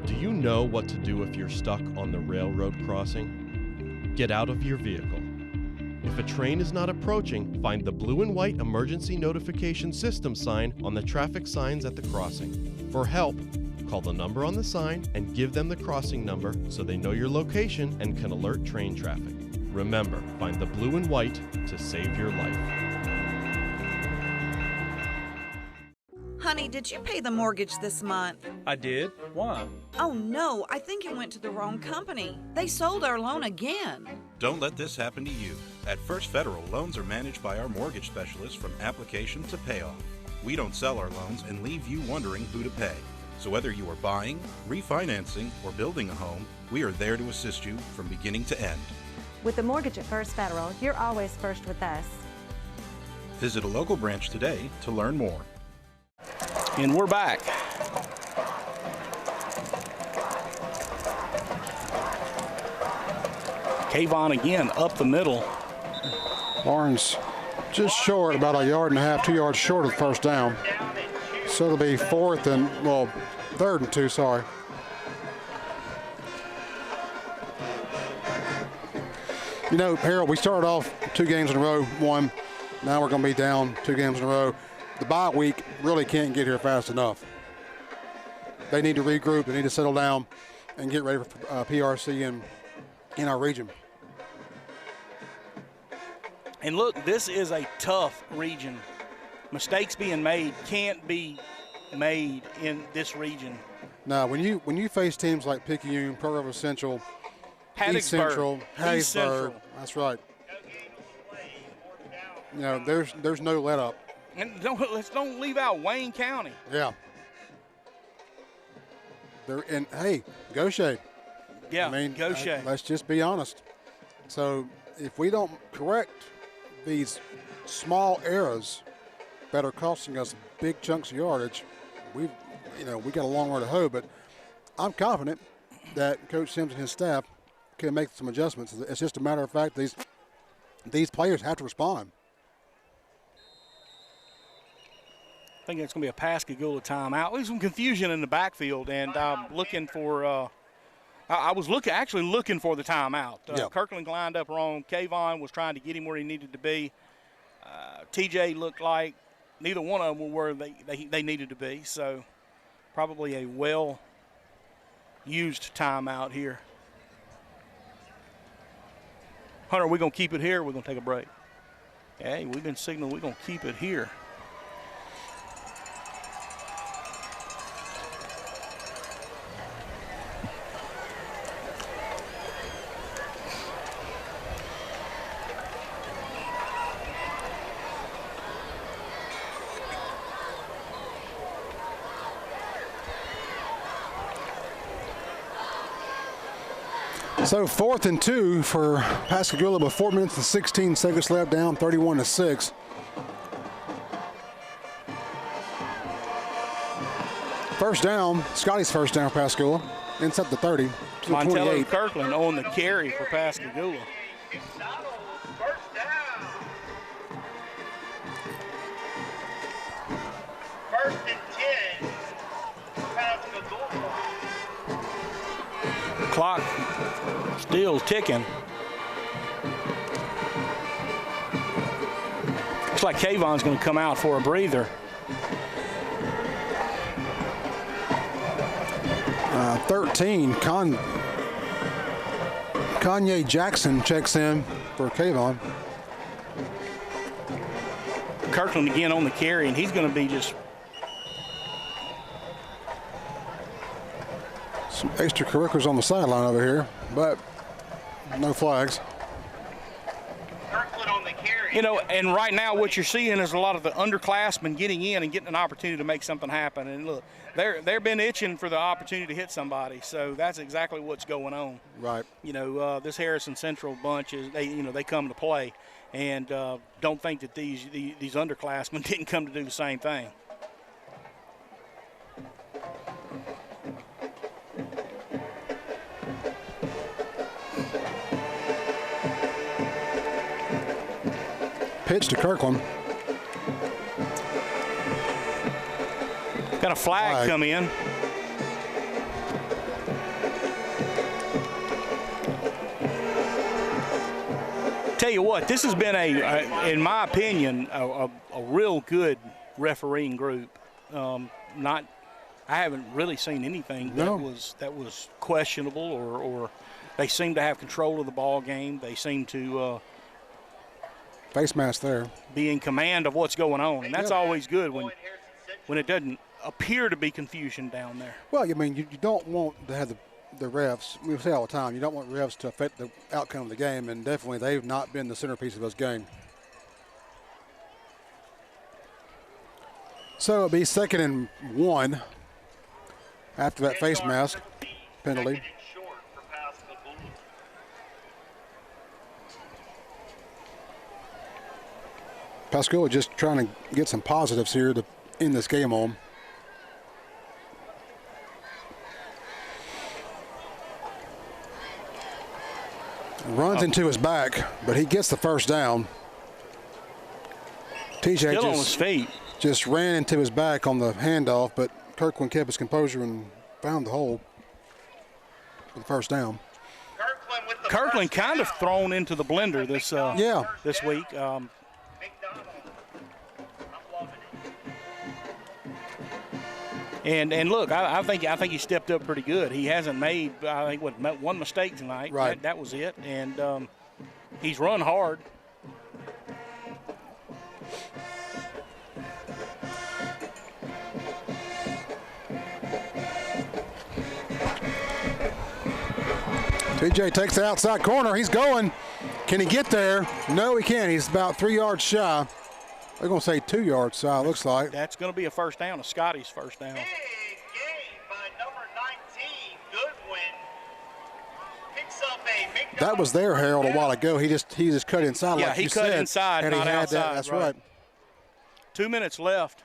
Do you know what to do if you're stuck on the railroad crossing? Get out of your vehicle. If a train is not approaching, find the blue and white emergency notification system sign on the traffic signs at the crossing. For help, call the number on the sign and give them the crossing number so they know your location and can alert train traffic. Remember, find the blue and white to save your life. Honey, did you pay the mortgage this month? I did. Why? Oh no, I think you went to the wrong company. They sold our loan again. Don't let this happen to you. At First Federal, loans are managed by our mortgage specialists from application to payoff. We don't sell our loans and leave you wondering who to pay. So whether you are buying, refinancing, or building a home, we are there to assist you from beginning to end. With the mortgage at First Federal, you're always first with us. Visit a local branch today to learn more. And we're back. Kayvon again up the middle. Barnes just short, about 1.5 yards, 2 yards short of the first down. So it'll be 3rd and 2, sorry. You know, Harold, we started off 2 games in a row, won. Now we're going to be down 2 games in a row. The bye week really can't get here fast enough. They need to regroup. They need to settle down and get ready for PRC in our region. And look, this is a tough region. Mistakes being made can't be made in this region. Now, when you face teams like Picayune, Pearl River Central, East Central, Hattiesburg, that's right. You know, there's no let up. And let's don't leave out Wayne County. Yeah. And hey, Gaucher. Yeah, I mean, Gaucher. Let's just be honest. So if we don't correct these small errors that are costing us big chunks of yardage, we got a long way to hoe. But I'm confident that Coach Sims and his staff can make some adjustments. It's just a matter of fact these players have to respond. I think it's going to be a Pascagoula timeout. There's some confusion in the backfield, and I'm looking for I was actually looking for the timeout. Kirkland lined up wrong. Kayvon was trying to get him where he needed to be. TJ looked like neither one of them were where they needed to be, so probably a well-used timeout here. Hunter, we're going to keep it here. We're going to take a break. Hey, we've been signaling we're going to keep it here. So 4th and 2 for Pascagoula with 4 minutes and 16 seconds left, down 31-6. First down, Scotty's first down for Pascagoula. Inside the 30. Montello Kirkland on the carry for Pascagoula. First and 10, Pascagoula. Clock still ticking. Looks like Kayvon's going to come out for a breather. 13, Kanye Jackson checks in for Kayvon. Kirkland again on the carry, and he's going to be just some extracurriculars on the sideline over here, but no flags. You know, and right now what you're seeing is a lot of the underclassmen getting in and getting an opportunity to make something happen. And look, they've been itching for the opportunity to hit somebody, so that's exactly what's going on. Right. You know, this Harrison Central bunch they come to play, and don't think that these underclassmen didn't come to do the same thing. Pitch to Kirkland. Got a flag come in. Tell you what, this has been in my opinion, a real good refereeing group. I haven't really seen anything that was questionable or they seem to have control of the ball game. They seem to face mask there. Be in command of what's going on, and that's always good when it doesn't appear to be confusion down there. Well, I mean, you don't want to have the refs. We say all the time, you don't want refs to affect the outcome of the game, and definitely they've not been the centerpiece of this game. So it'll be 2nd and 1 after that face mask penalty. Pascagoula just trying to get some positives here to end this game on. Runs into his back, but he gets the first down. TJ still on his feet. Just ran into his back on the handoff, but Kirkland kept his composure and found the hole for the first down. Kirkland kind of thrown into the blender this week. And look, I think he stepped up pretty good. He hasn't made one mistake tonight. Right. That was it. And he's run hard. TJ takes the outside corner. He's going. Can he get there? No, he can't. He's about 3 yards shy. They're going to say 2 yards shy, looks like. That's going to be a first down, a Scotty's first down. Big game by number 19, Goodwin. Picks up a that was there, Harold, a while ago. He just cut inside, like you said. Yeah, he cut inside, and not he had outside. That. That's right. 2 minutes left.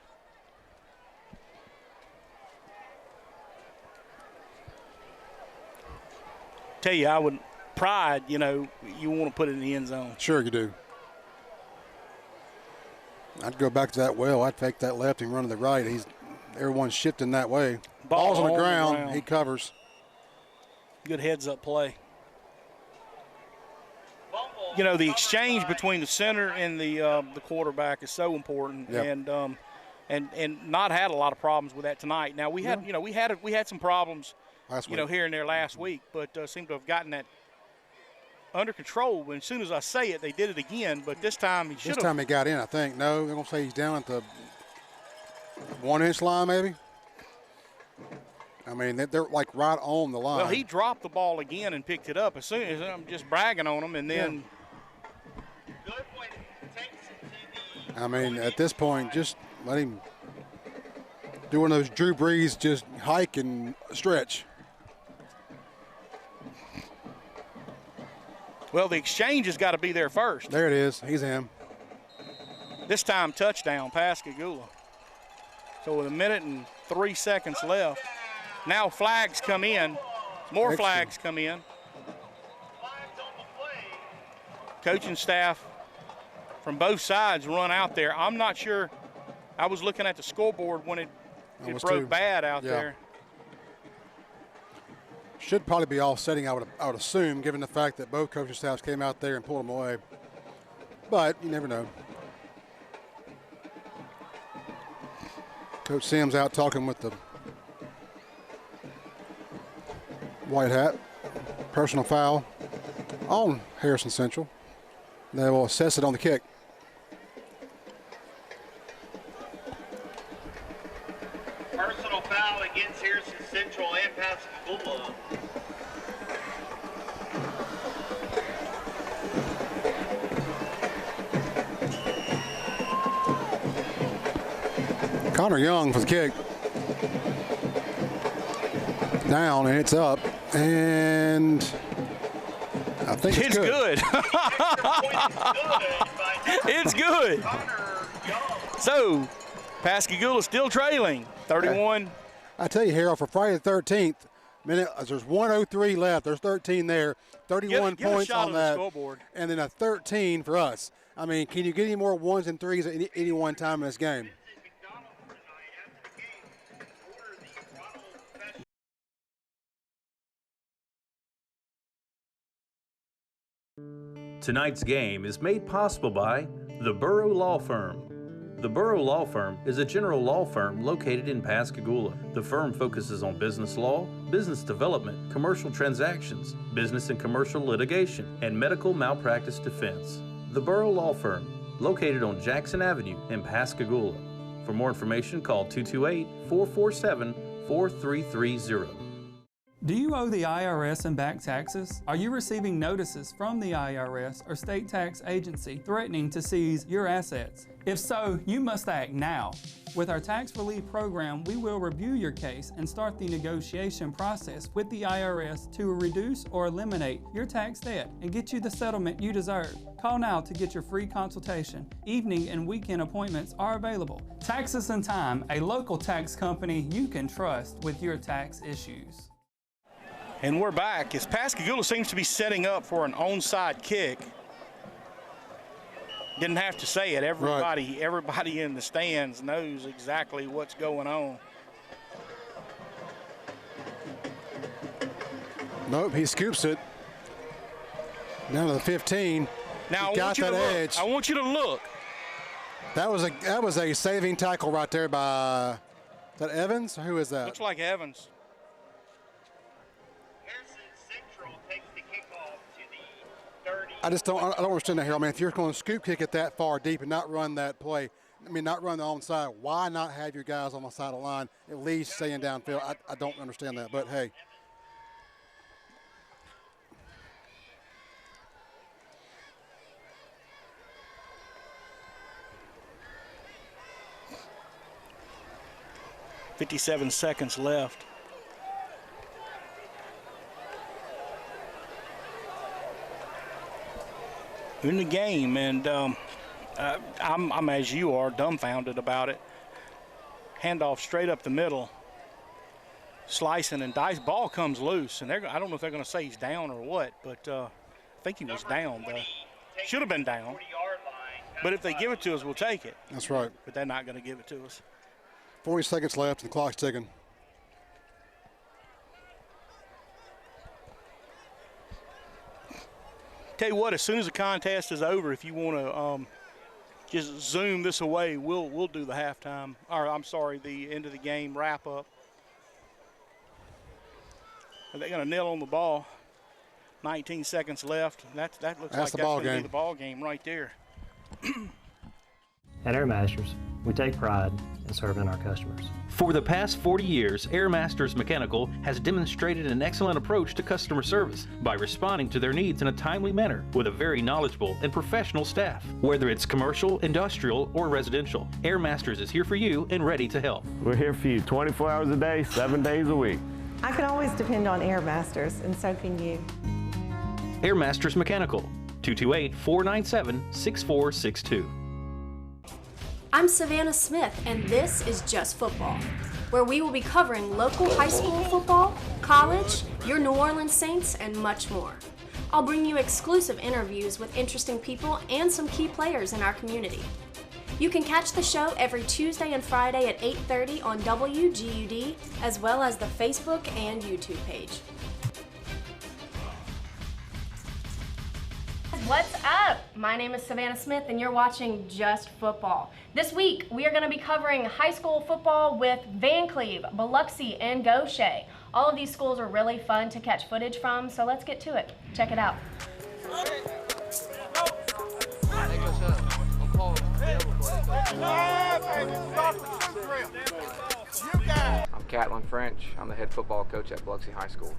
Tell you, pride, you know, you want to put it in the end zone. Sure you do. I'd go back to that well. I'd take that left and run to the right. Everyone's shifting that way. Ball's on the ground. He covers. Good heads-up play. You know, the exchange between the center and the quarterback is so important, and not had a lot of problems with that tonight. Now we had, we had some problems, here and there last week, but seemed to have gotten that under control. When as soon as I say it, they did it again. But this time he should have. This time he got in, I think. No, they're gonna say he's down at the 1-inch line, maybe. I mean, they're like right on the line. Well, he dropped the ball again and picked it up as soon as I'm just bragging on him, and then. I mean, at this point, just let him do one of those Drew Brees, just hike and stretch. Well, the exchange has got to be there first. There it is. He's in. This time, touchdown, Pascagoula. So with 1 minute and 3 seconds left, now flags come in. More flags come in. Coaching staff from both sides run out there. I'm not sure. I was looking at the scoreboard when it broke bad out there. Should probably be offsetting, I would assume, given the fact that both coaching staffs came out there and pulled them away. But you never know. Coach Sims out talking with the white hat. Personal foul on Harrison Central. They will assess it on the kick. Personal foul against Harrison Central and Pascagoula. Connor Young for the kick. Down, and it's up. And I think it's good. It's good. So, Pascagoula still trailing, 31. I tell you, Harold, for Friday the 13th, there's 1:03 left. There's 13 there, 31 points on that, and then a 13 for us. I mean, can you get any more ones and threes at any one time in this game? Tonight's game is made possible by the Burrow Law Firm. The Burrow Law Firm is a general law firm located in Pascagoula. The firm focuses on business law, business development, commercial transactions, business and commercial litigation, and medical malpractice defense. The Burrow Law Firm, located on Jackson Avenue in Pascagoula. For more information, call 228-447-4330. Do you owe the IRS and back taxes? Are you receiving notices from the IRS or state tax agency threatening to seize your assets? If so, you must act now. With our tax relief program, we will review your case and start the negotiation process with the IRS to reduce or eliminate your tax debt and get you the settlement you deserve. Call now to get your free consultation. Evening and weekend appointments are available. Taxes and Time, a local tax company you can trust with your tax issues. And we're back as Pascagoula seems to be setting up for an onside kick. Didn't have to say it. Everybody in the stands knows exactly what's going on. Nope, he scoops it. Down to the 15. Now I want you to look. That was a saving tackle right there by, is that Evans? Who is that? Looks like Evans. I don't understand that, Harold. I mean, if you're going to scoop kick it that far deep and not run that play, not run the onside, why not have your guys on the side of the line at least staying downfield? I don't understand that, but hey. "57 seconds left. In the game, and I'm as you are, dumbfounded about it. Handoff straight up the middle. slicing and dice. Ball comes loose, and I don't know if they're going to say he's down or what, but I think he was down. Should have been down. But if they give it to us, we'll take it. That's right. But they're not going to give it to us. 40 seconds left, and the clock's ticking. Tell you what, as soon as the contest is over, if you want to just zoom this away, we'll do the halftime, or I'm sorry, the end of the game wrap up. They're going to kneel on the ball. 19 seconds left. That looks like that's going to be the ball game right there. At Air Masters, we take pride in serving our customers. For the past 40 years, Air Masters Mechanical has demonstrated an excellent approach to customer service by responding to their needs in a timely manner with a very knowledgeable and professional staff. Whether it's commercial, industrial, or residential, Air Masters is here for you and ready to help. We're here for you 24 hours a day, 7 days a week. I can always depend on Air Masters, and so can you. Air Masters Mechanical, 228-497-6462. I'm Savannah Smith, and this is Just Football, where we will be covering local high school football, college, your New Orleans Saints, and much more. I'll bring you exclusive interviews with interesting people and some key players in our community. You can catch the show every Tuesday and Friday at 8:30 on WGUD, as well as the Facebook and YouTube page. What's up? My name is Savannah Smith, and you're watching Just Football. This week, we are going to be covering high school football with Van Cleve, Biloxi, and Gaucher. All of these schools are really fun to catch footage from, so let's get to it. Check it out. I'm Catlin French. I'm the head football coach at Biloxi High School.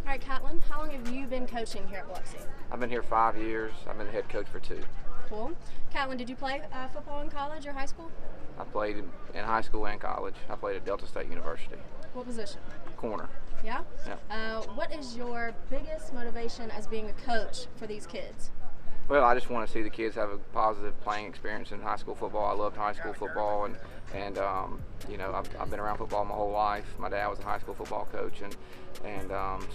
All right, Catlin, how long have you been coaching here at Biloxi? I've been here 5 years. I've been the head coach for 2. Cool. Catlin, did you play football in college or high school? I played in high school and college. I played at Delta State University. What position? Corner. Yeah? Yeah. What is your biggest motivation as being a coach for these kids? Well, I just want to see the kids have a positive playing experience in high school football. I loved high school football, and you know, I've been around football my whole life. My dad was a high school football coach, and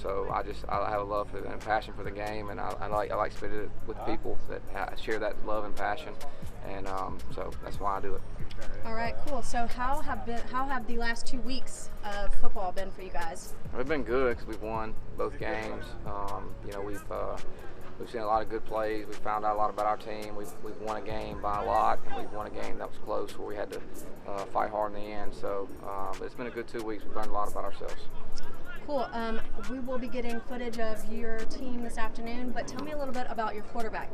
so I have a love for and a passion for the game, and I like spending it with people that share that love and passion, and so that's why I do it. All right, cool. So how have the last 2 weeks of football been for you guys? We've been good because we've won both games. You know, we've seen a lot of good plays. We found out a lot about our team. We've won a game by a lot, and we've won a game that was close where we had to fight hard in the end. So it's been a good 2 weeks. We've learned a lot about ourselves. Cool. We will be getting footage of your team this afternoon, but tell me a little bit about your quarterback.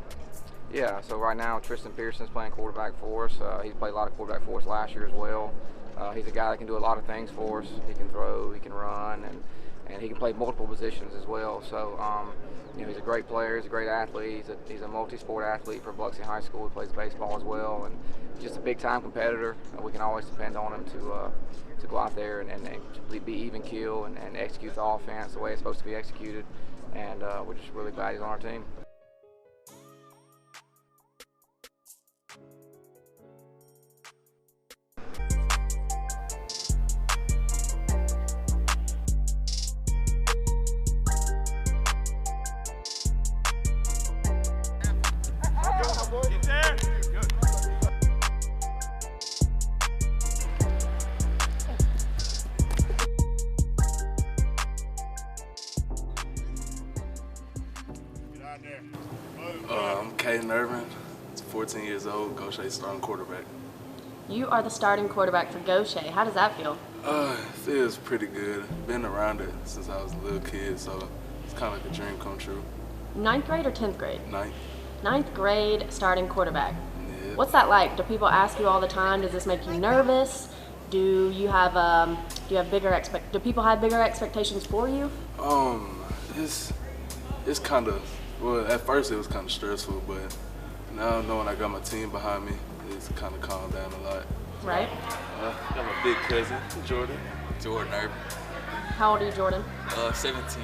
Yeah, so right now Tristan Pearson's playing quarterback for us. He's played a lot of quarterback for us last year as well. He's a guy that can do a lot of things for us. He can throw, he can run, and he can play multiple positions as well. So you know, he's a great player. He's a great athlete. He's a multi-sport athlete for Biloxi High School. He plays baseball as well, and just a big-time competitor. We can always depend on him to go out there and be even keel and execute the offense the way it's supposed to be executed. And we're just really glad he's on our team. I'm Caden Irvin, 14 years old, Gaucher starting quarterback. You are the starting quarterback for Gaucher. How does that feel? It feels pretty good. Been around it since I was a little kid, so it's kind of like a dream come true. 9th grade or 10th grade? 9th. 9th grade starting quarterback. Yeah. What's that like? Do people ask you all the time? Does this make you nervous? Do people have bigger expectations for you? It's kind of, well, at first it was kind of stressful, but now knowing I got my team behind me, it's kind of calmed down a lot. Right. Got my big cousin, Jordan. Jordan Irvin. How old are you, Jordan? 17.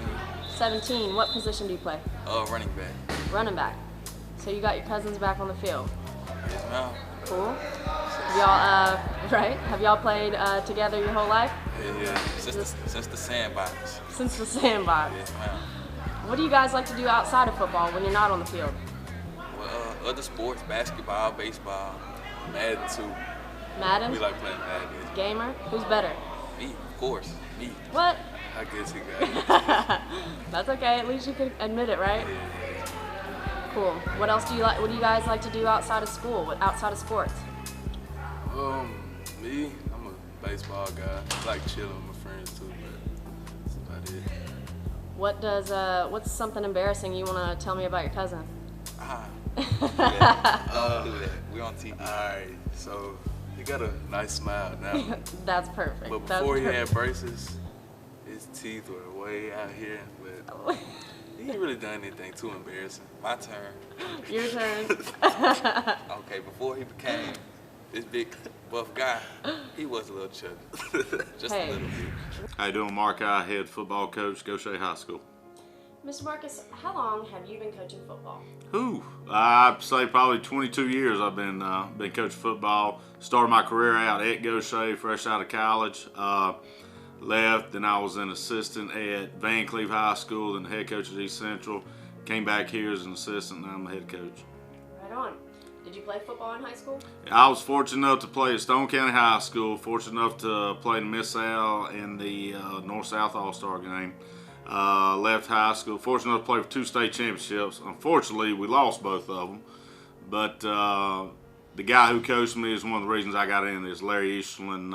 17. What position do you play? Running back. Running back. So you got your cousins back on the field. Yes, ma'am. Cool. Have y'all, right? Have y'all played together your whole life? Yeah. Since the sandbox. Since the sandbox. Yes, ma'am. What do you guys like to do outside of football when you're not on the field? Well, other sports, basketball, baseball, Madden too. Madden? We like playing Madden. Gamer? Who's better? Me, of course. Me. What? I guess you got it. That's okay. At least you can admit it, right? Yeah. Cool. What else do you like? What do you guys like to do outside of school? Outside of sports? Me, I'm a baseball guy. I like chilling with my friends too, but that's about it. What's something embarrassing you want to tell me about your cousin? Don't do that. We're on TV. Alright, so he got a nice smile now. That's perfect. But before he had braces, his teeth were way out here, but he ain't really done anything too embarrassing. My turn. Your turn. Okay, before he became this big buff guy, he was a little chubby. Just a little bit. How you doing, Mark? I head football coach, Goshen High School. Mr. Marcus, how long have you been coaching football? I'd say probably 22 years I've been coaching football. Started my career out at Goshen, fresh out of college. Left, then I was an assistant at Van Cleve High School, then the head coach at East Central. Came back here as an assistant, and I'm the head coach. Right on. Did you play football in high school? I was fortunate enough to play at Stone County High School, fortunate enough to play in Miss Al in the North-South All-Star game. Left high school, fortunate enough to play for 2 state championships. Unfortunately, we lost both of them. But the guy who coached me is one of the reasons I got in this, Larry Easterlin.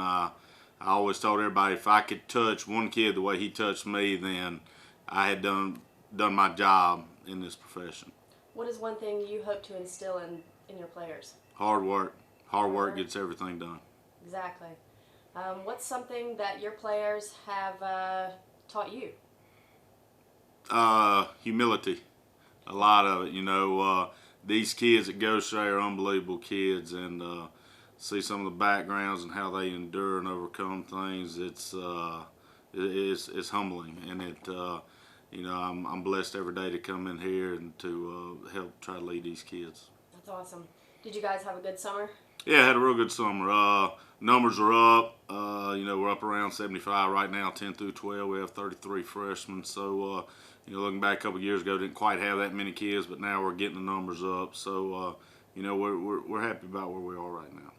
I always told everybody if I could touch one kid the way he touched me, then I had done my job in this profession. What is one thing you hope to instill in your players? Hard work. Hard work gets everything done. Exactly. What's something that your players have taught you? Humility. A lot of it. You know, these kids at Goshen are unbelievable kids, and see some of the backgrounds and how they endure and overcome things. It's humbling, and you know, I'm blessed every day to come in here and to help try to lead these kids. That's awesome. Did you guys have a good summer? Yeah, I had a real good summer. Numbers are up. You know, we're up around 75 right now, 10 through 12. We have 33 freshmen. So, you know, looking back a couple of years ago, didn't quite have that many kids, but now we're getting the numbers up. So, you know, we're happy about where we are right now.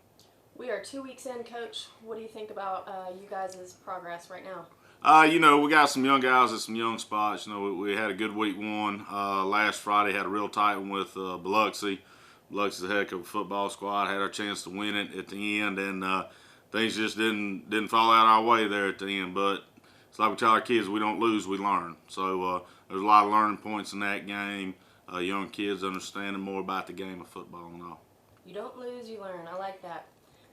We are 2 weeks in, Coach. What do you think about you guys' progress right now? You know, we got some young guys at some young spots. You know, we had a good week 1. Last Friday had a real tight one with Biloxi. Biloxi's a heck of a football squad. Had our chance to win it at the end, and things just didn't fall out our way there at the end. But it's like we tell our kids, we don't lose, we learn. So there's a lot of learning points in that game. Young kids understanding more about the game of football and all. You don't lose, you learn. I like that.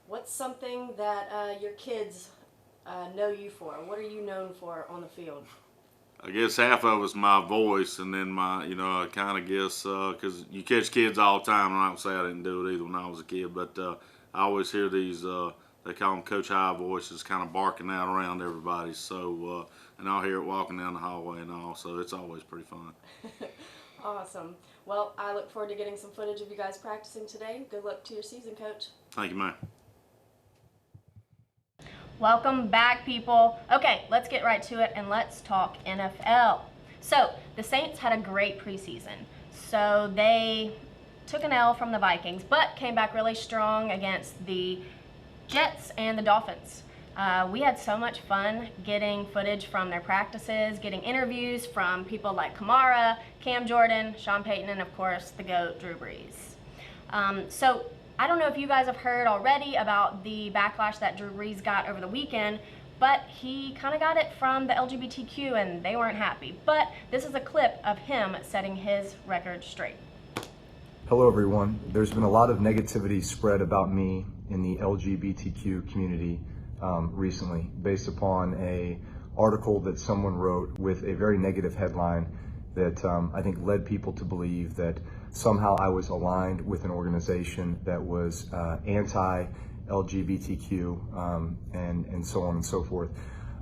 What's something that your kids know you for? What are you known for on the field? I guess half of it's my voice, and then my, you know, I kind of guess, because you catch kids all the time, and I don't say I didn't do it either when I was a kid, but I always hear these, they call them Coach High voices, kind of barking out around everybody, so, and I'll hear it walking down the hallway and all, so it's always pretty fun. Awesome. Well, I look forward to getting some footage of you guys practicing today. Good luck to your season, Coach. Thank you, ma'am. Welcome back, people. Okay, let's get right to it and let's talk NFL. So, the Saints had a great preseason. So, they took an L from the Vikings, but came back really strong against the Jets and the Dolphins. We had so much fun getting footage from their practices, getting interviews from people like Kamara, Cam Jordan, Sean Payton, and of course, the GOAT, Drew Brees. So, I don't know if you guys have heard already about the backlash that Drew Brees got over the weekend, but he kind of got it from the LGBTQ and they weren't happy. But this is a clip of him setting his record straight. Hello everyone. There's been a lot of negativity spread about me in the LGBTQ community recently based upon an article that someone wrote with a very negative headline that I think led people to believe that somehow I was aligned with an organization that was anti-LGBTQ and so on and so forth.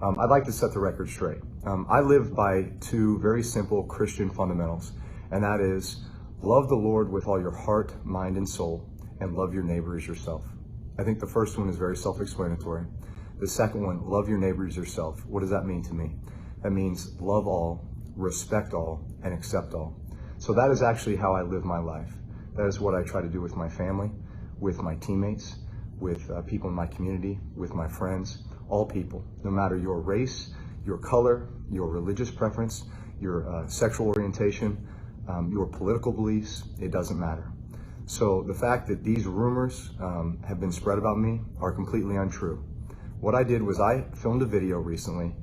I'd like to set the record straight. I live by 2 very simple Christian fundamentals, and that is love the Lord with all your heart, mind, and soul, and love your neighbor as yourself. I think the first one is very self-explanatory. The second one, love your neighbor as yourself. What does that mean to me? That means love all, respect all, and accept all. So that is actually how I live my life. That is what I try to do with my family, with my teammates, with people in my community, with my friends, all people, no matter your race, your color, your religious preference, your sexual orientation, your political beliefs, it doesn't matter. So the fact that these rumors have been spread about me are completely untrue. What I did was I filmed a video recently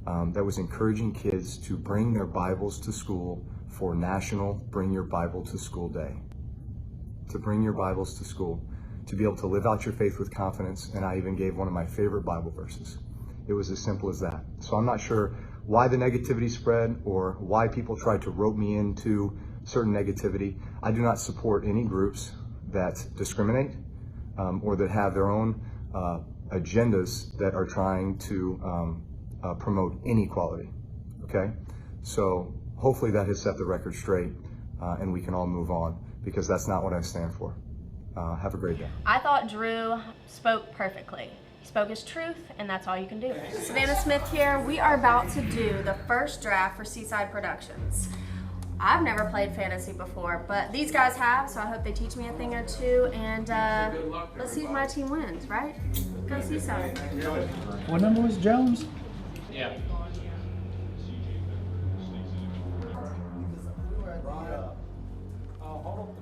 that was encouraging kids to bring their Bibles to school for National Bring Your Bible to School Day. To bring your Bibles to school, to be able to live out your faith with confidence, and I even gave one of my favorite Bible verses. It was as simple as that. So I'm not sure why the negativity spread or why people tried to rope me into certain negativity. I do not support any groups that discriminate or that have their own agendas that are trying to promote inequality, okay? So hopefully that has set the record straight and we can all move on, because that's not what I stand for. Have a great day. I thought Drew spoke perfectly. He spoke his truth, and that's all you can do. Savannah Smith here. We are about to do the first draft for Seaside Productions. I've never played fantasy before, but these guys have, so I hope they teach me a thing or two, and let's see if my team wins, right? Go Seaside. What number was Jones? Yeah.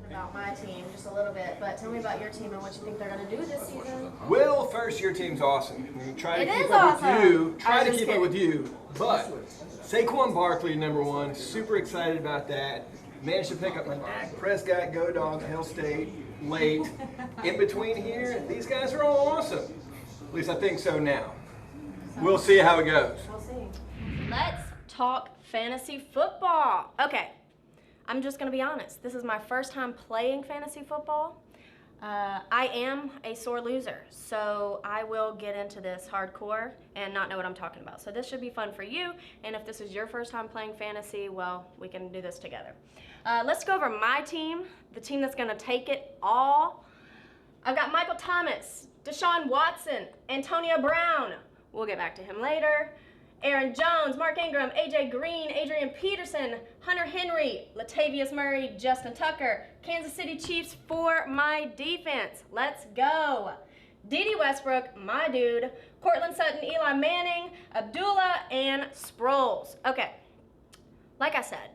About my team just a little bit, but tell me about your team and what you think they're going to do this season. Well, first, your team's awesome. We try to It keep is up awesome. with you. I Try was to just keep up kidding. with you. But Saquon Barkley, #1, super excited about that. Managed to pick up my Dak Prescott, Go Dogs, Hell State, late. In between here, these guys are all awesome. At least I think so now. We'll see how it goes. We'll see. Let's talk fantasy football. Okay, I'm just going to be honest. This is my first time playing fantasy football. I am a sore loser, so I will get into this hardcore and not know what I'm talking about. So this should be fun for you, and if this is your first time playing fantasy, well, we can do this together. Let's go over my team, the team that's going to take it all. I've got Michael Thomas, Deshaun Watson, Antonio Brown. We'll get back to him later. Aaron Jones, Mark Ingram, AJ Green, Adrian Peterson, Hunter Henry, Latavius Murray, Justin Tucker, Kansas City Chiefs for my defense. Let's go. Dede Westbrook, my dude, Cortland Sutton, Eli Manning, Abdullah, and Sproles. Okay, like I said,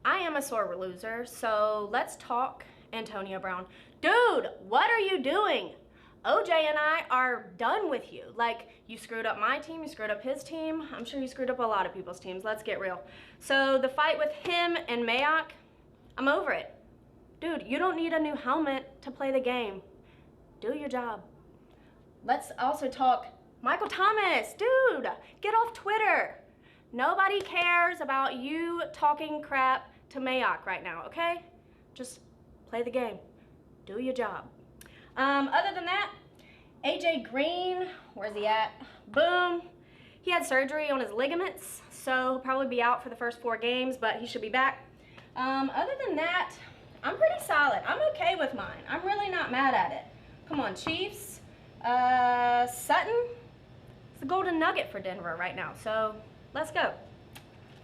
I am a sore loser, so let's talk Antonio Brown. Dude, what are you doing? OJ and I are done with you. Like, you screwed up my team, you screwed up his team. I'm sure you screwed up a lot of people's teams. Let's get real. So the fight with him and Mayock, I'm over it. Dude, you don't need a new helmet to play the game. Do your job. Let's also talk Michael Thomas. Dude, get off Twitter. Nobody cares about you talking crap to Mayock right now, okay? Just play the game. Do your job. Other than that, AJ Green, where's he at? Boom. He had surgery on his ligaments, so he'll probably be out for the first 4 games, but he should be back. Other than that, I'm pretty solid. I'm okay with mine. I'm really not mad at it. Come on, Chiefs. Sutton, it's the golden nugget for Denver right now, so let's go.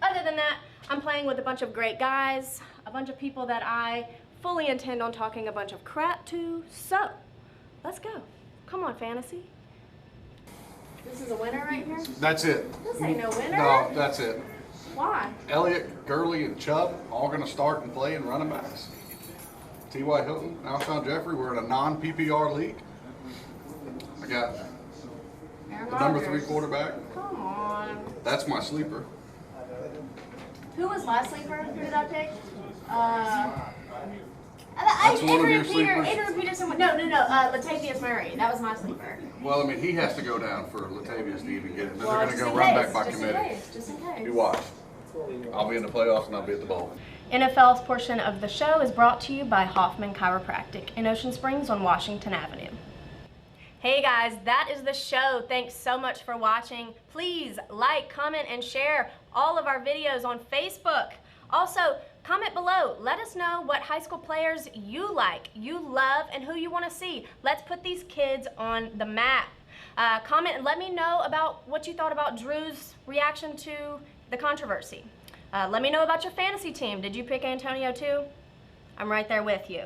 Other than that, I'm playing with a bunch of great guys, a bunch of people that I fully intend on talking a bunch of crap to, so let's go. Come on, fantasy. This is a winner right here? That's it. This ain't no winner. No, that's it. Why? Elliott, Gurley, and Chubb all going to start and play in running backs. T.Y. Hilton, Alshon Jeffrey, we're in a non-PPR league. I got the number 3 quarterback. Come on. That's my sleeper. Who was last sleeper? Who did I pick? That's one of your sleepers? Adrian Peterson. No, Latavius Murray. That was my sleeper. Well, I mean, he has to go down for Latavius to even get it. Then Well, they're going to just go in run case, back by just in committee. case, just in case. You watch. I'll be in the playoffs and I'll be at the bowl. NFL's portion of the show is brought to you by Hoffman Chiropractic in Ocean Springs on Washington Avenue. Hey guys, that is the show. Thanks so much for watching. Please like, comment, and share all of our videos on Facebook. Also, comment below. Let us know what high school players you like, you love, and who you want to see. Let's put these kids on the map. Comment and let me know about what you thought about Drew's reaction to the controversy. Let me know about your fantasy team. Did you pick Antonio too? I'm right there with you.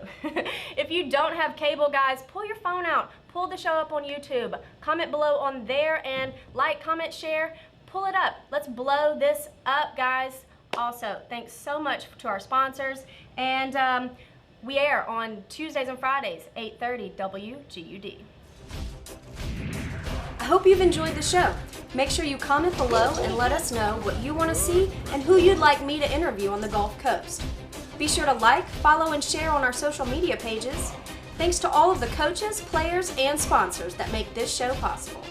If you don't have cable, guys, pull your phone out. Pull the show up on YouTube. Comment below on there and like, comment, share. Pull it up. Let's blow this up, guys. Also, thanks so much to our sponsors. And we air on Tuesdays and Fridays, 8:30 WGUD. I hope you've enjoyed the show. Make sure you comment below and let us know what you want to see and who you'd like me to interview on the Gulf Coast. Be sure to like, follow, and share on our social media pages. Thanks to all of the coaches, players, and sponsors that make this show possible.